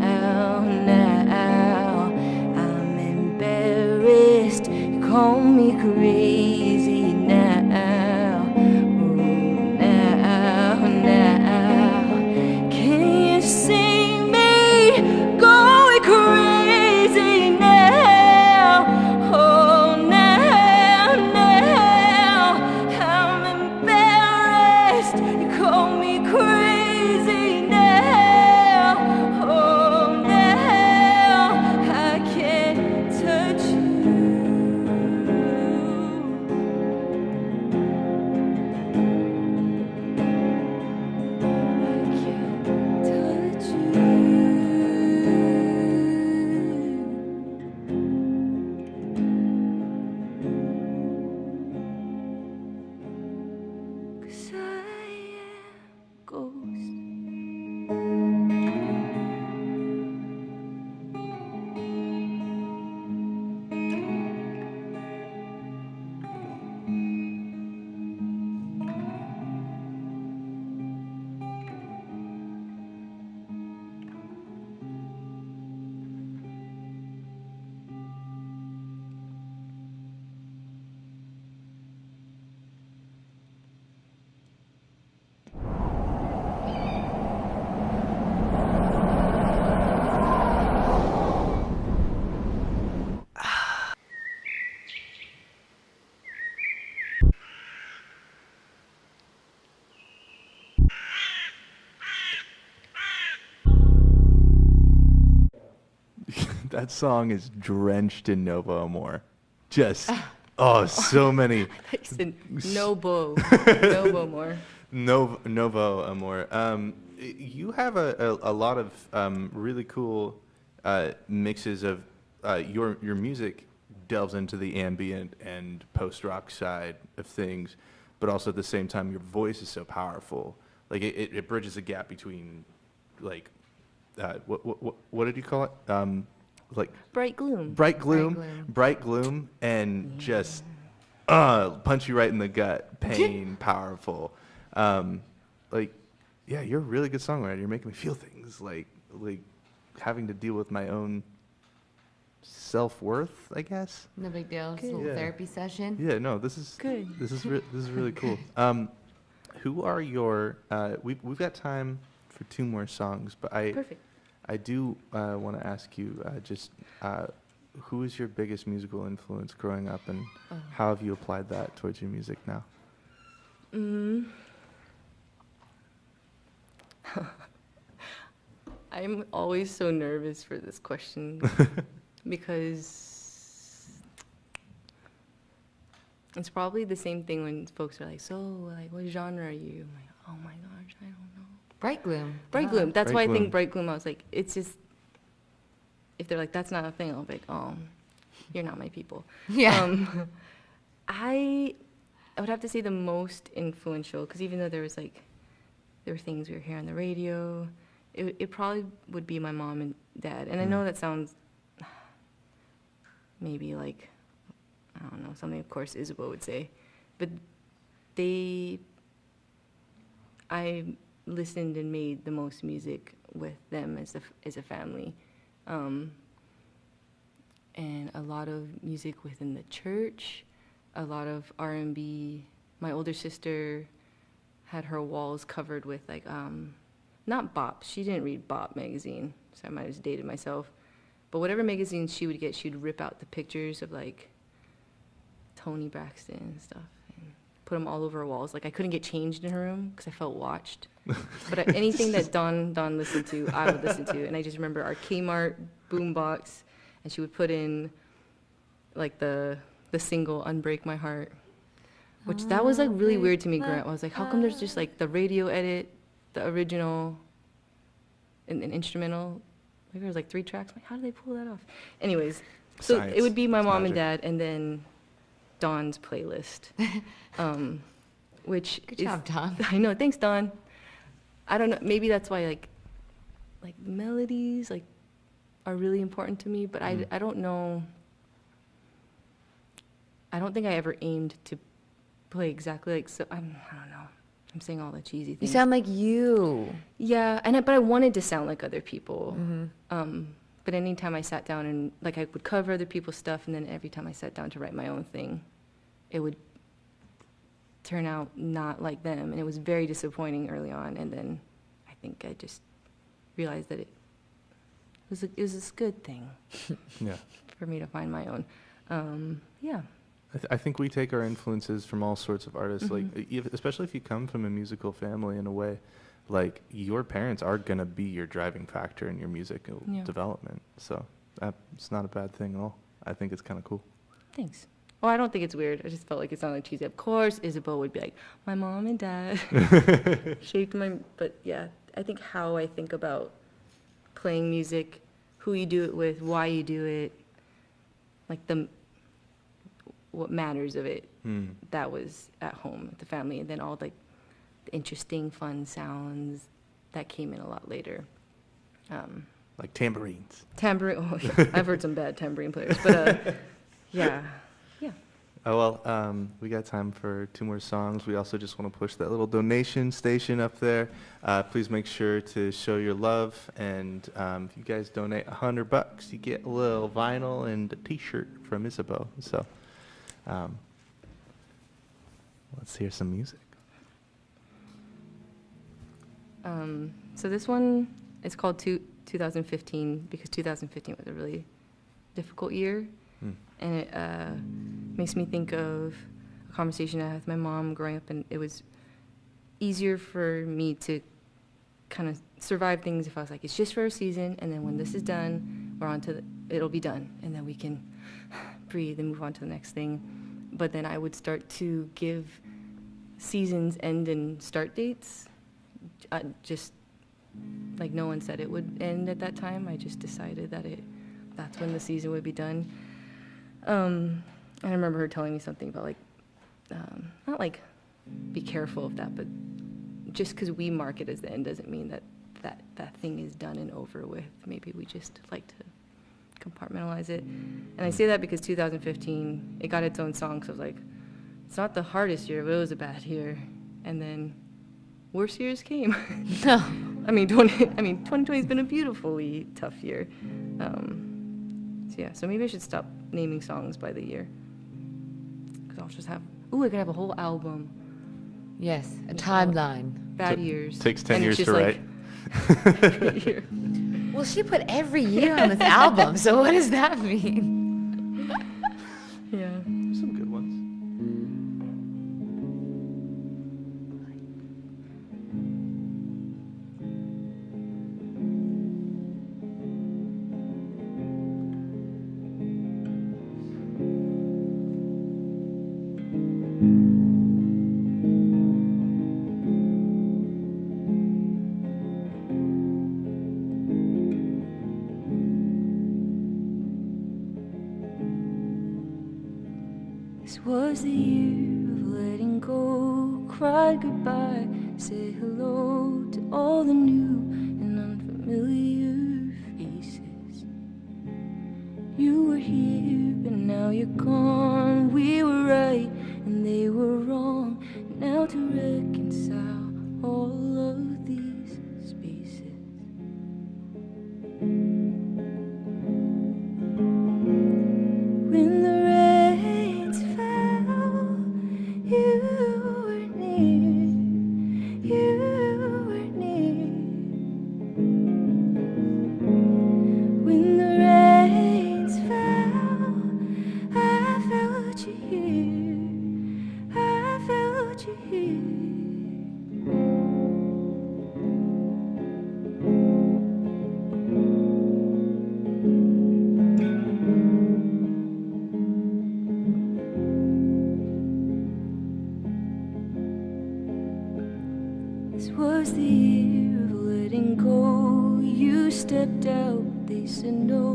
Oh, now I'm embarrassed you call me crazy now. Oh, now can you see me going crazy now? Oh, now I'm embarrassed you call me crazy now. Oh, now I can't touch you. Cause I am ghost. That song is drenched in Novo Amor. Just, oh, so many. Novo more. Novo Amor. You have a lot of really cool mixes of your music delves into the ambient and post-rock side of things, but also at the same time your voice is so powerful. Like it bridges a gap between like what did you call it? Like Bright gloom. Bright gloom, and just punch you right in the gut. Pain, powerful. Like, yeah, you're a really good songwriter. You're making me feel things like having to deal with my own self-worth, I guess. No big deal. It's a little therapy session. Yeah, no, this is good. This is really cool. Who are your? We've got time for 2 more songs, but Perfect. I do want to ask you who is your biggest musical influence growing up, and how have you applied that towards your music now? I'm always so nervous for this question because it's probably the same thing when folks are like, so, like, what genre are you? I'm like, oh my gosh, I don't know. Bright gloom. Bright gloom. That's Bright why I gloom. think bright gloom. I was like, it's just, if they're like, that's not a thing, I'll be like, oh, you're not my people. Yeah. I would have to say the most influential, because even though there were things we were hearing on the radio, it probably would be my mom and dad. And I know that sounds maybe like, I don't know, something of course Isabeau would say, but I listened and made the most music with them as a family. And a lot of music within the church, a lot of R&B my older sister had her walls covered with like, not Bop. She didn't read Bop magazine, so I might have just dated myself. But whatever magazine she would get, she'd rip out the pictures of like Toni Braxton and stuff and put them all over her walls. Like I couldn't get changed in her room because I felt watched. But anything that Dawn listened to, I would listen to. And I just remember our Kmart boombox, and she would put in like the single "Unbreak My Heart," which that was like really weird to me growing up. I was like, how come there's just like the radio edit, the original, and an instrumental? Like there was like 3 tracks. I'm like, how do they pull that off? Anyways, so Science. it would be my It's mom magic. and dad, and then Dawn's playlist, which Good job, Dawn. I know. Thanks, Dawn. I don't know. Maybe that's why like melodies like are really important to me. But I don't know. I don't think I ever aimed to play exactly like so. I don't know. I'm saying all the cheesy You things. sound like you. Yeah, but I wanted to sound like other people. But anytime I sat down and like I would cover other people's stuff, and then every time I sat down to write my own thing, it would turn out not like them, and it was very disappointing early on. And then I think I just realized that it was a good thing. Yeah. For me to find my own. Yeah. I think we take our influences from all sorts of artists, like Mm-hmm. especially if you come from a musical family in a way, like your parents are gonna be your driving factor in your musical Yeah. development. So it's not a bad thing at all. I think it's kind of cool. Thanks. Well, I don't think it's weird. I just felt like it sounded cheesy. Of course, Isabeau would be like, my mom and dad shaped my. But yeah, I think how I think about playing music, who you do it with, why you do it, like what matters of it. That was at home with the family, and then all like the interesting, fun sounds that came in a lot later. Like tambourines. Tambourine. Oh, yeah. I've heard some bad tambourine players, but yeah. Oh, well, we got time for 2 more songs. We also just want to push that little donation station up there. Please make sure to show your love. And if you guys donate $100, you get a little vinyl and a T-shirt from Isabeau. So let's hear some music. So this one is called 2015 because 2015 was a really difficult year. And it makes me think of a conversation I had with my mom growing up, and it was easier for me to kind of survive things if I was like, it's just for a season, and then when this is done, it'll be done, and then we can breathe and move on to the next thing. But then I would start to give seasons end and start dates, just like no one said it would end at that time. I just decided that that's when the season would be done. I remember her telling me something about like, not like be careful of that, but just because we mark it as the end doesn't mean that thing is done and over with. Maybe we just like to compartmentalize it. And I say that because 2015, it got its own song, so I was like, it's not the hardest year, but it was a bad year. And then worse years came. No. I mean, 2020 has been a beautifully tough year. So maybe I should stop naming songs by the year. Because I'll just have, I could have a whole album. Yes, a timeline. Bad years. Takes 10 And years it's to just write. like every year. Well, she put every year on this album, so what does that mean? Yeah. There's some good ones. This was the year of letting go, cry goodbye, say hello to all the new and unfamiliar faces. You were here, but now you're gone. We were right, and they were wrong. Now to reconcile all of these spaces. When the rains fell, you felt you here. This was the year of letting go. You stepped out, they said no.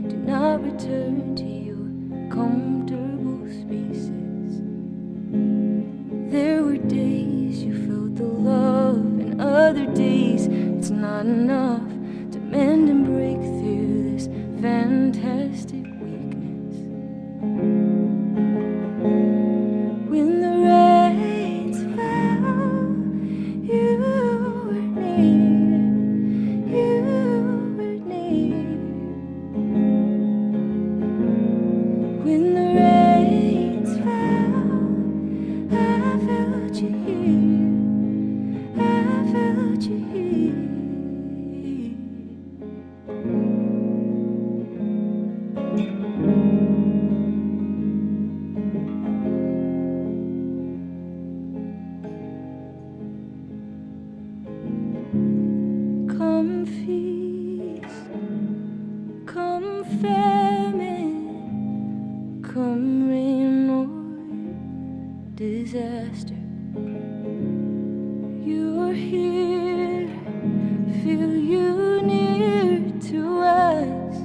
Do not return to your comfortable spaces. There were days you felt the love, and other days it's not enough to mend and break through this fantastic weakness. When the rains fell, you were near, you were near. When the rains fell, I felt you here, I felt you here. Come feast, come famine, come rain or disaster. You're here, feel you near to us.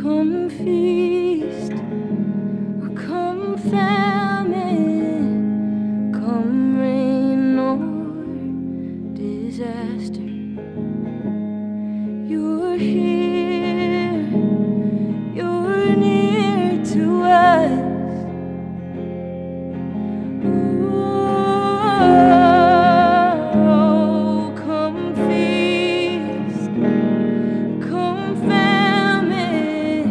Come feast, or come famine, come rain or disaster. You're here, you're near to us. Oh, come feast, come famine,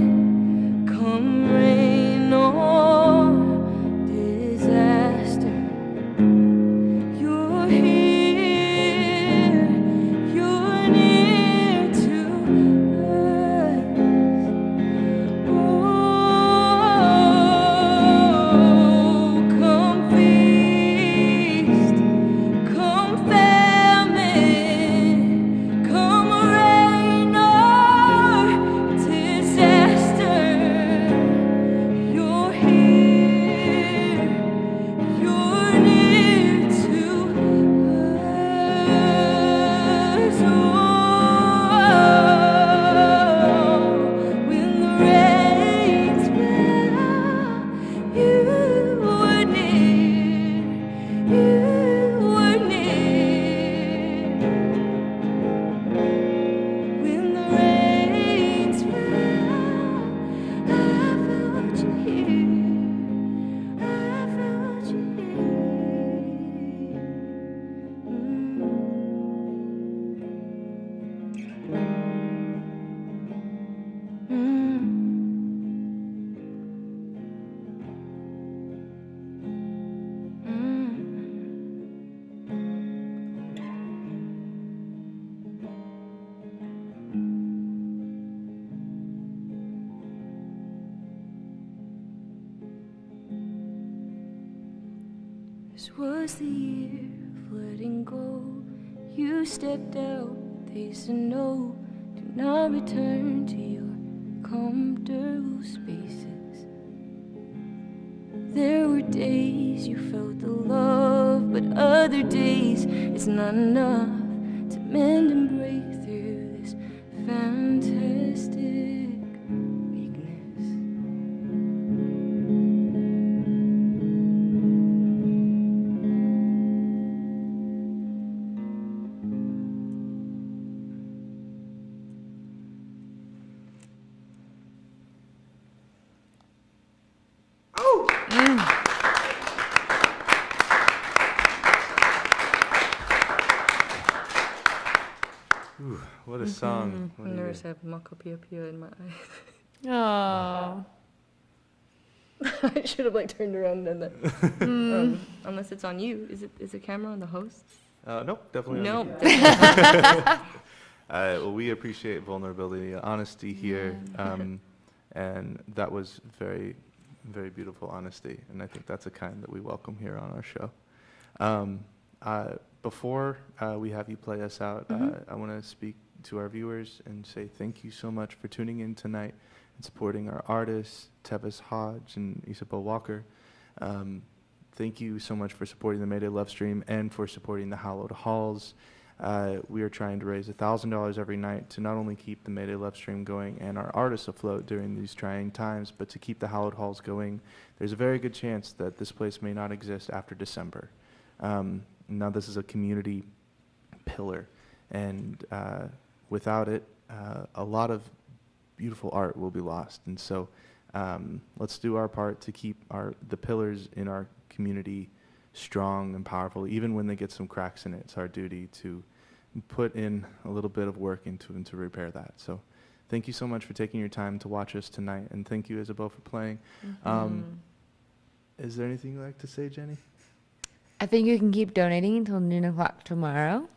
come rain or disaster. You're here, you're near to us. Oh, come feast, come famine, come rain or disaster. You're here, you're near to us. Oh, when the rains fell, you were near, you were near. When the rains fell, I felt you here, I felt you here. This was the year of letting go. You stepped out, they said no. Do not return to your comfortable spaces. There were days you felt the love, but other days it's not enough to mend and break through this fantastic weakness. Ooh, what a song. What I do you never guys- have Mako Pia Pia in my eyes. Oh. I should have turned around and done that. Unless it's on you. Is the camera on the host? Nope, definitely Nope. Well, we appreciate vulnerability, honesty here. And that was very, very beautiful honesty. And I think that's a kind that we welcome here on our show. Before we have you play us out, I want to speak to our viewers and say thank you so much for tuning in tonight and supporting our artists, Tevis, Hodge, and Isabeau Walker. Thank you so much for supporting the Mayday LoveStream and for supporting the Hallowed Halls. We are trying to raise $1,000 every night to not only keep the Mayday LoveStream going and our artists afloat during these trying times, but to keep the Hallowed Halls going. There's a very good chance that this place may not exist after December. Now this is a community pillar, and without it, a lot of beautiful art will be lost. And so let's do our part to keep the pillars in our community strong and powerful. Even when they get some cracks in it, it's our duty to put in a little bit of work into them to repair that. So thank you so much for taking your time to watch us tonight, and thank you, Isabeau, for playing. Is there anything you'd like to say, Jenny? I think you can keep donating until noon o'clock tomorrow.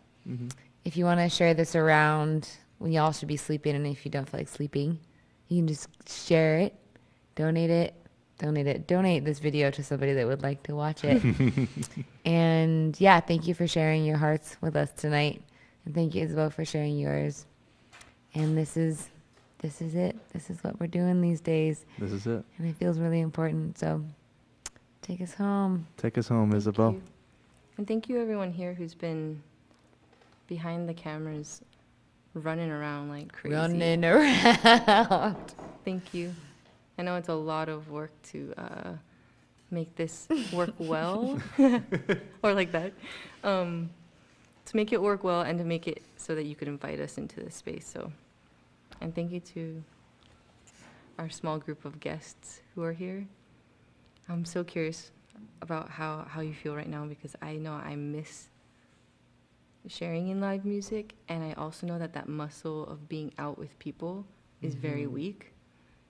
If you want to share this around when y'all should be sleeping, and if you don't feel like sleeping, you can just share it, donate it, donate this video to somebody that would like to watch it. And yeah, thank you for sharing your hearts with us tonight, and thank you, Isabeau, for sharing yours. And this is it. This is what we're doing these days. This is it. And it feels really important. So take us home. Take us home, Isabeau. You. And thank you, everyone here who's been behind the cameras, running around like crazy. Running around. Thank you. I know it's a lot of work to make this work well, or like that. To make it work well and to make it so that you could invite us into this space. So, and thank you to our small group of guests who are here. I'm so curious about how you feel right now, because I know I miss sharing in live music, and I also know that muscle of being out with people is very weak.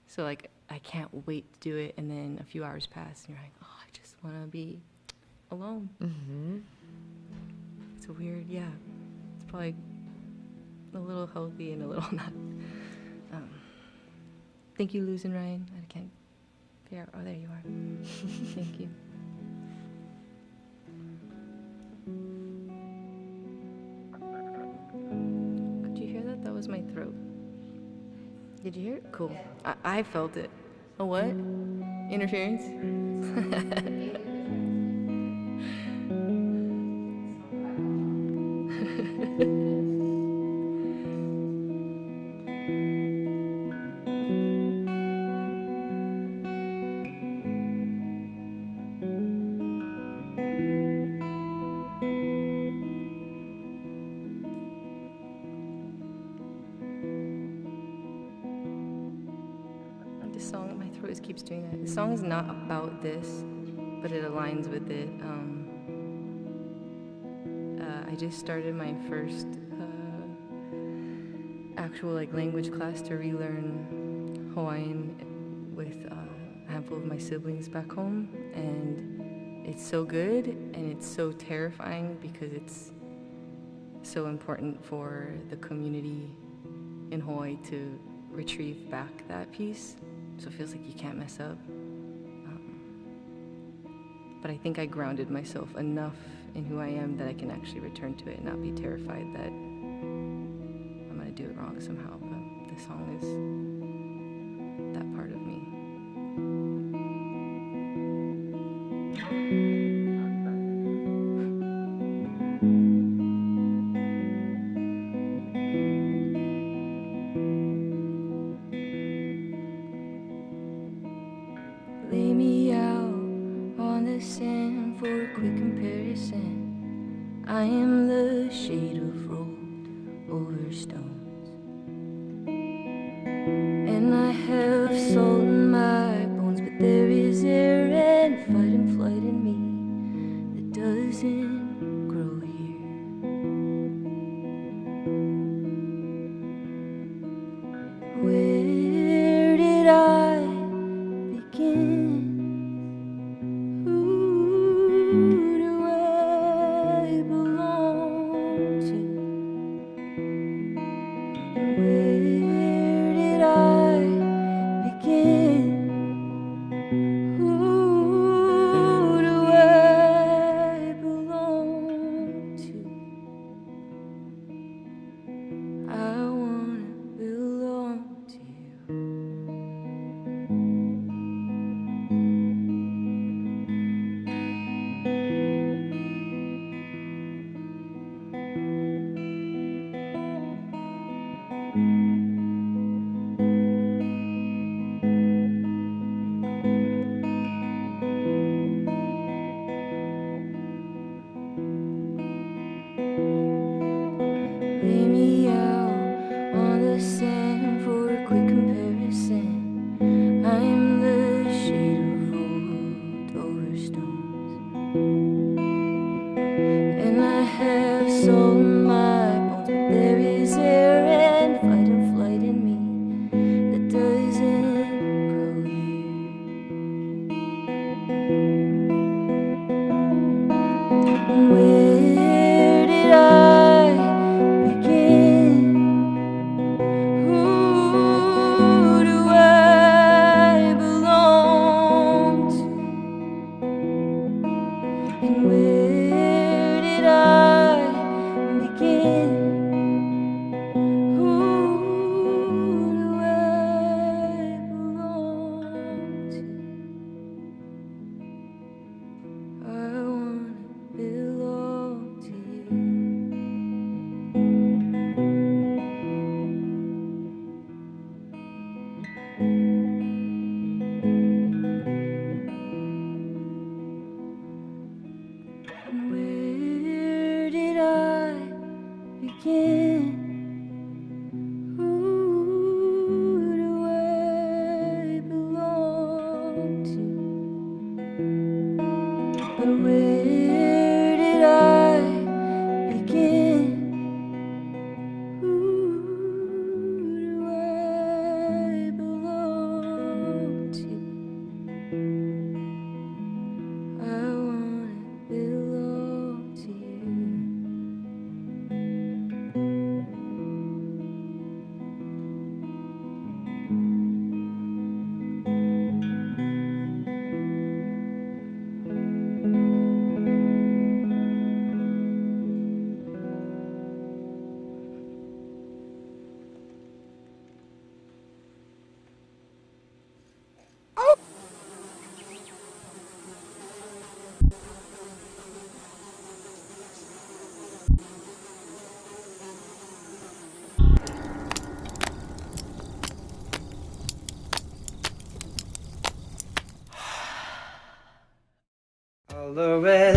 So like, I can't wait to do it, and then a few hours pass and you're like, oh, I just want to be alone. It's weird. Yeah, it's probably a little healthy and a little not. Thank you, Luz and Ryan. I can't figure out. Oh, there you are. Thank you. Could you hear that? That was my throat. Did you hear it? Cool. I felt it. A what? Interference? Keeps doing that. The song is not about this, but it aligns with it. I just started my first actual language class to relearn Hawaiian with a handful of my siblings back home, and it's so good and it's so terrifying because it's so important for the community in Hawaii to retrieve back that piece. So it feels like you can't mess up. But I think I grounded myself enough in who I am that I can actually return to it and not be terrified that I'm going to do it wrong somehow. But this song is that part of me. Lay me out on the sand for a quick comparison. I am the shade of rolled over stones, and I have salt in my bones, but there is air and fight and flight in me that doesn't grow here. Where did I begin? Who do I belong to? Where did I begin? Where did I begin? Who do I belong to? But where did I begin? Who do I belong to? I wanna belong to you. All the red